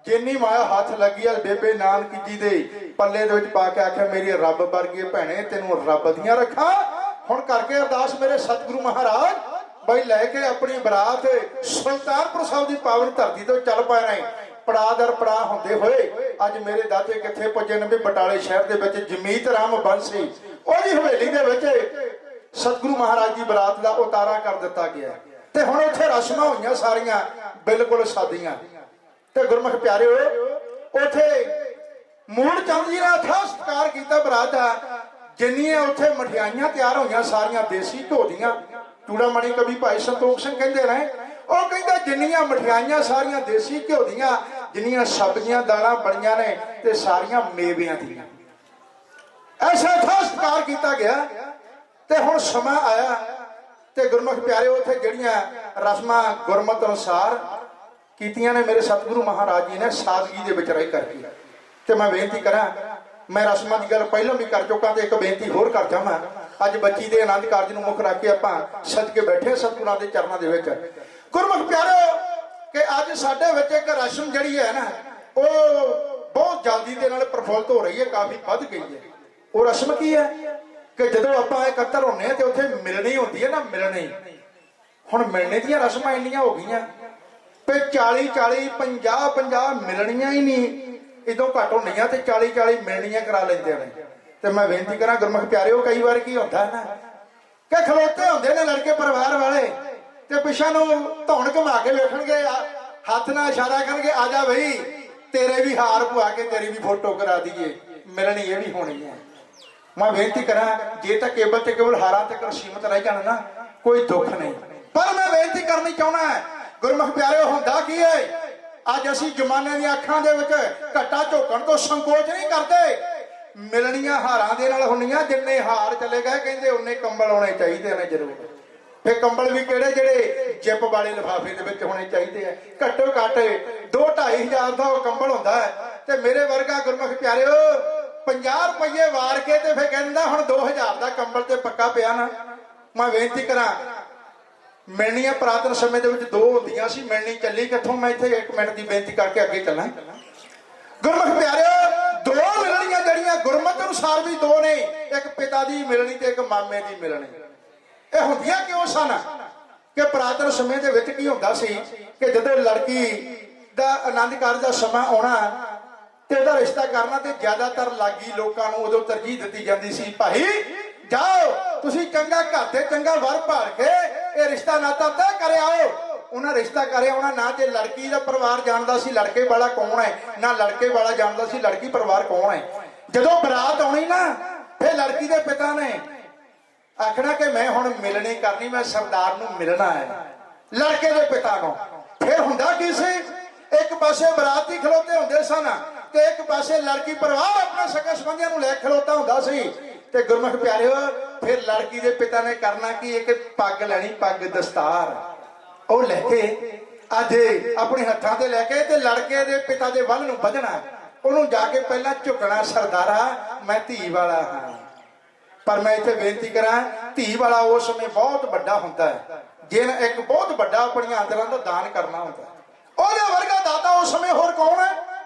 S3: ਜਿੰਨੀ ਮਾਇਆ ਹੱਥ ਲੱਗੀ ਆ ਬੇਬੇ ਨਾਨਕੀ ਜੀ ਦੇ ਪੱਲੇ ਦੇ ਵਿੱਚ ਪਾ ਕੇ ਆਖਿਆ ਮੇਰੀ ਰੱਬ ਵਰਗੀ ਭੈਣੇ ਤੈਨੂੰ ਰੱਬ ਦੀਆਂ ਰੱਖਾਂ ਹੁਣ ਕਰਕੇ ਅਰਦਾਸ ਮੇਰੇ ਸਤਿਗੁਰੂ ਮਹਾਰਾਜ ਬਈ ਲੈ ਕੇ ਆਪਣੀ ਬਰਾਤ ਸੁਲਤਾਨਪੁਰ ਸਾਹਿਬ ਦੀ ਪਾਵਨ ਧਰਤੀ ਤੋਂ ਚੱਲ ਪਏ ਨੇ ਪੜਾ ਦਰ ਪੜਾ ਹੁੰਦੇ ਹੋਏ ਅੱਜ ਮੇਰੇ ਦਾਤੇ ਕਿੱਥੇ ਪੁੱਜੇ ਨੇ ਵੀ ਬਟਾਲੇ ਸ਼ਹਿਰ ਦੇ ਵਿੱਚ ਜਮੀਤ ਰਾਮ ਬੰਸੀ ਉਹਦੀ ਹਵੇਲੀ ਦੇ ਵਿੱਚ ਸਤਿਗੁਰੂ ਮਹਾਰਾਜ ਦੀ ਬਰਾਤ ਦਾ ਉਤਾਰਾ ਕਰ ਦਿੱਤਾ ਗਿਆ ਤੇ ਹੁਣ ਉੱਥੇ ਰਸਮਾਂ ਹੋਈਆਂ ਸਾਰੀਆਂ ਬਿਲਕੁਲ ਸਾਦੀਆਂ ਤੇ ਗੁਰਮੁਖ ਪਿਆਰਿਓ ਉੱਥੇ ਮੂੜ ਚੰਦ ਜੀ ਨੇ ਅਥਾ ਸਤਿਕਾਰ ਕੀਤਾ ਬਰਾਤ ਦਾ ਜਿੰਨੀਆਂ ਉੱਥੇ ਮਠਿਆਈਆਂ ਤਿਆਰ ਹੋਈਆਂ ਸਾਰੀਆਂ ਦੇਸੀ ਘਿਓ ਦੀਆਂ ਚੂੜਾਮਣੀ ਕਵੀ ਭਾਈ ਸੰਤੋਖ ਸਿੰਘ ਕਹਿੰਦੇ ਨੇ ਉਹ ਕਹਿੰਦਾ ਜਿੰਨੀਆਂ ਮਠਿਆਈਆਂ ਸਾਰੀਆਂ ਦੇਸੀ ਘਿਓ ਦੀਆਂ ਜਿੰਨੀਆਂ ਸਬਜ਼ੀਆਂ ਦਾਲਾਂ ਬਣੀਆਂ ਨੇ ਤੇ ਸਾਰੀਆਂ ਮੇਵਿਆਂ ਦੀਆਂ ਐਸਾ ਅਥਾ ਸਤਿਕਾਰ ਕੀਤਾ ਗਿਆ ਤੇ ਹੁਣ ਸਮਾਂ ਆਇਆ ਤੇ ਗੁਰਮੁਖ ਪਿਆਰਿਓ ਉੱਥੇ ਜਿਹੜੀਆਂ ਰਸਮਾਂ ਗੁਰਮਤ ਅਨੁਸਾਰ ਕੀਤੀਆਂ ਨੇ ਮੇਰੇ ਸਤਿਗੁਰੂ ਮਹਾਰਾਜ ਜੀ ਨੇ ਸਾਦਗੀ ਦੇ ਵਿੱਚ ਰਹਿ ਕਰਕੇ ਤੇ ਮੈਂ ਬੇਨਤੀ ਕਰਾਂ ਮੈਂ ਰਸਮਾਂ ਦੀ ਗੱਲ ਪਹਿਲਾਂ ਵੀ ਕਰ ਚੁੱਕਾ ਤੇ ਇੱਕ ਬੇਨਤੀ ਹੋਰ ਕਰ ਜਾਵਾਂ ਅੱਜ ਬੱਚੀ ਦੇ ਆਨੰਦ ਕਾਰਜ ਨੂੰ ਮੁੱਖ ਰੱਖ ਕੇ ਆਪਾਂ ਸਦਕੇ ਬੈਠੇ ਸਤਿਗੁਰਾਂ ਦੇ ਚਰਨਾਂ ਦੇ ਵਿੱਚ ਗੁਰਮੁਖ ਪਿਆਰਿਓ ਕਿ ਅੱਜ ਸਾਡੇ ਵਿੱਚ ਇੱਕ ਰਸਮ ਜਿਹੜੀ ਹੈ ਨਾ ਉਹ ਬਹੁਤ ਜਲਦੀ ਦੇ ਨਾਲ ਪ੍ਰਫੁੱਲਤ ਹੋ ਰਹੀ ਹੈ ਕਾਫੀ ਵੱਧ ਗਈ ਹੈ ਉਹ ਰਸਮ ਕੀ ਹੈ ਕਿ ਜਦੋਂ ਆਪਾਂ ਇਕੱਤਰ ਹੁੰਨੇ ਆ ਤੇ ਉੱਥੇ ਮਿਲਣੀ ਹੁੰਦੀ ਹੈ ਨਾ ਮਿਲਣੀ ਹੁਣ ਮਿਲਣੇ ਦੀਆਂ ਰਸਮਾਂ ਇੰਨੀਆਂ ਹੋ ਗਈਆਂ ਤੇ 40 40 50 50 ਮਿਲਣੀਆਂ ਹੀ ਨਹੀਂ ਇਦੋਂ ਘੱਟ ਹੁੰਦੀਆਂ ਤੇ 40 40 ਮਿਲਣੀਆਂ ਕਰਾ ਲੈਂਦੇ ਨੇ ਤੇ ਮੈਂ ਬੇਨਤੀ ਕਰਾਂ ਗੁਰਮੁਖ ਪਿਆਰਿਓ ਕਈ ਵਾਰ ਕੀ ਹੁੰਦਾ ਨਾ ਕਿ ਖਲੋਤੇ ਹੁੰਦੇ ਨੇ ਲੜਕੇ ਪਰਿਵਾਰ ਵਾਲੇ ਤੇ ਪਿੱਛਾ ਨੂੰ ਧੌਣ ਘੁਮਾ ਕੇ ਵੇਖਣਗੇ ਹੱਥ ਨਾਲ ਇਸ਼ਾਰਾ ਕਰਨਗੇ ਆ ਜਾ ਬਈ ਤੇਰੇ ਵੀ ਹਾਰ ਪਵਾ ਕੇ ਤੇਰੀ ਵੀ ਫੋਟੋ ਕਰਾ ਦਈਏ ਮਿਲਣੀ ਇਹ ਵੀ ਹੋਣੀ ਹੈ ਮੈਂ ਬੇਨਤੀ ਕਰਾਂ ਜੇ ਤਾਂ ਕੇਵਲ ਤੇ ਕੇਵਲ ਹਾਰਾਂ ਤੱਕ ਸੀਮਤ ਰਹਿ ਜਾਣ ਨਾ ਕੋਈ ਦੁੱਖ ਨਹੀਂ ਪਰ ਮੈਂ ਬੇਨਤੀ ਕਰਨੀ ਚਾਹਣਾ ਗੁਰਮੁਖ ਪਿਆਰਿਓ ਹੁੰਦਾ ਕੀ ਹੈ ਅੱਜ ਅਸੀਂ ਜ਼ਮਾਨੇ ਦੀਆਂ ਅੱਖਾਂ ਦੇ ਵਿੱਚ ਘੱਟਾ ਝੋਕਣ ਤੋਂ ਸੰਕੋਚ ਨਹੀਂ ਕਰਦੇ ਮਿਲਣੀਆਂ ਹਾਰਾਂ ਦੇ ਨਾਲ ਹੁੰਦੀਆਂ ਜਿੰਨੇ ਹਾਰ ਚਲੇ ਗਏ ਕਹਿੰਦੇ ਉਹਨੇ ਕੰਬਲ ਹੋਣੇ ਚਾਹੀਦੇ ਨੇ ਜ਼ਰੂਰ ਫੇ ਕੰਬਲ ਵੀ ਕਿਹੜੇ ਜਿਹੜੇ ਜਿੱਪ ਵਾਲੇ ਲਿਫਾਫੇ ਦੇ ਵਿੱਚ ਹੋਣੇ ਚਾਹੀਦੇ ਆ ਘੱਟੋ ਘੱਟ 2-2500 ਦਾ ਉਹ ਕੰਬਲ ਹੁੰਦਾ ਹੈ ਤੇ ਮੇਰੇ ਵਰਗਾ ਗੁਰਮੁਖ ਪਿਆਰਿਓ 50 ਰੁਪਏ ਵਾਰ ਕੇ ਤੇ ਫੇ ਕਹਿੰਦਾ ਹੁਣ 2000 ਦਾ ਕੰਬਲ ਤੇ ਪੱਕਾ ਪਿਆ ਨਾ ਮੈਂ ਬੇਨਤੀ ਕਰਾਂ ਮਿਲਣੀਆਂ ਪੁਰਾਤਨ ਸਮੇਂ ਦੇ ਵਿੱਚ ਦੋ ਹੁੰਦੀਆਂ ਸੀ ਮਿਲਣੀ ਚੱਲੀ ਕਿੱਥੋਂ ਮੈਂ ਇੱਥੇ 1 ਮਿੰਟ ਦੀ ਬੇਨਤੀ ਕਰਕੇ ਅੱਗੇ ਚੱਲਾਂ ਗੁਰਮੁਖ ਪਿਆਰਿਓ ਦੋ ਮਿਲਣੀਆਂ ਜਿਹੜੀਆਂ ਗੁਰਮਤਿ ਅਨੁਸਾਰ ਵੀ ਦੋ ਨੇ ਇੱਕ ਪਿਤਾ ਦੀ ਮਿਲਣੀ ਤੇ ਇੱਕ ਮਾਮੇ ਦੀ ਮਿਲਣੀ ਇਹ ਹੁੰਦੀਆਂ ਕਿਉਂ ਸਨ ਕਿ ਪੁਰਾਤਨ ਸਮੇਂ ਦੇ ਵਿੱਚ ਕੀ ਹੁੰਦਾ ਸੀ ਕਿ ਜਦੋਂ ਲੜਕੀ ਦਾ ਆਨੰਦ ਕਾਰਜ ਦਾ ਸਮਾਂ ਆਉਣਾ ਤੇ ਉਹਦਾ ਰਿਸ਼ਤਾ ਕਰਨਾ ਤੇ ਜ਼ਿਆਦਾਤਰ ਲਾਗੀ ਲੋਕਾਂ ਨੂੰ ਉਦੋਂ ਤਰਜੀਹ ਦਿੱਤੀ ਜਾਂਦੀ ਸੀ ਭਾਈ ਜਾਓ ਤੁਸੀਂ ਚੰਗਾ ਘਰ ਤੇ ਚੰਗਾ ਵਰ ਭਾਲ ਕੇ ਇਹ ਰਿਸ਼ਤਾ ਨਾਤਾ ਤੈਅ ਕਰ ਆਓ ਉਹਨਾਂ ਰਿਸ਼ਤਾ ਕਰਿਆ ਉਹਨਾਂ ਨਾ ਤੇ ਲੜਕੀ ਦਾ ਪਰਿਵਾਰ ਜਾਣਦਾ ਸੀ ਲੜਕੇ ਵਾਲਾ ਕੌਣ ਹੈ ਨਾ ਲੜਕੇ ਵਾਲਾ ਜਾਣਦਾ ਸੀ ਲੜਕੀ ਪਰਿਵਾਰ ਕੌਣ ਹੈ ਜਦੋਂ ਬਰਾਤ ਆਉਣੀ ਨਾ ਫਿਰ ਲੜਕੀ ਦੇ ਪਿਤਾ ਨੇ ਆਖਣਾ ਕਿ ਮੈਂ ਹੁਣ ਮਿਲਣੀ ਕਰਨੀ ਮੈਂ ਸਰਦਾਰ ਨੂੰ ਮਿਲਣਾ ਹੈ ਲੜਕੇ ਦੇ ਪਿਤਾ ਨੂੰ ਫਿਰ ਹੁੰਦਾ ਕੀ ਸੀ ਇੱਕ ਪਾਸੇ ਬਰਾਤੀ ਖਲੋਤੇ ਹੁੰਦੇ ਸਨ ਤੇ ਇੱਕ ਪਾਸੇ ਲੜਕੀ ਪਰਿਵਾਰ ਆਪਣੇ ਸਕੇ ਸੰਬੰਧੀਆਂ ਨੂੰ ਲੈ ਖਲੋਤਾ ਹੁੰਦਾ ਸੀ ਤੇ ਗੁਰਮੁਖ ਪਿਆਰਿਓ ਫਿਰ ਲੜਕੀ ਦੇ ਪਿਤਾ ਨੇ ਕਰਨਾ ਕੀ ਇੱਕ ਪੱਗ ਲੈਣੀ ਪੱਗ ਦਸਤਾਰ ਉਹ ਲੈ ਕੇ
S2: ਅੱਜ ਆਪਣੇ ਹੱਥਾਂ ਤੇ ਲੈ ਕੇ ਤੇ ਲੜਕੇ ਦੇ ਪਿਤਾ ਦੇ ਵੱਲ ਨੂੰ ਵਧਣਾ, ਉਹਨੂੰ ਜਾ ਕੇ ਪਹਿਲਾਂ ਝੁਕਣਾ, ਸਰਦਾਰਾ ਮੈਂ ਧੀ ਵਾਲਾ ਹਾਂ। ਪਰ ਮੈਂ ਇੱਥੇ ਬੇਨਤੀ ਕਰਾਂ, ਧੀ ਵਾਲਾ ਉਸ ਸਮੇਂ ਬਹੁਤ ਵੱਡਾ ਹੁੰਦਾ ਹੈ, ਜਿਹਨੇ ਇੱਕ ਬਹੁਤ ਵੱਡਾ ਆਪਣੀਆਂ ਅੰਦਰਾਂ ਦਾ ਦਾਨ ਕਰਨਾ ਹੁੰਦਾ, ਉਹਦੇ ਵਰਗਾ ਦਾਤਾ ਉਸ ਸਮੇਂ ਹੋਰ ਕੌਣ ਹੈ।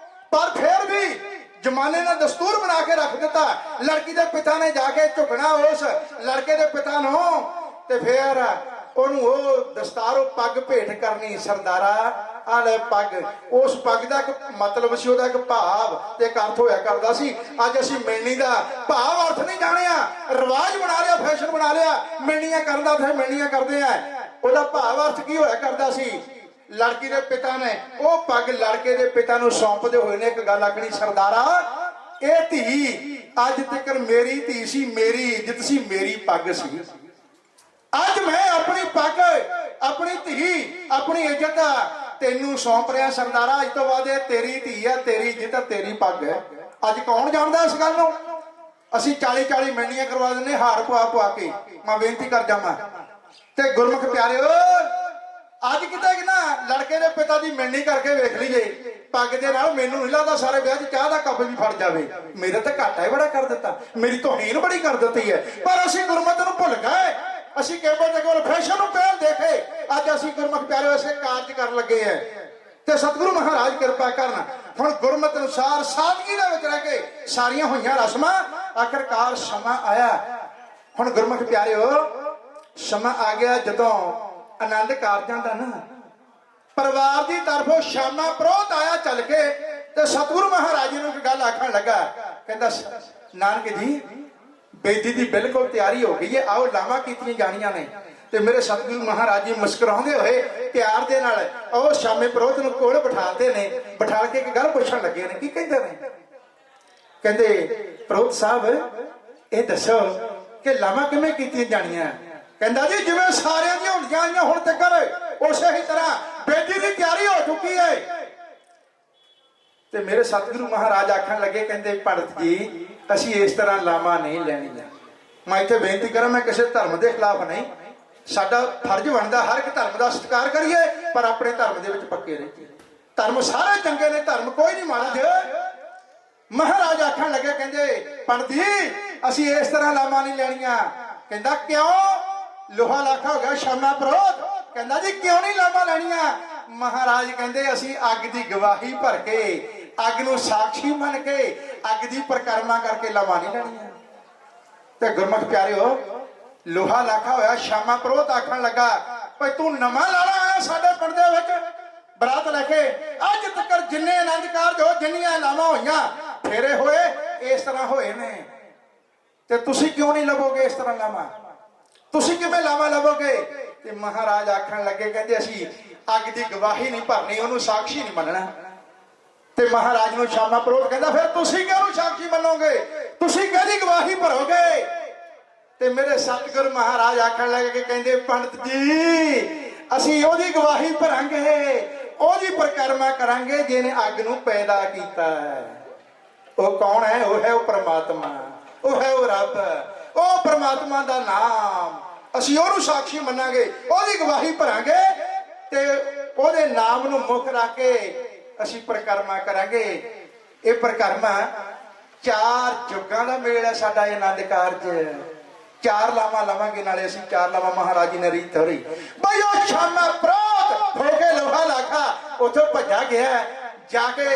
S2: ਪਰ ਫਿਰ ਵੀ ਜਮਾਨੇ ਨੇ ਦਸਤੂਰ ਬਣਾ ਕੇ ਰੱਖ ਦਿੱਤਾ, ਲੜਕੀ ਦੇ ਪਿਤਾ ਨੇ ਜਾ ਕੇ ਝੁਕਣਾ ਉਸ ਲੜਕੇ ਦੇ ਪਿਤਾ ਨੂੰ, ਤੇ ਫਿਰ ਉਹਨੂੰ ਉਹ ਦਸਤਾਰ, ਉਹ ਪੱਗ ਭੇਟ ਕਰਨੀ। ਸਰਦਾਰਾ ਆ ਲੈ ਪੱਗ। ਉਸ ਪੱਗ ਦਾ ਇੱਕ ਮਤਲਬ ਸੀ, ਉਹਦਾ ਇੱਕ ਭਾਵ ਤੇ ਇੱਕ ਅਰਥ ਹੋਇਆ ਕਰਦਾ ਸੀ। ਅੱਜ ਅਸੀਂ ਮਿਲਣੀ ਦਾ ਭਾਵ ਅਰਥ ਨਹੀਂ ਜਾਣਿਆ, ਰਿਵਾਜ ਬਣਾ ਲਿਆ, ਫੈਸ਼ਨ ਬਣਾ ਲਿਆ, ਮਿਲਣੀਆਂ ਕਰਨ ਦਾ ਫਿਰ ਮਿਲਣੀਆਂ ਕਰਦੇ ਆ। ਉਹਦਾ ਭਾਵ ਅਰਥ ਕੀ ਹੋਇਆ ਕਰਦਾ ਸੀ? ਲੜਕੀ ਦੇ ਪਿਤਾ ਨੇ ਉਹ ਪੱਗ ਲੜਕੇ ਦੇ ਪਿਤਾ ਨੂੰ ਸੌਂਪਦੇ ਹੋਏ ਨੇ ਇੱਕ ਗੱਲ ਆਖਣੀ, ਸਰਦਾਰਾ ਇਹ ਧੀ ਅੱਜ ਤੱਕ ਮੇਰੀ ਧੀ ਸੀ, ਮੇਰੀ ਇੱਜ਼ਤ ਸੀ, ਮੇਰੀ ਪੱਗ ਸੀ। ਅੱਜ ਮੈਂ ਆਪਣੀ ਪੱਗ, ਆਪਣੀ ਧੀ, ਆਪਣੀ ਇੱਜ਼ਤ ਤੈਨੂੰ ਸੌਂਪ ਰਿਹਾ ਸਰਦਾਰਾ। ਅੱਜ ਤੋਂ ਬਾਅਦ ਇਹ ਤੇਰੀ ਧੀ ਹੈ, ਤੇਰੀ ਇੱਜ਼ਤ ਹੈ, ਤੇਰੀ ਪੱਗ ਹੈ। ਅੱਜ ਕੌਣ ਜਾਣਦਾ ਇਸ ਗੱਲ ਨੂੰ? ਅਸੀਂ 40-40 ਮਿਲਣੀਆਂ ਕਰਵਾ ਦਿੰਦੇ ਹਾਰ ਪਵਾ ਕੇ। ਮੈਂ ਬੇਨਤੀ ਕਰ ਜਾਵਾਂ ਤੇ ਗੁਰਮੁਖ ਪਿਆਰਿਓ, ਅੱਜ ਕਿਤੇ ਕਿ ਨਾ ਲੜਕੇ ਦੇ ਪਿਤਾ ਦੀ ਮਿਲਣੀ ਕਰਕੇ ਵੇਖ ਲਈਏ, ਪੱਗ ਦੇ ਨਾਲ ਮੈਨੂੰ ਨਹੀਂ ਲੱਗਦਾ ਸਾਰੇ ਵਿਆਹ 'ਚ ਚਾਹ ਦਾ ਕੱਪ ਵੀ ਫੜ ਜਾਵੇ। ਮੇਰੇ ਤਾਂ ਘਾਟਾ ਹੀ ਬੜਾ ਕਰ ਦਿੱਤਾ, ਮੇਰੀ ਤੋਹੀਨ ਬੜੀ ਕਰ ਦਿੱਤੀ ਹੈ। ਪਰ ਅਸੀਂ ਗੁਰਮਤ ਨੂੰ ਭੁੱਲ ਗਏ, ਅਸੀਂ ਕੇਵਲ ਤੇ ਕੇਵਲ ਫੈਸ਼ਨ ਨੂੰ ਪਹਿਲ ਦੇਖੇ। ਅੱਜ ਅਸੀਂ ਗੁਰਮੁਖ ਪਿਆਰਿਓ ਇਸੇ ਕਾਰਜ ਕਰਨ ਲੱਗੇ ਆ, ਤੇ ਸਤਿਗੁਰੂ ਮਹਾਰਾਜ ਕਿਰਪਾ ਕਰਨ। ਹੁਣ ਗੁਰਮਤ ਅਨੁਸਾਰ ਸਾਦਗੀ ਦੇ ਵਿੱਚ ਰਹਿ ਕੇ ਸਾਰੀਆਂ ਹੋਈਆਂ ਰਸਮਾਂ, ਆਖਰਕਾਰ ਸਮਾਂ ਆਇਆ। ਹੁਣ ਗੁਰਮੁਖ ਪਿਆਰਿਓ ਸਮਾਂ ਆ ਗਿਆ ਜਦੋਂ ਆਨੰਦ ਕਾਰਜਾਂ ਦਾ ਨਾ ਪਰਿਵਾਰ ਦੀ ਤਰਫੋਂ ਸ਼ਾਮਾ ਪ੍ਰੋਤ ਆਇਆ ਚੱਲ ਕੇ, ਤੇ ਸਤਿਗੁਰੂ ਮਹਾਰਾਜ ਨੂੰ ਇੱਕ ਗੱਲ ਆਖਣ ਲੱਗਾ। ਕਹਿੰਦਾ ਨਾਨਕ ਜੀ ਬੇਦੀ ਦੀ ਬਿਲਕੁਲ ਤਿਆਰੀ ਹੋ ਗਈ ਹੈ, ਆਓ ਲਾਵਾਂ ਕੀਤੀਆਂ ਜਾਣੀਆਂ ਨੇ। ਤੇ ਮੇਰੇ ਸਤਿਗੁਰੂ ਮਹਾਰਾਜ ਜੀ ਮੁਸਕਰਾਉਂਦੇ ਹੋਏ ਪਿਆਰ ਦੇ ਨਾਲ ਉਹ ਸ਼ਾਮੇ ਪ੍ਰੋਤ ਨੂੰ ਕੋਲ ਬਿਠਾਉਂਦੇ ਨੇ, ਬਿਠਾ ਕੇ ਇੱਕ ਗੱਲ ਪੁੱਛਣ ਲੱਗੇ ਨੇ। ਕੀ ਕਹਿੰਦੇ ਨੇ? ਕਹਿੰਦੇ ਪ੍ਰੋਤ ਸਾਹਿਬ ਇਹ ਦੱਸੋ ਕਿ ਲਾਵਾਂ ਕਿਵੇਂ ਕੀਤੀਆਂ ਜਾਣੀਆਂ? ਕਹਿੰਦਾ ਜੀ ਜਿਵੇਂ ਸਾਰਿਆਂ ਦੀਆਂ ਹੁੰਦੀਆਂ ਆਈਆਂ ਹੁਣ ਤੱਕ, ਉਸੇ ਹੀ ਤਰ੍ਹਾਂ ਬੇਦੀ ਦੀ ਤਿਆਰੀ ਹੋ ਚੁੱਕੀ ਹੈ। ਤੇ ਮੇਰੇ ਸਤਿਗੁਰੂ ਮਹਾਰਾਜ ਆਖਣ ਲੱਗੇ, ਕਹਿੰਦੇ ਪੰਡਤ ਜੀ ਅਸੀਂ ਇਸ ਤਰ੍ਹਾਂ ਲਾਵਾਂ ਨਹੀਂ ਲੈਣੀਆਂ। ਮੈਂ ਇੱਥੇ ਬੇਨਤੀ ਕਰਾਂ, ਮੈਂ ਕਿਸੇ ਧਰਮ ਦੇ ਖਿਲਾਫ ਨਹੀਂ, ਸਾਡਾ ਫਰਜ਼ ਬਣਦਾ ਹਰ ਇੱਕ ਧਰਮ ਦਾ ਸਤਿਕਾਰ ਕਰੀਏ, ਪਰ ਆਪਣੇ ਧਰਮ ਦੇ ਵਿੱਚ ਪੱਕੇ ਰਹੀਏ। ਧਰਮ ਸਾਰੇ ਚੰਗੇ ਨੇ, ਧਰਮ ਕੋਈ ਨਹੀਂ ਮਾੜਾ। ਜੇ ਮਹਾਰਾਜ ਆਖਣ ਲੱਗੇ, ਕਹਿੰਦੇ ਪੰਡਤ ਜੀ ਅਸੀਂ ਇਸ ਤਰ੍ਹਾਂ ਲਾਵਾਂ ਨਹੀਂ ਲੈਣੀਆਂ। ਕਹਿੰਦਾ ਕਿਉਂ? ਲੋਹਾ ਲਾਖਾ ਹੋ ਗਿਆ ਸ਼ਾਮਾ ਪ੍ਰੋਤ। ਕਹਿੰਦਾ ਜੀ ਕਿਉਂ ਨਹੀਂ ਲਾਵਾਂ ਲੈਣੀਆਂ? ਮਹਾਰਾਜ ਕਹਿੰਦੇ ਅਸੀਂ ਅੱਗ ਦੀ ਗਵਾਹੀ ਭਰ ਕੇ, ਅੱਗ ਨੂੰ ਸਾਖੀ ਮੰਨ ਕੇ, ਅੱਗ ਦੀ ਪਰਿਕਰਮਾ ਕਰਕੇ ਲਾਵਾਂ ਨਹੀਂ ਲੈਣੀਆਂ। ਤੇ ਗੁਰਮੁਖ ਪਿਆਰਿਓ ਲੋਹਾ ਲਾਖਾ ਹੋਇਆ ਸ਼ਾਮਾ ਪ੍ਰੋਤ ਆਖਣ ਲੱਗਾ, ਭਾਈ ਤੂੰ ਨਵਾਂ ਲਾਣਾ ਆਇਆ ਸਾਡੇ ਪਿੰਡ ਦੇ ਵਿੱਚ ਬਰਾਤ ਲੈ ਕੇ। ਅੱਜ ਤੱਕ ਜਿੰਨੇ ਆਨੰਦ ਕਾਰਜ ਹੋ, ਜਿੰਨੀਆਂ ਲਾਵਾਂ ਹੋਈਆਂ, ਫੇਰੇ ਹੋਏ, ਇਸ ਤਰ੍ਹਾਂ ਹੋਏ ਨੇ, ਤੇ ਤੁਸੀਂ ਕਿਉਂ ਨਹੀਂ ਲਵੋਗੇ ਇਸ ਤਰ੍ਹਾਂ ਲਾਵਾਂ? ਤੁਸੀਂ ਕਿਵੇਂ ਲਾਵਾਂ ਲਵੋਗੇ? ਤੇ ਮਹਾਰਾਜ ਆਖਣ ਲੱਗੇ, ਕਹਿੰਦੇ ਅਸੀਂ ਅੱਗ ਦੀ ਗਵਾਹੀ ਨਹੀਂ ਭਰਨੀ, ਉਹਨੂੰ ਸਾਖੀ ਨਹੀਂ ਮੰਨਣਾ। ਤੇ ਮਹਾਰਾਜ ਨੂੰ ਸ਼ਾਮਾ ਪ੍ਰੋਤ ਕਹਿੰਦਾ ਫਿਰ ਤੁਸੀਂ ਕਿਉਂ ਸਾਖੀ ਮੰਨੋਗੇ? ਤੁਸੀਂ ਕਿਹਦੀ ਗਵਾਹੀ ਭਰੋਗੇ? ਤੇ ਮੇਰੇ ਸਤਿਗੁਰੂ ਮਹਾਰਾਜ ਆਖਣ ਲੱਗੇ, ਕਹਿੰਦੇ ਪੰਡਤ ਜੀ ਅਸੀਂ ਉਹਦੀ ਗਵਾਹੀ ਭਰਾਂਗੇ, ਉਹਦੀ ਪਰਿਕਰਮਾ ਕਰਾਂਗੇ ਜਿਹਨੇ ਅੱਗ ਨੂੰ ਪੈਦਾ ਕੀਤਾ ਹੈ। ਉਹ ਕੌਣ ਹੈ? ਉਹ ਹੈ ਉਹ ਪਰਮਾਤਮਾ, ਉਹ ਹੈ ਉਹ ਰੱਬ, ਉਹ ਪਰਮਾਤਮਾ ਦਾ ਨਾਮ। ਅਸੀਂ ਉਹਨੂੰ ਸਾਖੀ ਮੰਨਾਂਗੇ, ਉਹਦੀ ਗਵਾਹੀ ਭਰਾਂਗੇ, ਤੇ ਉਹਦੇ ਨਾਮ ਨੂੰ ਮੁੱਖ ਰੱਖ ਕੇ ਅਸੀਂ ਪਰਿਕਰਮਾ ਕਰਾਂਗੇ। ਇਹ ਪਰਿਕਰਮਾ 4 ਯੁੱਗਾਂ ਦਾ ਮੇਲ ਹੈ ਸਾਡਾ ਇਹ ਆਨੰਦ ਕਾਰਜ। 4 ਲਾਵਾਂ ਲਵਾਂਗੇ, ਨਾਲੇ ਅਸੀਂ 4 ਲਾਵਾਂ ਮਹਾਰਾਜ ਜੀ ਨੇ ਰੀਤ ਧਰੀ। ਬਈ ਉਹ ਸ਼ਾਮਾ ਪ੍ਰੋਤ ਹੋ ਕੇ ਲੋਹਾ ਲਾਖਾ ਉੱਥੋਂ ਭੱਜਾ ਗਿਆ, ਜਾ ਕੇ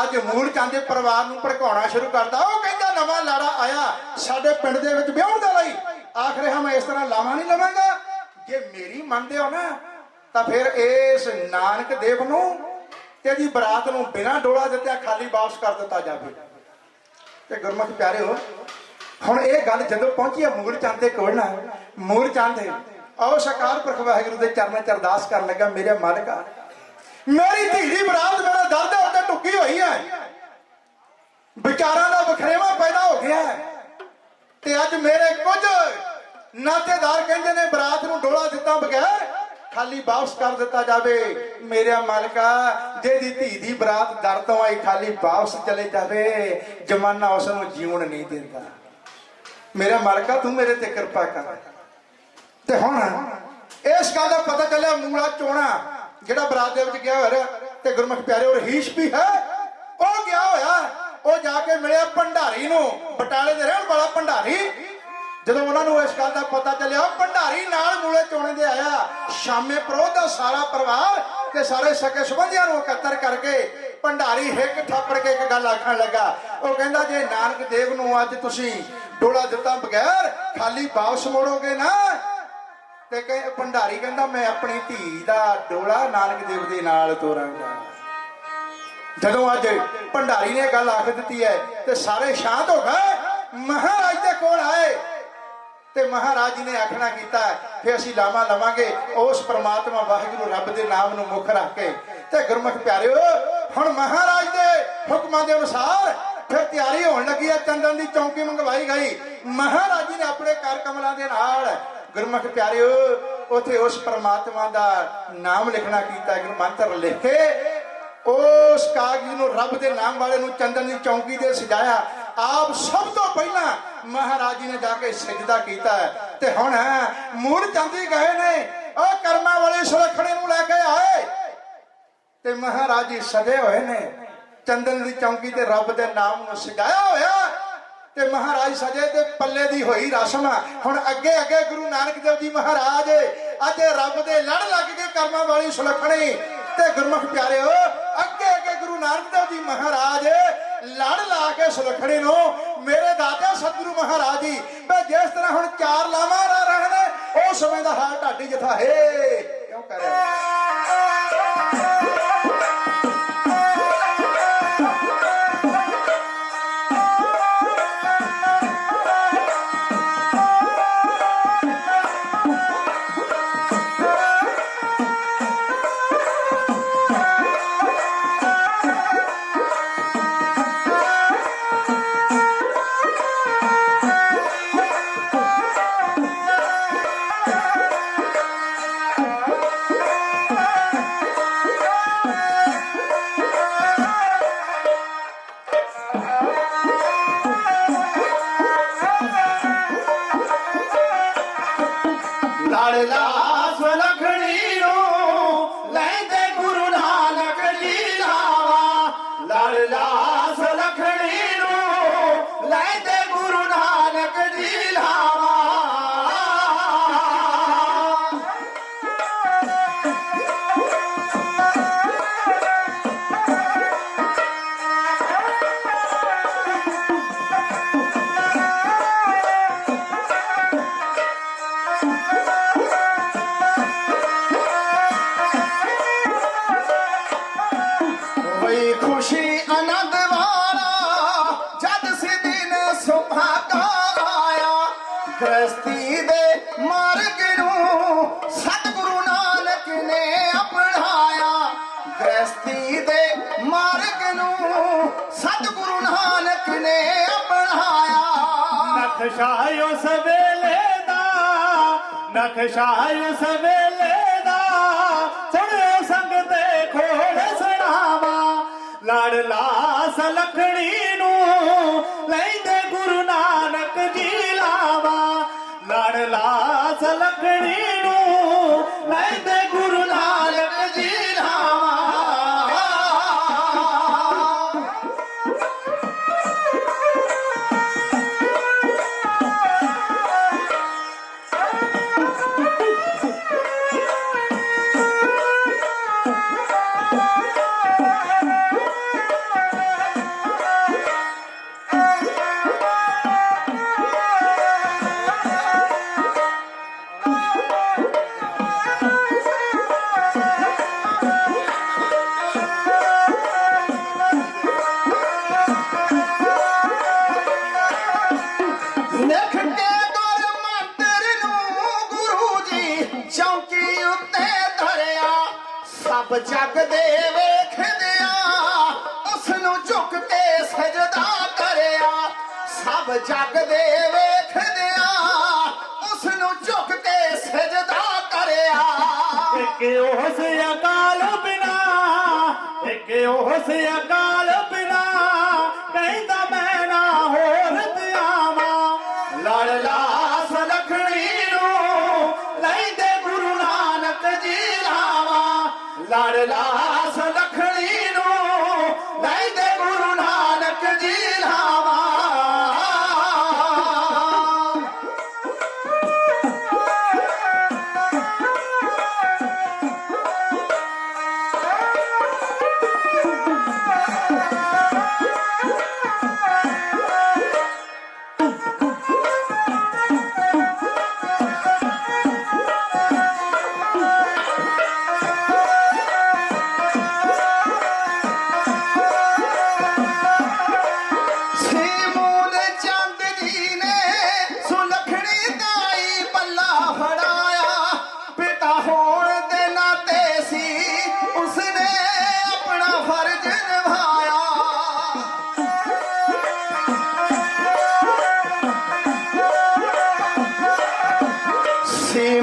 S2: ਅੱਜ ਮੂਲ ਚੰਦ ਦੇ ਪਰਿਵਾਰ ਨੂੰ ਭੜਕਾਉਣਾ ਸ਼ੁਰੂ ਕਰਦਾ। ਉਹ ਕਹਿੰਦਾ ਨਵਾਂ ਲਾੜਾ ਆਇਆ ਸਾਡੇ ਪਿੰਡ ਦੇ ਵਿੱਚ ਵਿਆਹਣ ਦੇ ਲਈ, ਆਖਰੇ ਮੈਂ ਇਸ ਤਰ੍ਹਾਂ ਲਾਵਾਂ ਨਹੀਂ ਲਵਾਂਗਾ। ਜੇ ਮੇਰੀ ਮੰਨਦੇ ਹੋ ਨਾ ਤਾਂ ਫਿਰ ਇਸ ਨਾਨਕ ਦੇਵ ਨੂੰ ਤੇ ਦੀ ਬਰਾਤ ਨੂੰ ਬਿਨਾਂ ਡੋਲਾ ਦਿੱਤਿਆਂ ਖਾਲੀ ਵਾਪਸ ਕਰ ਦਿੱਤਾ ਜਾਵੇ। ਤੇ ਗੁਰਮੁਖ ਪਿਆਰਿਓ ਹੁਣ ਇਹ ਗੱਲ ਜਦੋਂ ਪਹੁੰਚੀ ਆ ਮੂਲ ਚੰਦ ਦੇ ਕੋਲ ਨਾ, ਮੂਲ ਚੰਦ ਆਓ ਸਕਾਰ ਪੁਰਖ ਵਾਹਿਗੁਰੂ ਦੇ ਚਰਨਾਂ 'ਚ ਅਰਦਾਸ ਕਰਨ ਲੱਗਾ, ਮੇਰੇ ਮਾਲਕਾ ਮੇਰੀ ਧੀ ਦੀ ਬਰਾਤ ਮੇਰਾ ਦਰਦ ਉੱਤੇ ਟੁੱਕੀ ਹੋਈ ਹੈ, ਵਿਚਾਰਾਂ ਦਾ ਵਖਰੇਵਾ ਪੈਦਾ ਹੋ ਗਿਆ ਹੈ, ਤੇ ਅੱਜ ਮੇਰੇ ਕੁਝ ਨਾਤੇਦਾਰ ਕਹਿੰਦੇ ਨੇ ਬਰਾਤ ਨੂੰ ਡੋਲਾ ਦਿੱਤਾ ਬਗੈਰ ਖਾਲੀ ਵਾਪਸ ਕਰ ਦਿੱਤਾ ਜਾਵੇ। ਮੇਰੇ ਮਾਲਕਾ ਜਿਹਦੀ ਧੀ ਦੀ ਬਰਾਤ ਦਰ ਤੋਂ ਆਈ ਖਾਲੀ ਵਾਪਸ ਚਲੇ ਜਾਵੇ, ਜਮਾਨਾ ਉਸ ਨੂੰ ਜੀਉਣ ਨਹੀਂ ਦਿੰਦਾ। ਮੇਰੇ ਮਾਲਕਾ ਤੂੰ ਮੇਰੇ ਤੇ ਕਿਰਪਾ ਕਰ। ਤੇ ਹੁਣ ਇਸ ਗੱਲ ਦਾ ਪਤਾ ਚੱਲਿਆ ਮੂਲਾ ਚੋਣਾ ਜਿਹੜਾ ਬਰਾਤ ਦੇ ਵਿੱਚ ਗਿਆ ਹੋਇਆ ਤੇ ਗੁਰਮੁਖ ਪਿਆਰੇ ਉਹ ਰਹੀਸ਼ ਵੀ ਹੈ, ਉਹ ਗਿਆ ਹੋਇਆ, ਉਹ ਜਾ ਕੇ ਮਿਲਿਆ ਭੰਡਾਰੀ ਨੂੰ, ਬਟਾਲੇ ਦੇ ਰਹਿਣ ਵਾਲਾ ਭੰਡਾਰੀ। ਜਦੋਂ ਉਹਨਾਂ ਨੂੰ ਇਸ ਗੱਲ ਦਾ ਪਤਾ ਚੱਲਿਆ, ਭੰਡਾਰੀ ਨਾਲ ਮੂਲੇ ਚੋਣੇ ਦੇ ਆਇਆ। ਸ਼ਾਮੇ ਪ੍ਰੋਧ ਦਾ ਸਾਰਾ ਪਰਿਵਾਰ ਤੇ ਸਾਰੇ ਸਕੇ ਸੰਬੰਧੀਆਂ ਨੂੰ ਇਕੱਤਰ ਕਰਕੇ ਭੰਡਾਰੀ ਹਿੱਕ ਥਾਪੜ ਕੇ ਇੱਕ ਗੱਲ ਆਖਣ ਲੱਗਾ। ਉਹ ਕਹਿੰਦਾ ਜੇ ਨਾਨਕ ਦੇਵ ਨੂੰ ਅੱਜ ਤੁਸੀਂ ਡੋਲਾ ਦਿੱਤਾ ਬਗੈਰ ਖਾਲੀ ਵਾਪਸ ਮੋੜੋਗੇ ਨਾ, ਤੇ ਭੰਡਾਰੀ ਕਹਿੰਦਾ ਮੈਂ ਆਪਣੀ ਧੀ ਦਾ ਡੋਲਾ ਨਾਨਕ ਦੇਵ ਦੇ ਨਾਲ ਤੋਰਾਂਗਾ। ਜਦੋਂ ਅੱਜ ਭੰਡਾਰੀ ਨੇ ਗੱਲ ਆਖ ਦਿੱਤੀ ਹੈ ਤੇ ਸਾਰੇ ਸ਼ਾਂਤ ਹੋ ਗਏ। ਮਹਾਰਾਜ ਦੇ ਕੋਲ ਆਏ ਤੇ ਮਹਾਰਾਜ ਜੀ ਨੇ ਆਖਣਾ ਕੀਤਾ ਕਿ ਅਸੀਂ ਲਾਵਾਂ ਲਵਾਂਗੇ ਉਸ ਪ੍ਰਮਾਤਮਾ ਵਾਹਿਗੁਰੂ ਰੱਬ ਦੇ ਨਾਮ ਨੂੰ ਮੁੱਖ ਰੱਖ ਕੇ। ਤੇ ਗੁਰਮੁਖ ਪਿਆਰਿਓ, ਹੁਣ ਮਹਾਰਾਜ ਦੇ ਹੁਕਮਾਂ ਦੇ ਅਨੁਸਾਰ ਫਿਰ ਤਿਆਰੀ ਹੋਣ ਲੱਗੀ ਹੈ। ਚੰਦਨ ਦੀ ਚੌਂਕੀ ਮੰਗਵਾਈ ਗਈ। ਮਹਾਰਾਜ ਜੀ ਨੇ ਆਪਣੇ ਕਰ ਕਮਲਾਂ ਦੇ ਨਾਲ ਗੁਰਮੁਖ ਪਿਆਰਿਓ ਉਥੇ ਉਸ ਪ੍ਰਮਾਤਮਾ ਦਾ ਨਾਮ ਲਿਖਣਾ ਕੀਤਾ। ਮੰਤਰ ਲਿਖ ਕੇ ਉਸ ਕਾਗਜ਼ ਨੂੰ ਰੱਬ ਦੇ ਨਾਮ ਵਾਲੇ ਨੂੰ ਚੰਦਨ ਦੀ ਚੌਂਕੀ ਤੇ ਸਜਾਇਆ। ਆਪ ਸਭ ਤੋਂ ਪਹਿਲਾਂ ਮਹਾਰਾਜ ਜੀ ਨੇ ਜਾ ਕੇ ਸਜਦਾ ਕੀਤਾ ਤੇ ਹੁਣ ਮੂਲ ਚੰਦੀ ਗਏ ਨੇ, ਉਹ ਕਰਮਾਂ ਵਾਲੇ ਸੁਲੱਖਣੇ ਨੂੰ ਲੈ ਕੇ ਆਏ ਤੇ ਮਹਾਰਾਜ ਜੀ ਸਜੇ ਹੋਏ ਨੇ ਚੰਦਨ ਦੀ ਚੌਂਕੀ ਤੇ ਰੱਬ ਦੇ ਨਾਮ ਨੂੰ ਸਜਾਇਆ ਹੋਇਆ ਤੇ ਮਹਾਰਾਜ ਸਜੇ ਤੇ ਪੱਲੇ ਦੀ ਹੋਈ ਰਸਮ। ਹੁਣ ਅੱਗੇ ਅੱਗੇ ਗੁਰੂ ਨਾਨਕ ਦੇਵ ਜੀ ਮਹਾਰਾਜ ਅੱਜ ਰੱਬ ਦੇ ਲੜ ਲੱਗ ਕੇ ਕਰਮਾਂ ਵਾਲੀ ਸੁਲੱਖਣੀ ਤੇ ਗੁਰਮੁਖ ਪਿਆਰਿਓ ਅੱਗੇ ਅੱਗੇ ਗੁਰੂ ਨਾਨਕ ਦੇਵ ਜੀ ਮਹਾਰਾਜ ਲੜ ਲਾ ਕੇ ਸੁਲੱਖਣੀ ਨੂੰ ਮੇਰੇ ਦਾਤੇ ਸਤਿਗੁਰੂ ਮਹਾਰਾਜ ਜੀ ਜਿਸ ਤਰ੍ਹਾਂ ਹੁਣ ਚਾਰ ਲਾਵਾਂ ਰਹੇ ਨੇ ਉਸ ਸਮੇਂ ਦਾ ਹਾਲ ਢਾਡੀ ਜਥਾ ਹੈ ਕਿਉਂ ਕਰਿਆ। ਗ੍ਰਸਤੀ ਦੇ ਮਾਰਗ ਨੂੰ ਸਤਿਗੁਰੂ ਨਾਨਕ ਨੇ ਅਪਣਾਇਆ। ਗ੍ਰਸਤੀ ਦੇ ਮਾਰਗ ਨੂੰ ਸਤਿਗੁਰੂ ਨਾਨਕ ਨੇ ਅਪਣਾਇਆ।
S1: ਨਕਸ਼ਾ ਉਸ ਵੇਲੇ ਦਾ, ਨਕਸ਼ਾ ਉਸ ਵੇਲੇ ਦਾ ਸੁਣਿਓ ਸੰਗ ਤੇ ਖੋਲ ਸੁਣਾਵਾ। ਲਾਡਲਾ ਸੁਲੱਖਣੀ ਨੂੰ ਲੈਂਦੇ ਗੁਰੂ ਨਾਨਕ ਜੀ ਲਾਵਾ। ਲਾਡਲਾ ਸੁਲੱਖਣੀ ਨੂੰ ਲੈਂਦੇ ਗੁਰੂ ਨਾਨਕ ਜੀ ਲਾਵਾ।
S2: ਸਭ ਜਗ ਦੇ ਵੇਖਦਿਆਂ ਉਸ ਨੂੰ ਝੁਕ ਕੇ ਸਜਦਾ ਕਰਿਆ। ਸਭ ਜਗ ਦੇ ਵੇਖਦਿਆਂ ਉਸ ਨੂੰ ਝੁਕ ਕੇ ਸਜਦਾ ਕਰਿਆ।
S1: ਇੱਕ ਉਸ ਅਕਾਲ ਬਿਨਾ, ਇੱਕ ਉਸ ਅਕਾਲ ਬਿਨਾ ਕਹਿੰਦਾ ਮੈਂ ਨਾ ਹੋਰ ਧਿਆਵਾਂ। ਲਾਡਲਾ ਸੁਲੱਖਣੀ ਨੂੰ ਲੈਂਦੇ ਗੁਰੂ ਨਾਨਕ ਜੀ ਲਾਵਾ। ਲਾੜਲਾ ਸੁਲੱਖਣੀ ਨੂੰ ਲੈਂਦੇ ਗੁਰੂ ਨਾਨਕ ਜੀ ਲਾਵਾ।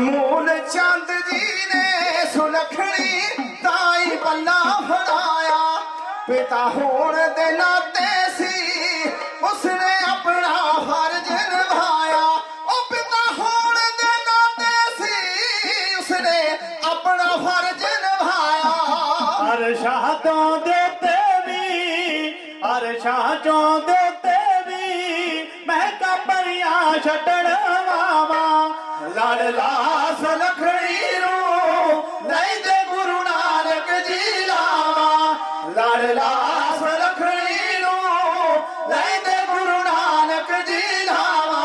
S1: ਮੂਲ ਚੰਦ ਜੀ ਨੇ ਸੁਲੱਖਣੀ ਤਾਈ ਪੱਲਾ ਫੜਾਇਆ। ਪਿਤਾ ਹੋਣ ਦੇ ਨਾਤੇ ਸੀ ਉਸਨੇ ਆਪਣਾ ਫਰਜ਼ ਨਿਭਾਇਆ। ਉਹ ਪਿਤਾ ਹੋਣ ਦੇ ਨਾਤੇ ਸੀ ਉਸਨੇ ਆਪਣਾ ਫਰਜ਼ ਨਿਭਾਇਆ। ਅਰਸ਼ਾਂ ਤੋਂ ਦੇ ਵੀ ਅਰਸ਼ਾਂ ਚੋਂ ਦੇ ਵੀ ਮੈਂ ਕਬਰੀਆਂ ਛੱਡਣ ਵਾਵਾ। ਲਾੜਲਾ ਸੁਲੱਖਣੀ ਨੂੰ ਲੈਂਦੇ ਗੁਰੂ ਨਾਨਕ ਜੀ ਲਾਵਾ। ਲਾੜਲਾ ਸੁਲੱਖਣੀ ਨੂੰ ਲੈਂਦੇ ਗੁਰੂ ਨਾਨਕ ਜੀ ਲਾਵਾ।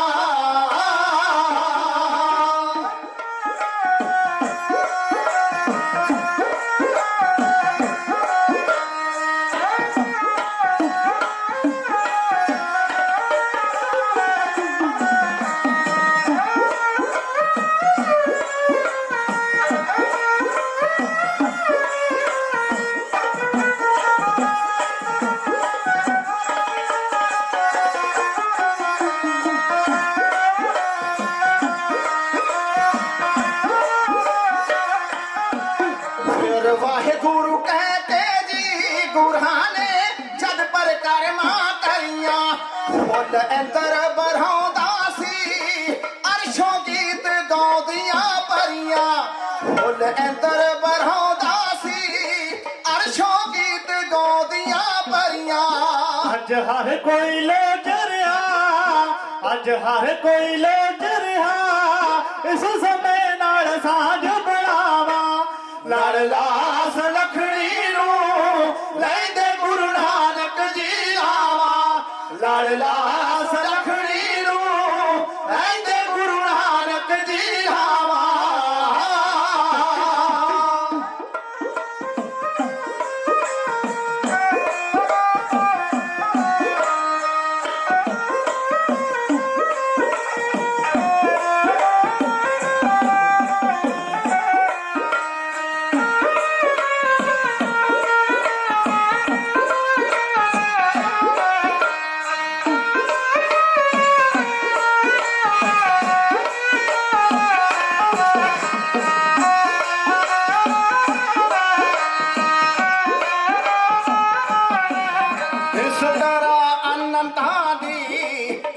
S1: ਵਾਹਿਗੁਰੂ ਕਹਿ ਕੇ ਜੀ ਗੁਰਾਂ ਨੇ ਜਦ ਪਰਿਕਰਮਾ ਕਰੀਆਂ। ਫੁੱਲ ਅੰਦਰ ਬਰਹਾਉਂਦਾ ਸੀ ਅਰਸ਼ੋਂ ਗੀਤ ਗਾਉਂਦੀਆਂ ਪਰੀਆਂ। ਫੁੱਲ ਅੰਦਰ ਬਰਹਾਉਂਦਾ ਸੀ ਅਰਸ਼ੋਂ ਗੀਤ ਗਾਉਂਦੀਆਂ ਪਰੀਆਂ। ਅੱਜ ਹਰ ਕੋਈ ਲੋਚ ਰਿਹਾ ਅੱਜ ਹਰ ਕੋਈ ਲੋਚ ਰਿਹਾ ਇਸ ਸਮੇਂ ਨਾਲ ਸਾਂਝ ਬਣਾਵਾ। ਲਾੜਲਾ ਸੁਲੱਖਣੀ ਨੂੰ ਲੈਂਦੇ ਗੁਰੂ ਨਾਨਕ ਜੀ ਲਾਵਾ। ਲਾੜਲਾ ਸੁਲੱਖਣੀ ਨੂੰ ਲੈਂਦੇ ਗੁਰੂ ਨਾਨਕ ਜੀ ਲਾਵਾ।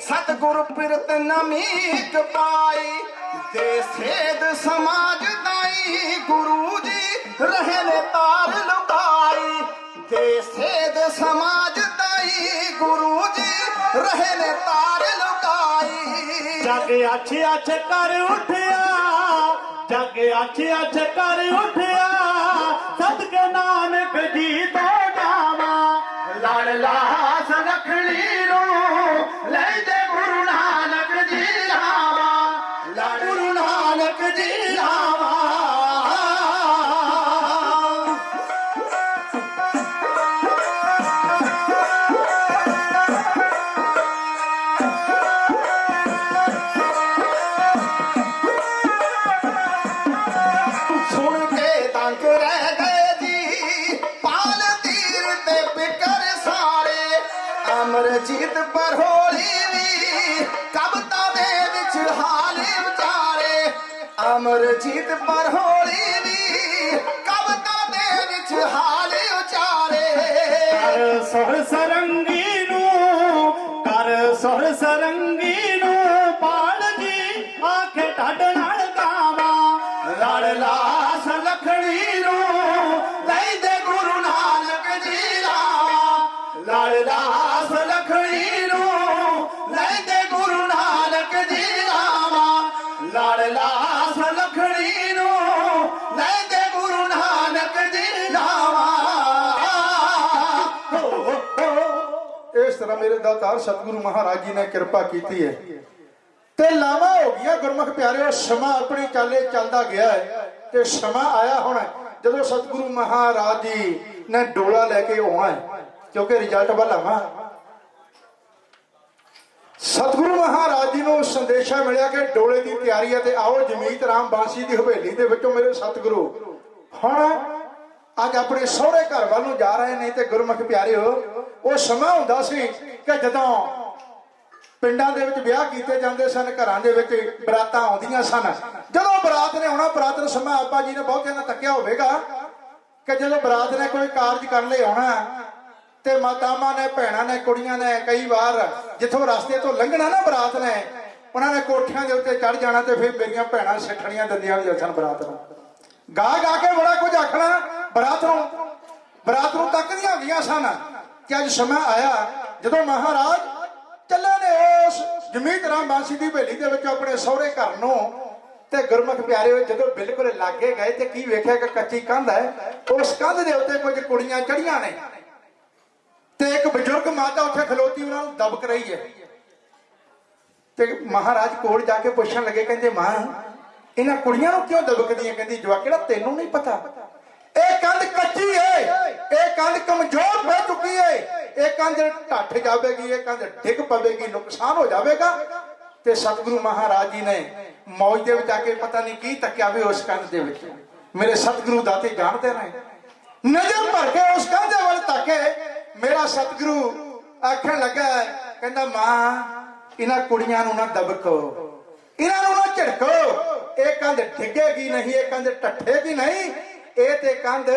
S1: ਸਤਿਗੁਰ ਪਿਰਤ ਨਮੀਕ ਪਾਈ ਦੇ ਸੇਧ ਸਮਾਜ ਦਾਈ। ਗੁਰੂ ਜੀ ਰਹੇ ਨੇ ਤਾਰ ਲੁਕਾਈ ਦੇ ਸੇਧ ਸਮਾਜ ਦਾਈ। ਗੁਰੂ ਜੀ ਰਹੇ ਨੇ ਤਾਰ ਲੁਕਾਈ। ਜਗ ਅੱਛ ਅੱਛ ਕਰ ਉੱਠਿਆ ਜਗ ਅੱਛ ਅੱਛ ਕਰ ਉੱਠਿਆ ਸਦਕੇ ਨਾਨਕ ਜੀ ਤੋਂ ਜਾਵਾ। ਲਾੜਲਾ ਸੁਲੱਖਣੀ ਨੂੰ ਲੈਂਦੇ ਗੁਰੂ ਨਾਨਕ ਜੀ ਲਾਵਾ। ਗੁਰੂ ਨਾਨਕ ਜੀ ਲਾਵਾ। ਸੁਣ ਕੇ ਦੰਗ ਰਹਿ ਗਏ ਜੀ ਪਾਲ ਤੀਰ ਤੇ ਬਿਕਰ ਸਾਰੇ। ਅਮਰਜੀਤ ਬਰਹੋਲੀ ਵੀ ਕਵਿਤਾ ਦੇ ਵਿੱਚ ਹਾਲ ਵਿਚਾਰੇ। ਅਮਰਜੀਤ ਬਰਹੋਲੀ ਵੀ ਕਵਿਤਾ ਦੇ ਵਿੱਚ ਹਾਲ ਵਿਚਾਰੇ। ਕਰ ਸੁਰ ਸਰੰਗੀ ਨੂੰ ਕਰ ਸੁਰ ਸਰੰਗੀ ਨੂੰ ਪਾਲ ਜੀ ਆਖੇ ਢੱਡ ਨਾਲ ਗਾਵਾਂ। ਲਾੜਲਾ ਸੁਲੱਖਣੀ ਨੂੰ
S3: ਤਰ੍ਹਾਂ ਮੇਰੇ ਦਾਤਾਰ ਸਤਿਗੁਰੂ ਮਹਾਰਾਜ ਜੀ ਨੇ ਕਿਰਪਾ ਕੀਤੀ ਹੈ ਤੇ ਲਾਵਾਂ ਹੋ ਗਈਆਂ ਗੁਰਮੁਖ ਪਿਆਰਿਓ। ਸਮਾਂ ਆਪਣੀ ਚਾਲੇ ਚੱਲਦਾ ਗਿਆ ਹੈ ਤੇ ਸਮਾਂ ਆਇਆ ਹੁਣ ਜਦੋਂ ਸਤਿਗੁਰੂ ਮਹਾਰਾਜ ਜੀ ਨੇ ਡੋਲਾ ਲੈ ਕੇ ਆਉਣਾ ਹੈ, ਕਿਉਂਕਿ ਰਿਜ਼ਲਟ ਵੱਲਾਵਾ ਸਤਿਗੁਰੂ ਮਹਾਰਾਜ ਜੀ ਨੂੰ ਸੰਦੇਸ਼ਾ ਮਿਲਿਆ ਕਿ ਡੋਲੇ ਦੀ ਤਿਆਰੀ ਹੈ ਤੇ ਆਓ ਜਮੀਤ ਰਾਮ ਬਾਂਸੀ ਦੀ ਹਵੇਲੀ ਦੇ ਵਿੱਚੋਂ ਮੇਰੇ ਸਤਿਗੁਰੂ ਹੁਣ ਅੱਜ ਆਪਣੇ ਸਹੁਰੇ ਘਰ ਵੱਲ ਨੂੰ ਜਾ ਰਹੇ ਨੇ। ਤੇ ਗੁਰਮੁਖ ਪਿਆਰਿਓ ਉਹ ਸਮਾਂ ਹੁੰਦਾ ਸੀ ਕਿ ਜਦੋਂ ਪਿੰਡਾਂ ਦੇ ਵਿੱਚ ਵਿਆਹ ਕੀਤੇ ਜਾਂਦੇ ਸਨ, ਘਰਾਂ ਦੇ ਵਿੱਚ ਬਰਾਤਾਂ ਆਉਂਦੀਆਂ ਸਨ। ਜਦੋਂ ਬਰਾਤ ਨੇ ਆਉਣਾ, ਬਰਾਤ ਨੂੰ ਸਮਾਂ ਆਪਾ ਜੀ ਨੇ ਬਹੁਤਿਆਂ ਨੇ ਤੱਕਿਆ ਹੋਵੇਗਾ ਕਿ ਜਦੋਂ ਬਰਾਤ ਨੇ ਕੋਈ ਕਾਰਜ ਕਰਨ ਲਈ ਆਉਣਾ ਤੇ ਮਾਤਾਵਾਂ ਨੇ, ਭੈਣਾਂ ਨੇ, ਕੁੜੀਆਂ ਨੇ ਕਈ ਵਾਰ ਜਿੱਥੋਂ ਰਸਤੇ ਤੋਂ ਲੰਘਣਾ ਨਾ ਬਰਾਤ ਨੇ, ਉਹਨਾਂ ਨੇ ਕੋਠਿਆਂ ਦੇ ਉੱਤੇ ਚੜ ਜਾਣਾ ਤੇ ਫਿਰ ਮੇਰੀਆਂ ਭੈਣਾਂ ਸਿੱਠਣੀਆਂ ਦਿੰਦੀਆਂ ਹੁੰਦੀਆਂ ਸਨ ਬਰਾਤ ਨੂੰ। ਗਾ ਗਾ ਕੇ ਬੜਾ ਕੁਝ ਆਖਣਾ ਬਰਾਤ ਨੂੰ ਤੱਕਦੀਆਂ ਹੁੰਦੀਆਂ ਸਨ ਕਿ ਅੱਜ ਸਮਾਂ ਆਇਆ ਜਦੋਂ ਮਹਾਰਾਜ ਚੱਲੇ ਨੇ ਉਸ ਜਮੀਤ ਰਾਮ ਬਾਂਸੀ ਦੀ ਹਵੇਲੀ ਦੇ ਵਿੱਚ ਆਪਣੇ ਸਹੁਰੇ ਘਰ ਨੂੰ। ਤੇ ਗੁਰਮੁਖ ਪਿਆਰਿਓ ਜਦੋਂ ਬਿਲਕੁਲ ਲਾਗੇ ਗਏ ਤੇ ਕੀ ਵੇਖਿਆ ਕਿ ਕੱਚੀ ਕੰਧ ਹੈ, ਉਸ ਕੰਧ ਦੇ ਉੱਤੇ ਕੁਝ ਕੁੜੀਆਂ ਚੜੀਆਂ ਨੇ ਤੇ ਇੱਕ ਬਜ਼ੁਰਗ ਮਾਤਾ ਉੱਥੇ ਖਲੋਤੀ ਉਹਨਾਂ ਨੂੰ ਦਬਕ ਰਹੀ ਹੈ। ਤੇ ਮਹਾਰਾਜ ਕੋਲ ਜਾ ਕੇ ਪੁੱਛਣ ਲੱਗੇ, ਕਹਿੰਦੇ ਮਾਂ ਇਹਨਾਂ ਕੁੜੀਆਂ ਨੂੰ ਕਿਉਂ ਦਬਕਦੀਆਂ? ਕਹਿੰਦੀ ਜਵਾਕੜਾ ਤੈਨੂੰ ਨਹੀਂ ਪਤਾ, ਇਹ ਕੰਧ ਕੱਚੀ ਹੈ, ਇਹ ਕੰਧ ਕਮਜ਼ੋਰ ਹੋ ਚੁੱਕੀ ਹੈ, ਇਹ ਕੰਧ ਢੱਠ ਜਾਵੇਗੀ, ਇਹ ਕੰਧ ਡਿੱਗ ਪਵੇਗੀ, ਨੁਕਸਾਨ ਹੋ ਜਾਵੇਗਾ। ਤੇ ਸਤਿਗੁਰੂ ਮਹਾਰਾਜ ਜੀ ਨੇ ਮੌਜ ਦੇ ਵਿੱਚ ਆ ਕੇ ਪਤਾ ਨਹੀਂ ਕੀ ਤੱਕਿਆ ਵੀ ਉਸ ਕੰਧ ਦੇ ਵਿੱਚ। ਮੇਰੇ ਸਤਿਗੁਰੂ ਦਾਤੇ ਜਾਣਦੇ ਨੇ, ਨਜ਼ਰ ਭਰ ਕੇ ਉਸ ਕੰਧ ਦੇ ਵੱਲ ਤਾਕੇ ਮੇਰਾ ਸਤਿਗੁਰੂ ਆਖਣ ਲੱਗਾ, ਕਹਿੰਦਾ ਮਾਂ ਇਹਨਾਂ ਕੁੜੀਆਂ ਨੂੰ ਨਾ ਦਬਕੋ, ਇਹਨਾਂ ਨੂੰ ਨਾ ਝਿੜਕੋ, ਇਹ ਕੰਧ ਡਿੱਗੇਗੀ ਨਹੀਂ, ਇਹ ਕੰਧ ਢੱਠੇਗੀ ਨਹੀਂ, ਇਹ ਤੇ ਕੰਧ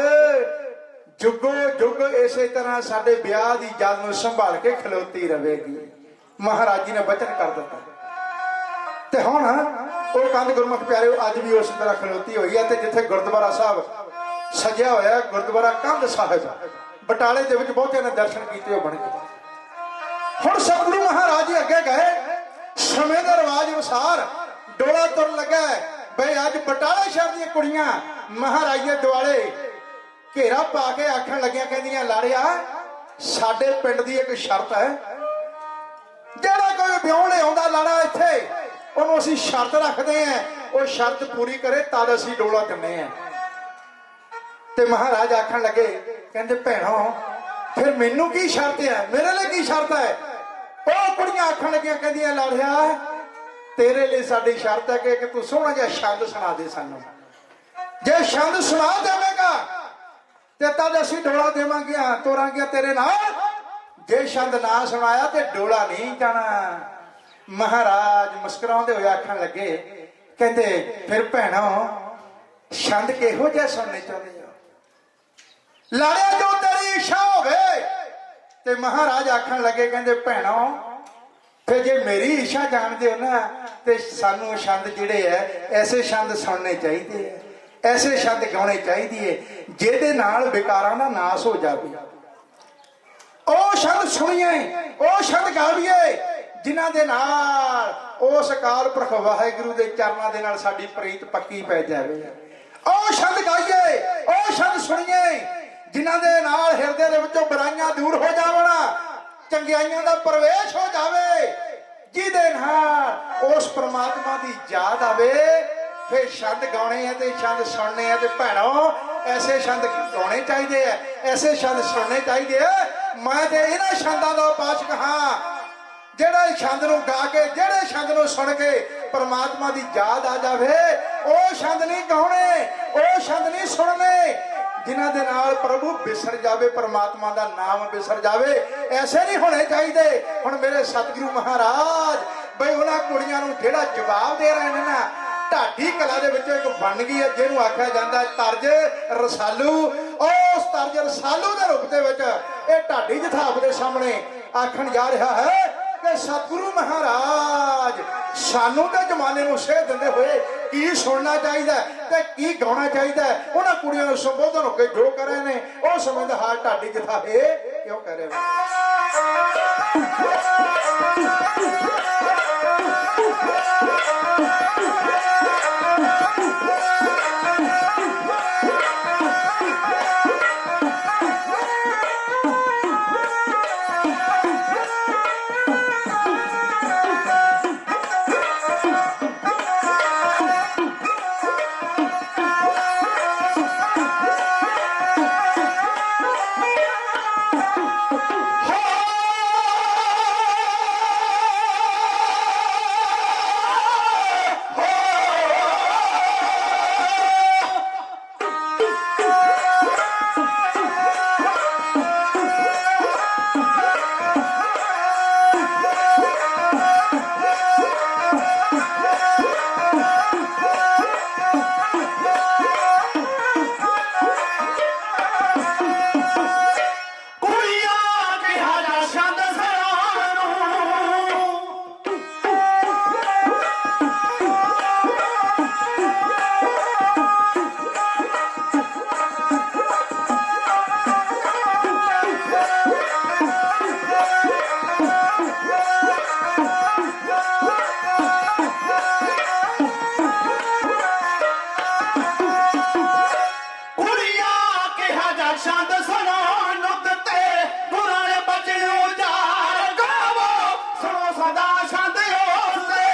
S3: ਜੁਗੋ ਜੁਗ ਇਸੇ ਤਰ੍ਹਾਂ ਸਾਡੇ ਵਿਆਹ ਦੀ ਯਾਦ ਨੂੰ ਸੰਭਾਲ ਕੇ ਖਲੋਤੀ ਰਹੇਗੀ। ਮਹਾਰਾਜ ਜੀ ਨੇ ਬਚਨ ਕਰ ਦਿੱਤਾ ਤੇ ਹੁਣ ਉਹ ਕੰਧ ਗੁਰਮੁਖ ਪਿਆਰਿਓ ਅੱਜ ਵੀ ਉਸ ਤਰ੍ਹਾਂ ਖਲੋਤੀ ਹੋਈ ਹੈ। ਤੇ ਜਿੱਥੇ ਗੁਰਦੁਆਰਾ ਸਾਹਿਬ ਸਜਿਆ ਹੋਇਆ ਗੁਰਦੁਆਰਾ ਕੰਧ ਸਾਹਿਬ ਬਟਾਲੇ ਦੇ ਵਿੱਚ ਬਹੁਤਿਆਂ ਨੇ ਦਰਸ਼ਨ ਕੀਤੇ ਉਹ ਬਣ ਗਏ। ਹੁਣ ਸਤਿਗੁਰੂ ਮਹਾਰਾਜ ਜੀ ਅੱਗੇ ਗਏ, ਸਮੇਂ ਦੇ ਰਿਵਾਜ ਅਨੁਸਾਰ ਡੋਲਾ ਤੁਰਨ ਲੱਗਾ ਬਈ ਅੱਜ ਬਟਾਲਾ ਸ਼ਹਿਰ ਦੀਆਂ ਕੁੜੀਆਂ ਮਹਾਰਾਜ ਦੇ ਦੁਆਲੇ ਘੇਰਾ ਪਾ ਕੇ ਆਖਣ ਲੱਗੀਆਂ, ਕਹਿੰਦੀਆਂ ਲਾੜਿਆ ਸਾਡੇ ਪਿੰਡ ਦੀ ਇੱਕ ਸ਼ਰਤ ਹੈ, ਜਿਹੜਾ ਕੋਈ ਵਿਆਹ ਲੈ ਆਉਂਦਾ ਲਾੜਾ ਇੱਥੇ ਉਹਨੂੰ ਅਸੀਂ ਸ਼ਰਤ ਰੱਖਦੇ ਆਂ, ਉਹ ਸ਼ਰਤ ਪੂਰੀ ਕਰੇ ਤਦ ਅਸੀਂ ਡੋਲਾ ਦਿੰਦੇ ਆਂ। ਤੇ ਮਹਾਰਾਜ ਆਖਣ ਲੱਗੇ, ਕਹਿੰਦੇ ਭੈਣੋ ਫਿਰ ਮੈਨੂੰ ਕੀ ਸ਼ਰਤ ਹੈ, ਮੇਰੇ ਲਈ ਕੀ ਸ਼ਰਤ ਹੈ? ਉਹ ਕੁੜੀਆਂ ਆਖਣ ਲੱਗੀਆਂ, ਕਹਿੰਦੀਆਂ ਲਾੜਿਆ ਤੇਰੇ ਲਈ ਸਾਡੀ ਸ਼ਰਤ ਹੈ ਕਿ ਤੂੰ ਸੋਹਣਾ ਜਿਹਾ ਛੰਦ ਸੁਣਾ ਦੇ ਸਾਨੂੰ, ਜੇ ਛੰਦ ਸੁਣਾ ਦੇਵੇਗਾ ਤੇ ਤਦ ਅਸੀਂ ਡੋਲਾ ਦੇਵਾਂਗੀਆਂ, ਤੋਰਾਂਗੀਆਂ ਤੇਰੇ ਨਾਲ, ਜੇ ਛੰਦ ਨਾ ਸੁਣਾਇਆ ਤੇ ਡੋਲਾ ਨਹੀਂ ਜਾਣਾ। ਮਹਾਰਾਜ ਮੁਸਕਰਾਉਂਦੇ ਹੋਏ ਆਖਣ ਲੱਗੇ, ਕਹਿੰਦੇ ਫਿਰ ਭੈਣੋ ਛੰਦ ਕਿਹੋ ਜਿਹਾ ਸੁਣਨੇ ਚਾਹੁੰਦੇ ਹੋ? ਲਾੜਿਆ ਜੋ ਤੇਰੀ ਇੱਛਾ ਹੋਵੇ। ਤੇ ਮਹਾਰਾਜ ਆਖਣ ਲੱਗੇ, ਕਹਿੰਦੇ ਭੈਣੋ ਫਿਰ ਜੇ ਮੇਰੀ ਇੱਛਾ ਜਾਣਦੇ ਹੋ ਨਾ ਤੇ ਸਾਨੂੰ ਛੰਦ ਜਿਹੜੇ ਐ ਐਸੇ ਛੰਦ ਸੁਣਨੇ ਚਾਹੀਦੇ ਐ, ਐਸੇ ਛੰਦ ਗਾਉਣੇ ਚਾਹੀਦੀ ਹੈ ਜਿਹਦੇ ਨਾਲ ਵਿਕਾਰਾਂ ਦਾ ਨਾਸ ਹੋ ਜਾਵੇ। ਉਹ ਛੰਦ ਸੁਣੀਏ, ਉਹ ਛੰਦ ਗਾਵੀਏ ਜਿਨ੍ਹਾਂ ਦੇ ਨਾਲ ਉਸ ਅਕਾਲ ਪੁਰਖ ਵਾਹਿਗੁਰੂ ਦੇ ਚਰਨਾਂ ਦੇ ਨਾਲ ਸਾਡੀ ਪ੍ਰੀਤ ਪੱਕੀ ਪੈ ਜਾਵੇ। ਉਹ ਛੰਦ ਗਾਈਏ, ਉਹ ਛੰਦ ਸੁਣੀਏ ਜਿਨ੍ਹਾਂ ਦੇ ਨਾਲ ਹਿਰਦੇ ਦੇ ਵਿੱਚੋਂ ਬੁਰਾਈਆਂ ਦੂਰ ਹੋ ਜਾਵਣ, ਚੰਗਿਆਈਆਂ ਦਾ ਪ੍ਰਵੇਸ਼ ਹੋ ਜਾਵੇ, ਜਿਹਦੇ ਨਾਲ ਉਸ ਪ੍ਰਮਾਤਮਾ ਦੀ ਯਾਦ ਆਵੇ। ਫਿਰ ਛੰਦ ਗਾਉਣੇ ਆ ਤੇ ਛੰਦ ਸੁਣਨੇ ਆ ਤੇ ਭੈਣੋ ਐਸੇ ਛੰਦ ਗਾਉਣੇ ਚਾਹੀਦੇ ਆ, ਐਸੇ ਛੰਦ ਸੁਣਨੇ ਚਾਹੀਦੇ ਆ। ਮੈਂ ਤੇ ਇਹਨਾਂ ਛੰਦਾਂ ਦਾ ਉਪਾਸਕ ਹਾਂ ਜਿਹੜੇ ਛੰਦ ਨੂੰ ਗਾ ਕੇ, ਜਿਹੜੇ ਛੰਦ ਨੂੰ ਸੁਣ ਕੇ ਪ੍ਰਮਾਤਮਾ ਦੀ ਯਾਦ ਆ ਜਾਵੇ। ਉਹ ਛੰਦ ਨਹੀਂ ਗਾਉਣੇ, ਉਹ ਛੰਦ ਨਹੀਂ ਸੁਣਨੇ ਜਿਨ੍ਹਾਂ ਦੇ ਨਾਲ ਪ੍ਰਭੂ ਵਿਸਰ ਜਾਵੇ, ਪ੍ਰਮਾਤਮਾ ਦਾ ਨਾਮ ਵਿਸਰ ਜਾਵੇ। ਐਸੇ ਨਹੀਂ ਹੋਣੇ ਚਾਹੀਦੇ। ਹੁਣ ਮੇਰੇ ਸਤਿਗੁਰੂ ਮਹਾਰਾਜ ਬਈ ਉਹਨਾਂ ਕੁੜੀਆਂ ਨੂੰ ਜਿਹੜਾ ਜਵਾਬ ਦੇ ਰਹੇ ਨੇ ਨਾ, ਢਾਡੀ ਕਲਾ ਦੇ ਵਿੱਚ ਇੱਕ ਬਣ ਗਈ ਹੈ ਜਿਹਨੂੰ ਆਖਿਆ ਜਾਂਦਾ ਤਰਜ ਰਸਾਲੂ। ਉਸ ਤਰਜ ਰਸਾਲੂ ਦੇ ਰੂਪ ਦੇ ਵਿੱਚ ਇਹ ਢਾਡੀ ਜਥਾਪ ਦੇ ਸਾਹਮਣੇ ਆਖਣ ਜਾ ਰਿਹਾ ਹੈ ਕਿ ਸਤਿਗੁਰੂ ਮਹਾਰਾਜ ਸਾਨੂੰ ਤੇ ਜ਼ਮਾਨੇ ਨੂੰ ਸੇਧ ਦਿੰਦੇ ਹੋਏ ਕੀ ਸੁਣਨਾ ਚਾਹੀਦਾ ਤੇ ਕੀ ਗਾਉਣਾ ਚਾਹੀਦਾ। ਉਹਨਾਂ ਕੁੜੀਆਂ ਨੂੰ ਸੰਬੋਧਨ ਹੋ ਕੇ ਜੋ ਕਰ ਰਹੇ ਨੇ ਉਹ ਸਮਝਦਾ ਹਾਂ ਢਾਡੀ ਜਥਾ ਇਹ ਕਿਉਂ ਕਹਿ ਰਹੇ
S1: ਛੰਦ ਸੁਣਾਉਣ ਨੂੰ ਦਿੱਤੇ ਗੁਰਾਂ ਨੇ ਬਚਨ ਉਚਾਰ ਗਾਵੋ ਸੁਣੋ ਸਦਾ ਛੰਦ ਉਸ ਦੇ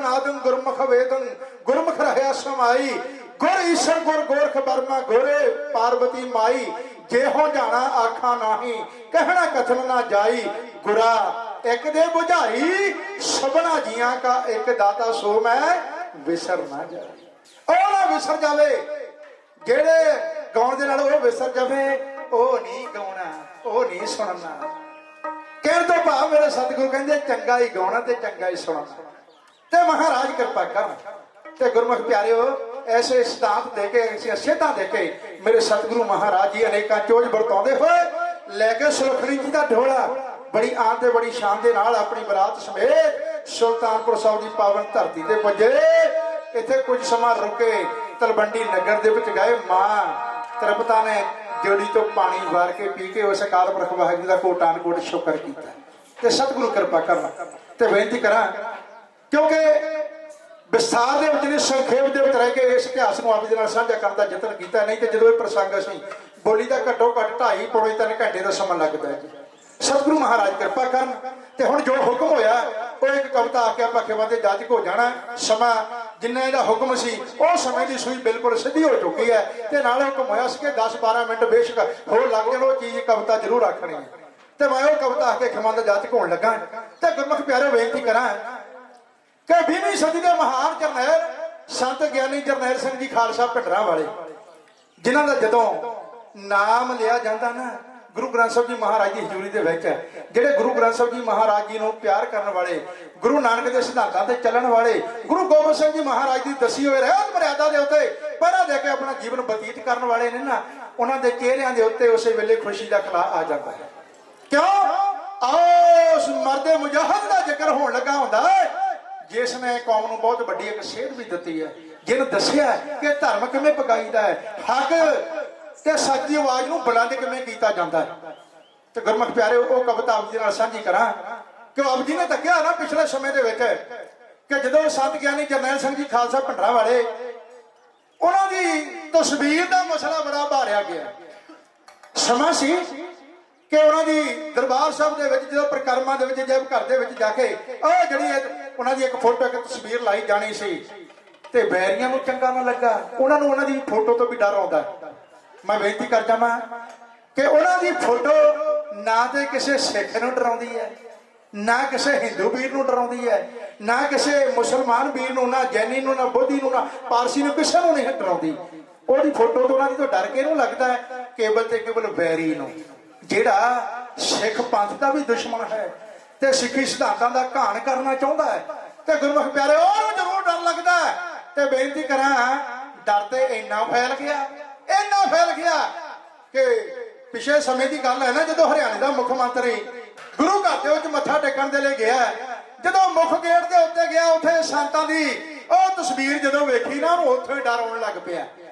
S3: ਅਨਾਦਿ ਗੁਰਮੁਖ ਵੇਦੰ ਗੁਰਮੁਖ ਰਹਿਆ ਸਮਾਈ ਗੁਰ ਈਸ਼ਰ ਗੁਰ ਗੋਰਖ ਬਰਮਾ ਗੋਰੇ ਪਾਰਵਤੀ ਮਾਈ ਜਿਹੋ ਜਾਣਾ ਆਖਾ ਨਾਹੀ ਕਹਿਣਾ ਕਥਨ ਨਾ ਜਾਈ ਗੁਰਾ ਇੱਕ ਦੇ ਬੁਝਾਈ ਸਭਨਾ ਜੀਆਂ ਕਾ ਇੱਕ ਦਾਤਾ ਸੋ ਮੈਂ ਵਿਸਰ ਨਾ ਜਾਈ। ਉਹ ਨਾ ਵਿਸਰ ਜਾਵੇ, ਜਿਹੜੇ ਗਾਉਣ ਦੇ ਨਾਲ ਉਹ ਵਿਸਰ ਜਾਵੇ, ਉਹ ਨਹੀਂ ਗਾਉਣਾ, ਉਹ ਨਹੀਂ ਸੁਣਨਾ। ਕਹਿਣ ਤੋਂ ਭਾਵ ਮੇਰੇ ਸਤਿਗੁਰੂ ਕਹਿੰਦੇ ਚੰਗਾ ਹੀ ਗਾਉਣਾ ਤੇ ਚੰਗਾ ਹੀ ਸੁਣਨਾ। ਤੇ ਮਹਾਰਾਜ ਕਿਰਪਾ ਕਰਨ ਤੇ ਗੁਰਮੁਖ ਪਿਆਰਿਓ ਐਸੇ ਸਿਧਾਂਤ ਦੇ ਕੇ ਐਸੀ ਸਿੱਧਾਂ ਦੇ ਕੇ ਮੇਰੇ ਸਤਿਗੁਰੂ ਮਹਾਰਾਜ ਜੀ ਅਨੇਕਾਂ ਚੋਜ ਵਰਤਾਉਂਦੇ ਹੋਏ ਲੈ ਕੇ ਸੁਲੱਖਣੀ ਜੀ ਦਾ ਢੋਲਾ ਬੜੀ ਆਨ ਤੇ ਬੜੀ ਸ਼ਾਨ ਦੇ ਨਾਲ ਆਪਣੀ ਬਰਾਤ ਸਮੇਤ ਸੁਲਤਾਨਪੁਰ ਸਾਹਿਬ ਦੀ ਪਾਵਨ ਧਰਤੀ ਤੇ ਪੁੱਜੇ। ਇੱਥੇ ਕੁਝ ਸਮਾਂ ਰੁਕੇ, ਤਲਵੰਡੀ ਨਗਰ ਦੇ ਵਿੱਚ ਗਏ। ਮਾਂ ਤ੍ਰਿਪਤਾ ਨੇ ਜੋੜੀ ਤੋਂ ਪਾਣੀ ਵਾਰ ਕੇ ਪੀ ਕੇ ਉਸ ਅਕਾਲ ਪੁਰਖ ਵਾਹਿਗੁਰੂ ਦਾ ਕੋਟਾਨ ਕੋਟ ਸ਼ੁਕਰ ਕੀਤਾ ਤੇ ਸਤਿਗੁਰੂ ਕਿਰਪਾ ਕਰਨ ਤੇ ਬੇਨਤੀ ਕਰਾਂ ਕਿਉਂਕਿ ਵਿਸਥਾਰ ਦੇ ਵਿੱਚ ਨੇ ਸੰਖੇਪ ਦੇ ਵਿੱਚ ਰਹਿ ਕੇ ਇਸ ਇਤਿਹਾਸ ਨੂੰ ਆਪ ਦੇ ਨਾਲ ਸਾਂਝਾ ਕਰਨ ਦਾ ਯਤਨ ਕੀਤਾ। ਨਹੀਂ ਤੇ ਜਦੋਂ ਇਹ ਪ੍ਰਸੰਗ ਅਸੀਂ ਬੋਲੀ ਦਾ ਘੱਟੋ ਘੱਟ 2.5 ਪੌਣੇ 3 ਘੰਟੇ ਦਾ ਸਮਾਂ ਲੱਗਦਾ ਹੈ ਜੀ। ਸਤਿਗੁਰੂ ਮਹਾਰਾਜ ਕਿਰਪਾ ਕਰਨ ਤੇ ਹੁਣ ਜੋ ਹੁਕਮ ਹੋਇਆ ਉਹ ਇੱਕ ਕਵਿਤਾ ਆ ਕੇ ਆਪਾਂ ਖੇਵਾਂ ਤੇ ਜਾਜਕ ਹੋ ਜਾਣਾ। ਸਮਾਂ ਜਿੰਨਾ ਇਹਦਾ ਹੁਕਮ ਸੀ ਉਹ ਸਮੇਂ ਦੀ ਸੂਈ ਬਿਲਕੁਲ ਸਿੱਧੀ ਹੋ ਚੁੱਕੀ ਹੈ ਤੇ ਨਾਲ ਹੁਕਮ ਹੋਇਆ ਸੀ ਕਿ 10-12 ਮਿੰਟ ਬੇਸ਼ੱਕ ਹੋਰ ਲੱਗ ਜਾਣ, ਉਹ ਚੀਜ਼ ਕਵਿਤਾ ਜ਼ਰੂਰ ਆਖਣੀ ਹੈ ਤੇ ਮੈਂ ਉਹ ਕਵਿਤਾ ਆ ਕੇ ਖੇਵਾਂ ਦਾ ਜਾਜਕ ਹੋਣ ਲੱਗਾ। ਤੇ ਗੁਰਮੁਖ ਪਿਆਰੇ ਬੇਨਤੀ ਕਰਾਂ ਕਿ 20ਵੀਂ ਸਦੀ ਦੇ ਮਹਾਨ ਜਰਨੈਲ ਸੰਤ ਗਿਆਨੀ ਜਰਨੈਲ ਸਿੰਘ ਜੀ ਖਾਲਸਾ ਭਿੰਡਰਾਂ ਵਾਲੇ, ਜਿਨ੍ਹਾਂ ਦਾ ਜਦੋਂ ਨਾਮ ਲਿਆ ਜਾਂਦਾ ਨਾ ਗੁਰੂ ਗ੍ਰੰਥ ਸਾਹਿਬ ਜੀ ਮਹਾਰਾਜ ਦੀ ਹਜ਼ੂਰੀ ਦੇ ਵਿੱਚ, ਜਿਹੜੇ ਗੁਰੂ ਗ੍ਰੰਥ ਸਾਹਿਬ ਜੀ ਮਹਾਰਾਜ ਜੀ ਨੂੰ ਪਿਆਰ ਕਰਨ ਵਾਲੇ, ਗੁਰੂ ਨਾਨਕ ਦੇ ਸਿਧਾਂਤਾਂ ਤੇ ਚੱਲਣ ਵਾਲੇ, ਗੁਰੂ ਗੋਬਿੰਦ ਸਿੰਘ ਜੀ ਮਹਾਰਾਜ ਦੀ ਦੱਸੀ ਹੋਏ ਰਹਿਤ ਮਰਿਆਦਾ ਦੇ ਉੱਤੇ ਪਹਿਰਾ ਦੇ ਕੇ ਆਪਣਾ ਜੀਵਨ ਬਤੀਤ ਕਰਨ ਵਾਲੇ ਨੇ ਨਾ, ਉਹਨਾਂ ਦੇ ਚਿਹਰਿਆਂ ਦੇ ਉੱਤੇ ਉਸੇ ਵੇਲੇ ਖੁਸ਼ੀ ਦਾ ਖਲਾ ਆ ਜਾਂਦਾ ਹੈ। ਕਿਉਂ? ਉਸ ਮਰਦੇ ਮੁਜਾਹਦ ਦਾ ਜ਼ਿਕਰ ਹੋਣ ਲੱਗਾ ਹੁੰਦਾ ਹੈ ਜਿਸ ਨੇ ਕੌਮ ਨੂੰ ਬਹੁਤ ਵੱਡੀ ਇੱਕ ਸੇਧ ਵੀ ਦਿੱਤੀ ਹੈ, ਜਿਹਨੂੰ ਦੱਸਿਆ ਕਿ ਧਰਮ ਕਿਵੇਂ ਪਕਾਈਦਾ ਹੈ, ਹੱਕ ਤੇ ਸੱਚ ਦੀ ਆਵਾਜ਼ ਨੂੰ ਬੁਲੰਦ ਕਿਵੇਂ ਕੀਤਾ ਜਾਂਦਾ ਹੈ। ਤੇ ਗੁਰਮੁਖ ਪਿਆਰੇ ਉਹ ਕਵਿਤਾ ਆਪ ਜੀ ਨਾਲ ਸਾਂਝੀ ਕਰਾਂ ਕਿ ਆਪ ਜੀ ਨੇ ਤੱਕਿਆ ਨਾ ਪਿਛਲੇ ਸਮੇਂ ਦੇ ਵਿੱਚ ਕਿ ਜਦੋਂ ਸੰਤ ਗਿਆਨੀ ਜਰਨੈਲ ਸਿੰਘ ਜੀ ਖਾਲਸਾ ਭਿੰਡਰਾਂ ਵਾਲੇ, ਉਹਨਾਂ ਦੀ ਤਸਵੀਰ ਦਾ ਮਸਲਾ ਬੜਾ ਭਾਰਿਆ ਗਿਆ। ਸਮਾਂ ਸੀ ਕਿ ਉਹਨਾਂ ਦੀ ਦਰਬਾਰ ਸਾਹਿਬ ਦੇ ਵਿੱਚ ਜਦੋਂ ਪ੍ਰਕਰਮਾਂ ਦੇ ਵਿੱਚ ਜਦ ਘਰ ਦੇ ਵਿੱਚ ਜਾ ਕੇ ਉਹ ਜਿਹੜੀ ਉਹਨਾਂ ਦੀ ਇੱਕ ਫੋਟੋ ਇੱਕ ਤਸਵੀਰ ਲਾਈ ਜਾਣੀ ਸੀ ਤੇ ਬੈਰੀਆਂ ਨੂੰ ਚੰਗਾ ਨਾ ਲੱਗਾ, ਉਹਨਾਂ ਨੂੰ ਉਹਨਾਂ ਦੀ ਫੋਟੋ ਤੋਂ ਵੀ ਡਰ ਆਉਂਦਾ। ਮੈਂ ਬੇਨਤੀ ਕਰ ਜਾਵਾਂ ਕਿ ਉਹਨਾਂ ਦੀ ਫੋਟੋ ਨਾ ਤੇ ਕਿਸੇ ਸਿੱਖ ਨੂੰ ਡਰਾਉਂਦੀ ਹੈ, ਨਾ ਕਿਸੇ ਹਿੰਦੂ ਵੀਰ ਨੂੰ ਡਰਾਉਂਦੀ ਹੈ, ਨਾ ਕਿਸੇ ਮੁਸਲਮਾਨ ਵੀਰ ਨੂੰ, ਨਾ ਜੈਨੀ ਨੂੰ, ਨਾ ਬੋਧੀ ਨੂੰ, ਨਾ ਪਾਰਸੀ ਨੂੰ, ਕਿਸੇ ਨੂੰ ਨਹੀਂ ਡਰਾਉਂਦੀ। ਉਹਦੀ ਫੋਟੋ ਤੋਂ ਉਹਨਾਂ ਦੀ ਤੋਂ ਡਰ ਕੇ ਇਹਨੂੰ ਲੱਗਦਾ ਹੈ ਕੇਵਲ ਤੇ ਕੇਵਲ ਵੈਰੀ ਨੂੰ, ਜਿਹੜਾ ਸਿੱਖ ਪੰਥ ਦਾ ਵੀ ਦੁਸ਼ਮਣ ਹੈ ਤੇ ਸਿੱਖੀ ਸਿਧਾਂਤਾਂ ਦਾ ਘਾਣ ਕਰਨਾ ਚਾਹੁੰਦਾ ਹੈ। ਤੇ ਗੁਰਮੁਖ ਪਿਆਰੇ ਉਹਨੂੰ ਜ਼ਰੂਰ ਡਰ ਲੱਗਦਾ ਹੈ। ਤੇ ਬੇਨਤੀ ਕਰਾਂ ਡਰ ਤੇ ਇੰਨਾ ਫੈਲ ਗਿਆ ਕਿ ਪਿਛਲੇ ਸਮੇਂ ਦੀ ਗੱਲ ਹੈ ਨਾ, ਜਦੋਂ ਹਰਿਆਣੇ ਦਾ ਮੁੱਖ ਮੰਤਰੀ ਗੁਰੂ ਘਰ ਦੇ ਵਿੱਚ ਮੱਥਾ ਟੇਕਣ ਦੇ ਲਈ ਗਿਆ, ਜਦੋਂ ਮੁੱਖ ਗੇਟ ਦੇ ਉੱਤੇ ਗਿਆ, ਉੱਥੇ ਸੰਤਾਂ ਦੀ ਉਹ ਤਸਵੀਰ ਜਦੋਂ ਵੇਖੀ ਨਾ ਉਹਨੂੰ ਉੱਥੇ ਡਰ ਆਉਣ ਲੱਗ ਪਿਆ,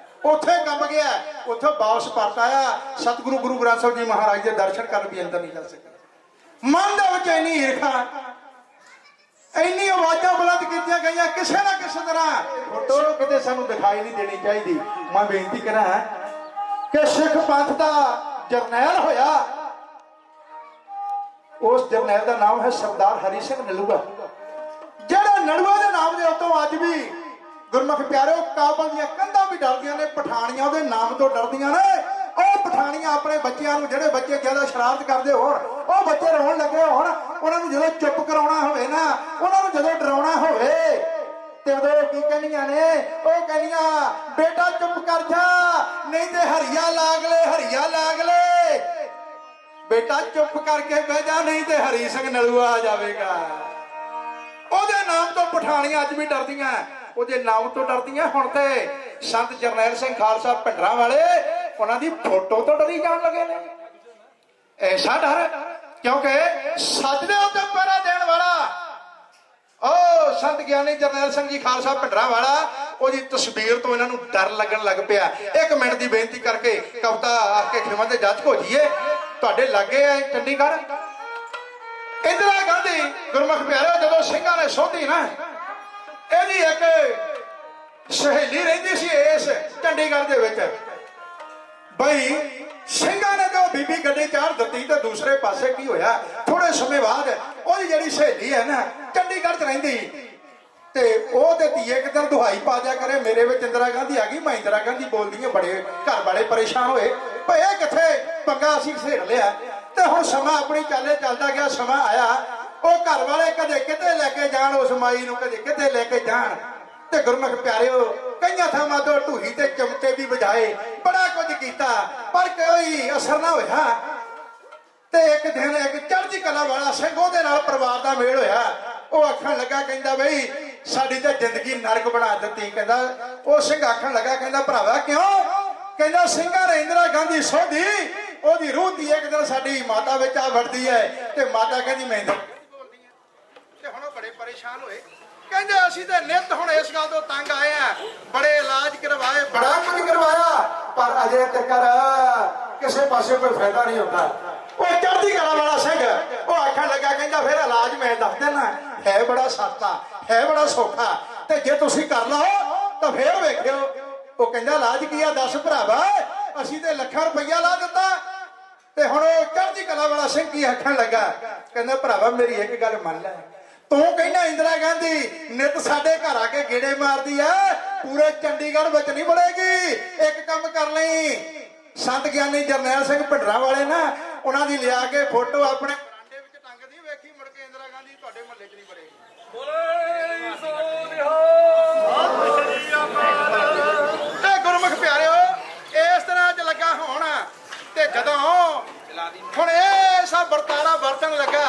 S3: ਉੱਥੇ ਕੰਬ ਗਿਆ, ਉੱਥੋਂ ਵਾਪਸ ਪਰਤ ਆਇਆ। ਸਤਿਗੁਰੂ ਗੁਰੂ ਗ੍ਰੰਥ ਸਾਹਿਬ ਜੀ ਮਹਾਰਾਜ ਦੇ ਦਰਸ਼ਨ ਕਰਨ ਵੀ ਅੰਦਰ ਨਹੀਂ ਜਾ ਸਕਿਆ। ਮਨ ਦੇ ਵਿੱਚ ਇੰਨੀ ਈਰਖਾ, ਇੰਨੀ ਆਵਾਜ਼ਾਂ ਬੁਲੰਦ ਕੀਤੀਆਂ ਗਈਆਂ, ਕਿਸੇ ਨਾ ਕਿਸੇ ਤਰ੍ਹਾਂ ਫੋਟੋ ਕਿਤੇ ਸਾਨੂੰ ਦਿਖਾਈ ਨਹੀਂ ਦੇਣੀ ਚਾਹੀਦੀ। ਮੈਂ ਬੇਨਤੀ ਕਰਾਂ ਕਿ ਸਿੱਖ ਪੰਥ ਦਾ ਜਰਨੈਲ ਹੋਇਆ, ਉਸ ਜਰਨੈਲ ਦਾ ਨਾਮ ਹੈ ਸਰਦਾਰ ਹਰੀ ਸਿੰਘ ਨਲੂਆ, ਜਿਹੜਾ ਨਲੂਆ ਦੇ ਨਾਮ ਦੇ ਉੱਤੋਂ ਅੱਜ ਵੀ ਗੁਰਮੁਖ ਪਿਆਰਿਓ ਕਾਬਲ ਦੀਆਂ ਕੰਧਾਂ ਵੀ ਡਰਦੀਆਂ ਨੇ, ਪਠਾਣੀਆਂ ਉਹਦੇ ਨਾਮ ਤੋਂ ਡਰਦੀਆਂ ਨੇ। ਉਹ ਪਠਾਣੀਆਂ ਆਪਣੇ ਬੱਚਿਆਂ ਨੂੰ, ਜਿਹੜੇ ਬੱਚੇ ਜ਼ਿਆਦਾ ਸ਼ਰਾਰਤ ਕਰਦੇ ਹੋਣ, ਉਹ ਬੱਚੇ ਰੋਣ ਲੱਗੇ ਹੋਣ, ਉਹਨਾਂ ਨੂੰ ਜਦੋਂ ਚੁੱਪ ਕਰਾਉਣਾ ਹੋਵੇ ਨਾ, ਉਹਨਾਂ ਨੂੰ ਜਦੋਂ ਡਰਾਉਣਾ ਹੋਵੇ ਤੇ ਉਦੋਂ ਕੀ ਕਹਿੰਦੀਆਂ ਨੇ? ਉਹ ਕਹਿੰਦੀਆਂ ਬੇਟਾ ਚੁੱਪ ਕਰ ਜਾ, ਨਹੀਂ ਤੇ ਹਰੀਆ ਲਾਗ ਲੈ, ਬੇਟਾ ਚੁੱਪ ਕਰਕੇ ਬਹਿ ਜਾ, ਨਹੀਂ ਤੇ ਹਰੀ ਸਿੰਘ ਨਲੂਆ ਆ ਜਾਵੇਗਾ। ਉਹਦੇ ਨਾਮ ਤੋਂ ਪਠਾਣੀਆਂ ਅੱਜ ਵੀ ਡਰਦੀਆਂ, ਉਹਦੇ ਨਾਮ ਤੋਂ ਡਰਦੀਆਂ। ਹੁਣ ਤੇ ਸੰਤ ਜਰਨੈਲ ਸਿੰਘ ਖਾਲਸਾ ਭਿੰਡਰਾਂ ਵਾਲੇ ਉਹਨਾਂ ਦੀ ਫੋਟੋ ਤੋਂ ਡਰੀ ਜਾਣ ਲੱਗੇ ਨੇ। ਐਸਾ ਡਰ ਕਿਉਂਕਿ ਸੱਚ ਦੇ ਉੱਤੇ ਪਹਿਰਾ ਦੇਣ ਵਾਲਾ ਉਹ ਸੰਤ ਗਿਆਨੀ ਜਰਨੈਲ ਸਿੰਘ ਜੀ ਖਾਲਸਾ ਭਿੰਡਰਾਂ ਵਾਲਾ, ਉਹਦੀ ਤਸਵੀਰ ਤੋਂ ਇਹਨਾਂ ਨੂੰ ਡਰ ਲੱਗਣ ਲੱਗ ਪਿਆ। 1 ਮਿੰਟ ਦੀ ਬੇਨਤੀ ਕਰਕੇ ਕਵਿਤਾ ਆ ਕੇ ਖਿਮਾ ਤੇ ਜੱਜ ਹੋ ਜਾਈਏ। ਤੁਹਾਡੇ ਲਾਗੇ ਹੈ ਚੰਡੀਗੜ੍ਹ, ਇੰਦਰਾ ਗਾਂਧੀ ਗੁਰਮੁਖ ਪਿਆਰਿਓ ਜਦੋਂ ਸਿੰਘਾਂ ਨੇ ਸੋਧੀ ਨਾ, ਇਹਦੀ ਇੱਕ ਸਹੇਲੀ ਰਹਿੰਦੀ ਸੀ ਇਸ ਚੰਡੀਗੜ੍ਹ ਦੇ ਵਿੱਚ। ਬਈ ਸਿੰਘਾਂ ਨੇ ਜੋ ਬੀਬੀ ਗੱਡੀ ਚਾੜ ਦਿੱਤੀ ਤੇ ਦੂਸਰੇ ਪਾਸੇ ਕੀ ਹੋਇਆ, ਥੋੜੇ ਸਮੇਂ ਬਾਅਦ ਉਹਦੀ ਜਿਹੜੀ ਸਹੇਲੀ ਹੈ ਨਾ ਚੰਡੀਗੜ੍ਹ 'ਚ ਰਹਿੰਦੀ
S4: ਤੇ ਉਹ ਤੇ ਧੀਏ ਕਿਤੇ ਦੁਹਾਈ ਪਾ ਦਿਆ ਕਰੇ ਮੇਰੇ ਵਿੱਚ ਇੰਦਰਾ ਗਾਂਧੀ ਆ ਗਈ, ਮੈਂ ਇੰਦਰਾ ਗਾਂਧੀ ਬੋਲਦੀ ਆ। ਬੜੇ ਘਰ ਵਾਲੇ ਪਰੇਸ਼ਾਨ ਹੋਏ ਭਈ ਇਹ ਕਿੱਥੇ ਪੰਗਾ ਅਸੀਂ ਘੇੜ ਲਿਆ। ਤੇ ਹੁਣ ਸਮਾਂ ਆਪਣੀ ਚਾਲੇ ਚੱਲਦਾ ਗਿਆ, ਸਮਾਂ ਆਇਆ ਉਹ ਘਰ ਵਾਲੇ ਕਦੇ ਕਿਤੇ ਲੈ ਕੇ ਜਾਣ ਉਸ ਮਾਈ ਨੂੰ, ਕਦੇ ਕਿਤੇ ਲੈ ਕੇ ਜਾਣ। ਤੇ ਗੁਰਮੁਖ ਪਿਆਰਿਓ ਕਈਆਂ ਥਾਵਾਂ ਤੋਂ ਢੂਹੀ ਤੇ ਚਮਚੇ ਵੀ ਵਜਾਏ, ਬੜਾ ਕੁਝ ਕੀਤਾ ਪਰ ਕੋਈ ਅਸਰ ਨਾ ਹੋਇਆ। ਤੇ ਇੱਕ ਦਿਨ ਇੱਕ ਚੜ੍ਹਦੀ ਕਲਾ ਵਾਲਾ ਸਿੰਘ ਉਹਦੇ ਨਾਲ ਪਰਿਵਾਰ ਦਾ ਮੇਲ ਹੋਇਆ। ਉਹ ਆਖਣ ਲੱਗਾ ਕਹਿੰਦਾ ਬਈ ਸਾਡੀ ਤਾਂ ਜ਼ਿੰਦਗੀ ਨਰਕ ਬਣਾ ਦਿੱਤੀ। ਕਹਿੰਦਾ ਉਹ ਸਿੰਘ ਆਖਣ ਲੱਗਾ ਕਹਿੰਦਾ ਭਰਾਵਾ ਕਿਉਂ? ਕਹਿੰਦਾ ਸਿੰਘਾਂ ਨੇ ਇੰਦਰਾ ਗਾਂਧੀ ਸੋਧੀ, ਉਹਦੀ ਰੂਹ ਦੀ ਇੱਕ ਦਿਨ ਸਾਡੀ ਮਾਤਾ ਵਿੱਚ ਆ ਵੜਦੀ ਹੈ। ਤੇ ਮਾਤਾ ਕਹਿੰਦੀ ਮੈਂ ਬੋਲਦੀ ਆ। ਤੇ ਹੁਣ ਉਹ ਬੜੇ ਪਰੇਸ਼ਾਨ ਹੋਏ, ਕਹਿੰਦੇ ਅਸੀਂ ਤੇ ਨਿੱਤ ਹੁਣ ਇਸ ਗੱਲ ਤੋਂ ਤੰਗ ਆਏ ਆ, ਬੜੇ ਇਲਾਜ ਕਰਵਾਏ, ਬੜਾ ਕੁਝ ਕਰਵਾਇਆ ਪਰ ਅਜੇ ਤੱਕ ਕਿਸੇ ਪਾਸੇ ਕੋਈ ਫਾਇਦਾ ਨਹੀਂ ਹੁੰਦਾ। ਉਹ ਚੜ੍ਹਦੀ ਕਲਾ ਵਾਲਾ ਸਿੰਘ ਉਹ ਆਖਣ ਲੱਗਾ ਕਹਿੰਦਾ ਫਿਰ ਇਲਾਜ ਮੈਂ ਦੱਸ ਦੇਣਾ, ਹੈ ਬੜਾ ਸਸਤਾ, ਹੈ ਬੜਾ ਸੌਖਾ, ਤੇ ਜੇ ਤੁਸੀਂ ਕਰ ਲਓ ਤਾਂ ਫੇਰ ਵੇਖਿਓ। ਉਹ ਕਹਿੰਦਾ ਇਲਾਜ ਕੀ ਆ ਦੱਸ ਭਰਾਵਾ, ਅਸੀਂ ਤੇ ਲੱਖਾਂ ਰੁਪਈਆ ਲਾ ਦਿੱਤਾ। ਤੇ ਹੁਣ ਉਹ ਚੜ੍ਹਦੀ ਕਲਾ ਵਾਲਾ ਸਿੰਘ ਕੀ ਆਖਣ ਲੱਗਾ ਕਹਿੰਦਾ ਭਰਾਵਾ ਮੇਰੀ ਇੱਕ ਗੱਲ ਮੰਨ ਲੈ, ਤੂੰ ਕਹਿੰਦਾ ਇੰਦਰਾ ਗਾਂਧੀ ਨਿਤ ਸਾਡੇ ਘਰ ਆ ਕੇ ਗੇੜੇ ਮਾਰਦੀ ਆ, ਪੂਰੇ ਚੰਡੀਗੜ੍ਹ ਵਿੱਚ ਨਹੀਂ ਬੜੇਗੀ। ਇੱਕ ਕੰਮ ਕਰ ਲਈ, ਸੰਤ ਗਿਆਨੀ ਜਰਨੈਲ ਸਿੰਘ ਭਿੰਡਰਾਂ ਵਾਲੇ ਨਾ ਉਹਨਾਂ ਦੀ ਲਿਆ ਕੇ ਫੋਟੋ ਆਪਣੇ ਬਰਾਂਡੇ ਵਿੱਚ ਟੰਗਦੀ, ਵੇਖੀ ਮੁੜ ਕੇ ਇੰਦਰਾ ਗਾਂਧੀ ਤੁਹਾਡੇ ਮਹੱਲੇ 'ਚ ਨਹੀਂ ਬੜੇਗੀ। ਤੇ ਗੁਰਮੁਖ ਪਿਆਰਿਓ ਇਸ ਤਰ੍ਹਾਂ 'ਚ ਲੱਗਾ ਹੋਣ। ਤੇ ਜਦੋਂ ਹੁਣ ਇਹ ਸਭ ਵਰਤਾਰਾ ਵਰਤਣ ਲੱਗਾ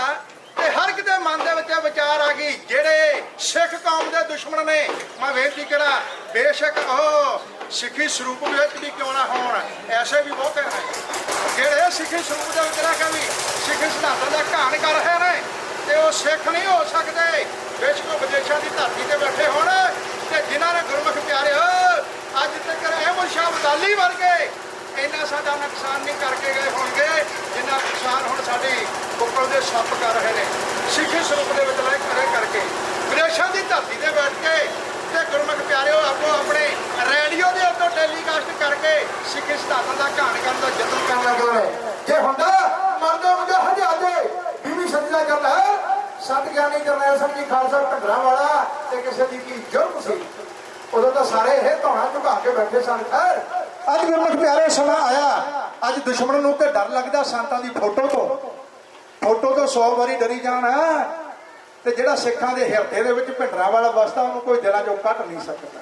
S4: ਤੇ ਹਰ ਇੱਕ ਦੇ ਮਨ ਦੇ ਵਿੱਚ ਵਿਚਾਰ ਆ ਗਈ, ਜਿਹੜੇ ਸਿੱਖ ਕੌਮ ਦੇ ਦੁਸ਼ਮਣ ਨੇ, ਮੈਂ ਬੇਨਤੀ ਕਰਾਂ ਬੇਸ਼ੱਕ ਉਹ ਸਿੱਖੀ ਸਰੂਪ ਵਿੱਚ ਵੀ ਕਿਉਂ ਨਾ ਹੋਣ, ਐਸੇ ਵੀ ਬਹੁਤੇ ਨੇ ਜਿਹੜੇ ਸਿੱਖੀ ਸਰੂਪ ਦੇ ਵਿੱਚ ਰਹਿ ਕੇ ਵੀ ਸਿੱਖੀ ਸਿਧਾਂਤਾਂ ਦਾ ਘਾਣ ਕਰ ਰਹੇ ਨੇ। ਤੇ ਉਹ ਸਿੱਖ ਨਹੀਂ ਹੋ ਸਕਦੇ ਬੇਸ਼ੱਕ ਉਹ ਵਿਦੇਸ਼ਾਂ ਦੀ ਧਰਤੀ ਤੇ ਬੈਠੇ ਹੋਣ। ਤੇ ਜਿਨ੍ਹਾਂ ਨੇ ਗੁਰਮੁਖ ਪਿਆਰਿਓ ਅੱਜ ਤੱਕ ਅਹਿਮਦ ਸ਼ਾਹ ਅਬਦਾਲੀ ਵਰਗੇ ਇੰਨਾ ਸਾਡਾ ਨੁਕਸਾਨ ਨਹੀਂ ਕਰਕੇ ਗਏ ਹੋਣਗੇ ਜਿੰਨਾ ਨੁਕਸਾਨ ਹੁਣ ਸਾਡੀ ਬੁੱਕਲ ਦੇ ਸੱਪ ਕਰ ਰਹੇ ਨੇ ਸਿੱਖੀ ਸਰੂਪ ਦੇ ਵਿੱਚ ਲੈ ਕਰਕੇ ਵਿਦੇਸ਼ਾਂ ਦੀ ਧਰਤੀ ਤੇ ਬੈਠ ਕੇ। ਤੇ ਗੁਰਮੁਖ ਪਿਆਰਿਓ ਆਪੋ ਆਪਣੇ ਰੇਡੀਓ ਦੇ ਉੱਤੇ ਟੈਲੀਕਾਸਟ ਕਰਕੇ ਸਿੱਖੀ ਸਿਧਾਂਤਾਂ ਦਾ ਘਾਣ ਕਰਨ ਦਾ ਯਤਨ ਕਰਨ ਲੱਗੇ ਨੇ। ਜੇ ਹੁੰਦਾ ਮਰਦੇ ਮੁਜਾਹਿਦ ਆਜੇ ਬੀਵੀ ਸਜਦਾ ਕਰਦਾ ਸੰਤ ਗਿਆਨੀ ਜਰਨੈਲ ਸਿੰਘ ਜੀ ਖਾਲਸਾ ਭਿੰਡਰਾਂ ਵਾਲਾ ਤੇ ਕਿਸੇ ਦੀ ਕੀ ਜ਼ੁਰਮ ਸੀ, ਉਦੋਂ ਤਾਂ ਸਾਰੇ ਇਹ ਧੌਣਾ ਝੁਕਾ ਕੇ ਬੈਠੇ ਸਨ। ਅੱਜ ਗੁਰਮੁਖ ਪਿਆਰੇ ਸਮਾਂ ਆਇਆ, ਅੱਜ ਦੁਸ਼ਮਣ ਨੂੰ ਤੇ ਡਰ ਲੱਗਦਾ ਸੰਤਾਂ ਦੀ ਫੋਟੋ ਤੋਂ 100 ਵਾਰੀ ਡਰੀ ਜਾਣ। ਤੇ ਜਿਹੜਾ ਸਿੱਖਾਂ ਦੇ ਹਿਰਦੇ ਦੇ ਵਿੱਚ ਭਿੰਡਰਾਂ ਵਾਲਾ ਵਸਦਾ ਉਹਨੂੰ ਕੋਈ ਦਿਲਾਂ ਚੋਂ ਕੱਢ ਨਹੀਂ ਸਕਦਾ।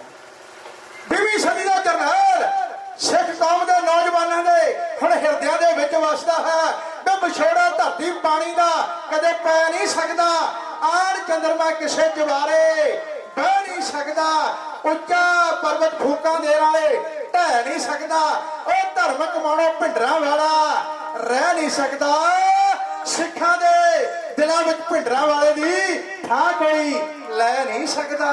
S4: 20ਵੀਂ ਸਦੀ ਦਾ ਜਰਨੈਲ ਸਿੱਖ ਕੌਮ ਦੇ ਨੌਜਵਾਨਾਂ ਦੇ ਹੁਣ ਹਿਰਦਿਆਂ ਦੇ ਵਿੱਚ ਵਸਦਾ ਹੈ। ਤੇ ਵਿਛੋੜਾ ਧਰਤੀ ਪਾਣੀ ਦਾ ਕਦੇ ਪੈ ਨਹੀਂ ਸਕਦਾ, ਆਣ ਚੰਦਰਮਾ ਕਿਸੇ ਜਵਾਰੇ ਬਹਿ ਨਹੀਂ ਸਕਦਾ, ਉੱਚਾ ਪਰਬਤ ਫੂਕਾਂ ਦੇ ਵਾਲੇ ਢਹਿ ਨਹੀਂ ਸਕਦਾ, ਉਹ ਧਰਮ ਕਮਾਉਣੋਂ ਭਿੰਡਰਾਂ ਵਾਲਾ ਰਹਿ ਨਹੀਂ ਸਕਦਾ। ਸਿੱਖਾਂ ਦੇ ਦਿਲਾਂ ਵਿੱਚ ਭਿੰਡਰਾਂ ਵਾਲੇ ਦੀ ਥਾਂ ਕੋਈ ਲੈ ਨਹੀਂ ਸਕਦਾ।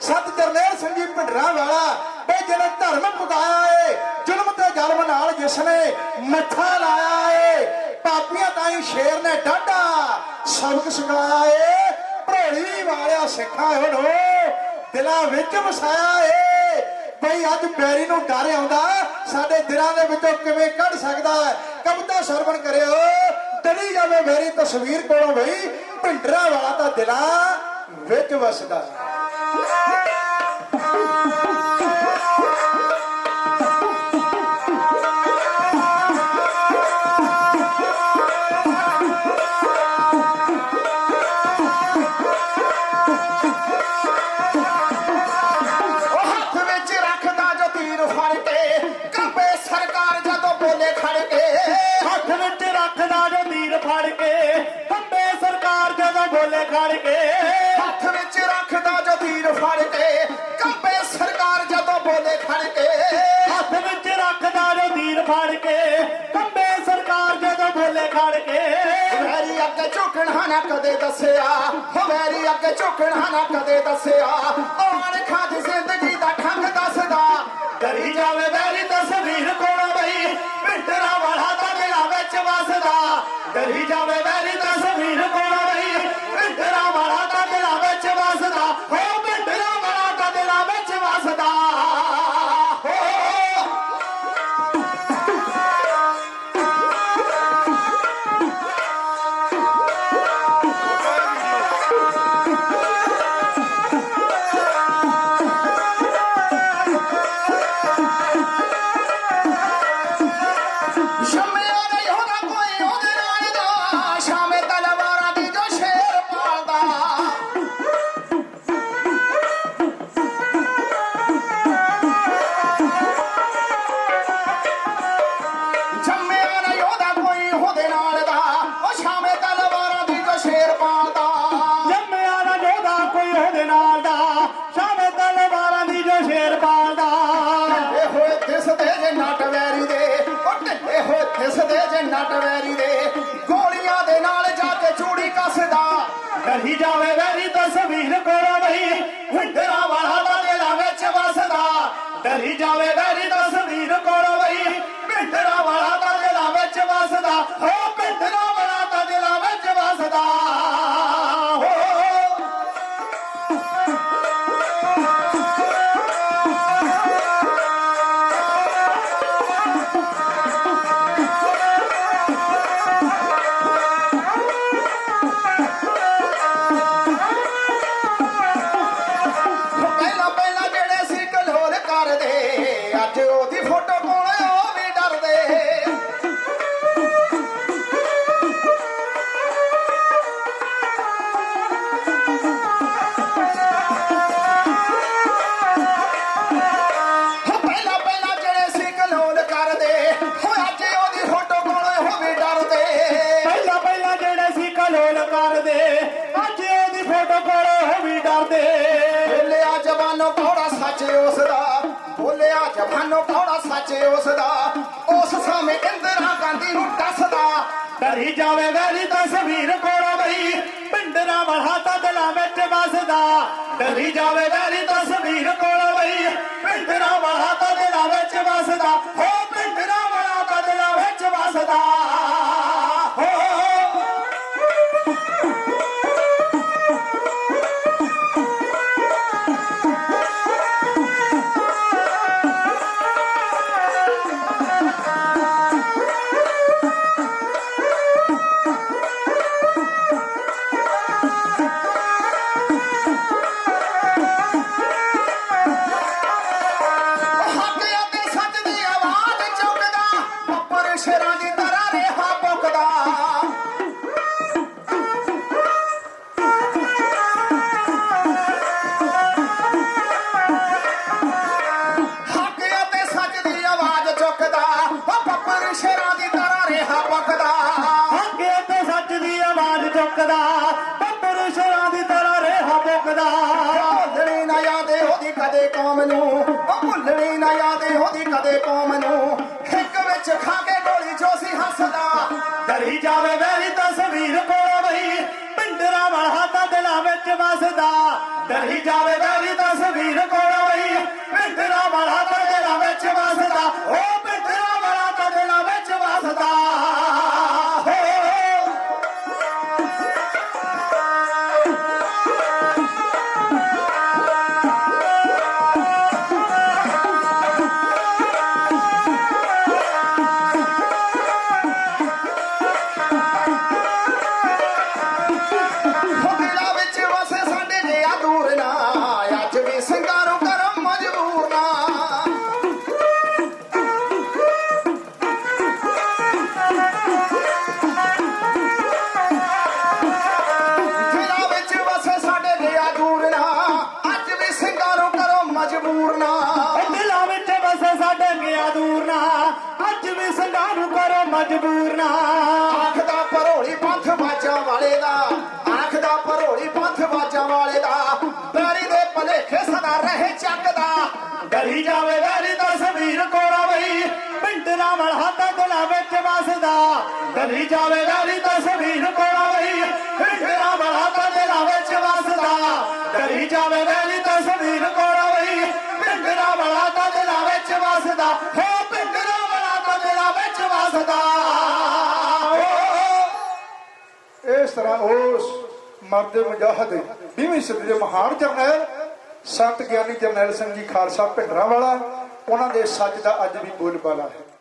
S4: ਸਤ ਜਰਨੈਲ ਸਿੰਘ ਜੀ ਭਿੰਡਰਾਂ ਵਾਲਾ ਬੇ ਜਿਹਨੇ ਧਰਮ ਪੁਗਾਇਆ ਏ, ਜ਼ੁਲਮ ਤੇ ਜ਼ਲਮ ਨਾਲ ਜਿਸਨੇ ਮੱਥਾ ਲਾਇਆ ਏ, ਪਾਪੀਆਂ ਤਾਈਂ ਸ਼ੇਰ ਨੇ ਡਾਢਾ ਸਬਕ ਸਿਖਾਇਆ ਏ, ਭਰੋਲੀ ਵਾਲਿਆ ਸਿੱਖਾਂ ਹੁਣ ਦਿਲਾਂ ਵਿੱਚ ਵਸਾਇਆ ਏ। ਬਈ ਅੱਜ ਬੈਰੀ ਨੂੰ ਡਰ ਆਉਂਦਾ ਸਾਡੇ ਦਿਲਾਂ ਦੇ ਵਿੱਚੋਂ ਕਿਵੇਂ ਕੱਢ ਸਕਦਾ ਹੈ। ਕਵਿਤਾ ਸਰਵਣ ਕਰਿਓ ਡਰੀ ਜਾਵੇ ਮੇਰੀ ਤਸਵੀਰ ਕੋਲੋਂ ਬਈ ਭਿੰਡਰਾਂ ਵਾਲਾ ਤਾਂ ਦਿਲਾਂ ਵਿੱਚ ਵਸਦਾ।
S2: ਹੱਥ ਵਿੱਚ ਰੱਖਦਾ ਜੋ ਤੀਰ ਫੜ ਕੇ ਕੰਬੇ ਸਰਕਾਰ ਜਦੋਂ ਬੋਲੇ ਖੜ ਕੇ,
S1: ਹੱਥ ਵਿੱਚ ਰੱਖਦਾ ਜੋ ਤੀਰ ਫੜ ਕੇ ਕੰਬੇ ਸਰਕਾਰ ਜਦੋਂ ਬੋਲੇ ਖੜ ਕੇ।
S2: ਵੈਰੀ ਅੱਗੇ ਝੁਕਣਾ ਨਾ ਕਦੇ ਦੱਸਿਆ, ਵੈਰੀ ਅੱਗੇ ਝੁਕਣਾ ਨਾ ਕਦੇ ਦੱਸਿਆ, ਆਣ ਖਾਦੀ ਜ਼ਿੰਦਗੀ ਦਾ ਠੰਗ ਦੱਸਦਾ।
S1: ਡਰੀ ਜਾਵੇ ਵੈਰੀ ਤਸਵੀਰ ਕੋਲੋਂ ਬਈ ਭਿੰਡਰਾਂ ਵਾਲਾ ਤਾਂ ਦਿਲਾਂ ਵਿੱਚ ਵਸਦਾ। ਡਰੀ ਜਾਵੇ ਵੈਰੀ ਤਸਵੀਰ ਕੋਲੋਂ ਬਈ ਭਿੰਡਰਾਂ ਵਾਲਾ ਤਾਂ ਦਿਲਾਂ ਵਿੱਚ ਵਸਦਾ। ਹੋ ਭਿੰਡਰਾਂ ਵਾਲਾ ਤਾਂ ਦਿਲਾਂ ਵਿੱਚ ਵਸਦਾ।
S2: ਦਿਸਦੇ ਜੇ ਨਟ ਵੈਰੀ ਦੇ ਗੋਲੀਆਂ ਦੇ ਨਾਲ ਜਾ ਕੇ ਚੂੜੀ ਕੱਸਦਾ
S1: ਡਰੀ ਜਾਵੇ ਵੈਰੀ ਤਸਵੀਰ ਕੋਲੋਂ ਬਈ ਹਿੰਦਰਾ ਵਾਲਾ ਦਾ ਦਿਲਾਂ ਵਿੱਚ ਵਸਦਾ ਡਰੀ ਜਾਵੇ ਵੈਰੀ ਤਸਵੀਰ ਕੋਲੋਂ ਬਈ ਹਿੰਦਰਾ ਵਾਲਾ ਦਾ ਦਿਲਾਂ ਵਿੱਚ ਵਸਦਾ ਹੋ ਹਿੰਦਰਾ ਵਾਲਾ ਦਾ ਦਿਲਾਂ ਵਿੱਚ ਵਸਦਾ ਹੋ
S2: ਪਹਿਲਾਂ ਪਹਿਲਾਂ ਜਿਹੜੇ ਸੀ ਕਲੋਲ ਕਰਦੇ ਅੱਜ ਉਹਦੀ ਫੋਟੋ ਕੋਲ ਉਹ ਵੀ ਡਰਦੇ ਪਹਿਲਾਂ ਪਹਿਲਾਂ ਜਿਹੜੇ ਸੀ ਕਲੋਲ ਕਰਦੇ ਹੋ ਅੱਜ ਉਹਦੀ ਫੋਟੋ ਕੋਲ ਉਹ ਵੀ ਡਰਦੇ
S1: ਪਹਿਲਾਂ ਪਹਿਲਾਂ ਜਿਹੜੇ ਸੀ ਕਲੋਲ ਕਰਦੇ ਅੱਜ ਉਹਦੀ ਫੋਟੋ ਕੋਲੋਂ ਉਹ ਵੀ ਡਰਦੇ
S2: ਬੋਲਿਆ ਜਵਾਨੋ ਕੌੜਾ ਸੱਚ ਉਸਦਾ ਬੋਲਿਆ ਜਵਾਨੋ ਕੌੜਾ ਸੱਚ ਉਸਦਾ ਉਸ ਸਮੇਂ ਇੰਦਰਾ ਗਾਂਧੀ ਨੂੰ ਦੱਸਦਾ
S1: ਡਰੀ ਜਾਵੇ ਵੈਰੀ ਤਸਵੀਰ ਕੋਲੋਂ ਬਈ ਪਿੰਡਰਾ ਵਾਲਾ ਤਾਂ ਦਿਲਾਂ ਵਿੱਚ ਵਸਦਾ ਡਰੀ ਜਾਵੇ ਵੈਰੀ ਤਸਵੀਰ ਕੋਲੋਂ ਬਈ ਪਿੰਡਰਾ ਵਾਲਾ ਤਾਂ ਦਿਲਾਂ ਵਿੱਚ ਵਸਦਾ ਹੋ ਪਿੰਡਰਾ ਵਾਲਾ ਤਾਂ ਦਿਲਾਂ ਵਿੱਚ ਵਸਦਾ ਹੋ
S2: ਹੱਕ ਅਤੇ ਸੱਚ ਦੀ ਆਵਾਜ਼ ਚੁੱਕਦਾ ਉੱਪਰ ਸ਼ੇਰਾਂ ਦੀ ਤਰ੍ਹਾਂ ਰਿਹਾ ਪੁੱਕਦਾ ਹੱਕ ਅਤੇ ਸੱਚ ਦੀ ਆਵਾਜ਼ ਚੁੱਕਦਾ ਉੱਪਰ ਸ਼ੇਰਾਂ ਦੀ ਤਰ੍ਹਾਂ ਰਿਹਾ ਪੁੱਕਦਾ
S1: ਅੱਗੇ ਤੇ ਸੱਚ ਦੀ ਆਵਾਜ਼ ਚੁੱਕਦਾ ਬੱਬਰ ਸ਼ਰਾਂ ਦੀ ਤਰ੍ਹਾਂ ਰਿਹਾ ਬੁੱਕਦਾ
S2: ਭੁੱਲਣੀ ਨਾ ਯਾਦੇ ਉਹਦੀ ਕਦੇ ਕੌਮ ਨੂੰ ਉਹ ਭੁੱਲਣੀ ਨਾ ਯਾਦੇ ਉਹਦੀ ਕਦੇ ਕੌਮ ਨੂੰ ਇੱਕ ਵਿੱਚ ਖਾ ਕੇ ਗੋਲੀ ਜੋ ਸੀ ਹੱਸਦਾ
S1: ਡਰੀ ਜਾਵੇ ਵੈਰੀ ਤਸਵੀਰ ਕੋਲੋਂ ਬਈ ਪਿੰਡਰਾ ਵਾਲਾ ਤਾਂ ਦਿਲਾਂ ਵਿੱਚ ਵਸਦਾ ਡਰੀ ਜਾਵੇ ਵੈਰੀ ਤਸਵੀਰ ਕੋਲੋਂ ਬਈ ਪਿੰਡਰਾ ਵਾਲਾ ਤਾਂ ਦਿਲਾਂ ਵਿੱਚ ਵਸਦਾ ਉਹ ਪਿੰਡਰਾ ਵਾਲਾ ਤਾਂ ਦਿਲਾਂ ਵਿੱਚ ਵਸਦਾ ਹੋ
S2: ਦਿਲਾਂ ਵਿੱਚ ਵਸੇ ਸਾਡੇ ਜਿਆ ਦੂਰ ਨਾ ਅੱਜ ਵੀ ਸਿੰਗਾਰੂ ਕਰਮ ਮਜਬੂਰ ਨਾ ਦਿਲਾਂ ਵਿੱਚ ਵਸੇ ਸਾਡੇ ਜਿਆ ਦੂਰ ਨਾ ਅੱਜ ਵੀ ਸਿੰਗਾਰੂ ਕਰੋ ਮਜਬੂਰ ਨਾ
S1: ਦਿਲਾਂ ਵਿੱਚ ਵਸੇ ਸਾਡੇ ਗਿਆ ਦੂਰ ਨਾ ਅੱਜ ਵੀ ਸੰਘਾਰੂ ਕਰੋ ਮਜਬੂਰ ਨਾ
S2: ਆਖਦਾ ਭਰੋਲੀ ਪੰਥ ਬਾਜਾਂ ਵਾਲੇ ਦਾ ਆਖਦਾ ਭਰੋਲੀ ਪੰਥ ਬਾਜਾਂ ਵਾਲੇ ਦਾ ਬੈਰੀ ਦੇ ਭਲੇਖੇ ਸਦਾ ਰਹੇ ਚੱਕਦਾ
S1: ਡਰੀ ਜਾਵੇ ਵੈਰੀ ਤਸਵੀਰ ਕੋਲੋਂ ਬਈ ਪਿੰਡਰਾ ਵਾਲਾ ਤਾਂ ਦਿਲਾਂ ਵਿੱਚ ਵਸਦਾ ਡਰੀ ਜਾਵੇ ਵੈਰੀ ਤਸਵੀਰ ਕੋਲੋਂ ਬਈ ਪਿੰਡਰਾ ਵਾਲਾ ਤਾਂ ਦਿਲਾਂ ਵਿੱਚ ਵਸਦਾ ਡਰੀ ਜਾਵੇ ਵੈਰੀ ਤਸਵੀਰ ਕੋਲੋਂ ਬਈ ਪਿੰਡਰਾ ਵਾਲਾ ਤਾਂ ਦਿਲਾਂ ਵਿੱਚ ਵਸਦਾ ਹੋ ਪਿੰਡਰਾ ਵਾਲਾ ਤਾਂ ਦਿਲਾਂ ਵਿੱਚ ਵਸਦਾ
S3: ਇਸ ਤਰ੍ਹਾਂ ਉਸ ਮਰਦ ਮੁਜਾਹਦ 20ਵੀਂ ਸਦੀ ਦੇ ਮਹਾਨ ਜਰਨੈਲ ਸੰਤ ਗਿਆਨੀ ਜਰਨੈਲ ਸਿੰਘ ਜੀ ਖਾਲਸਾ ਭਿੰਡਰਾਂ ਵਾਲਾ ਉਹਨਾਂ ਦੇ ਸੱਚ ਦਾ ਅੱਜ ਵੀ ਬੋਲਬਾਲਾ ਹੈ।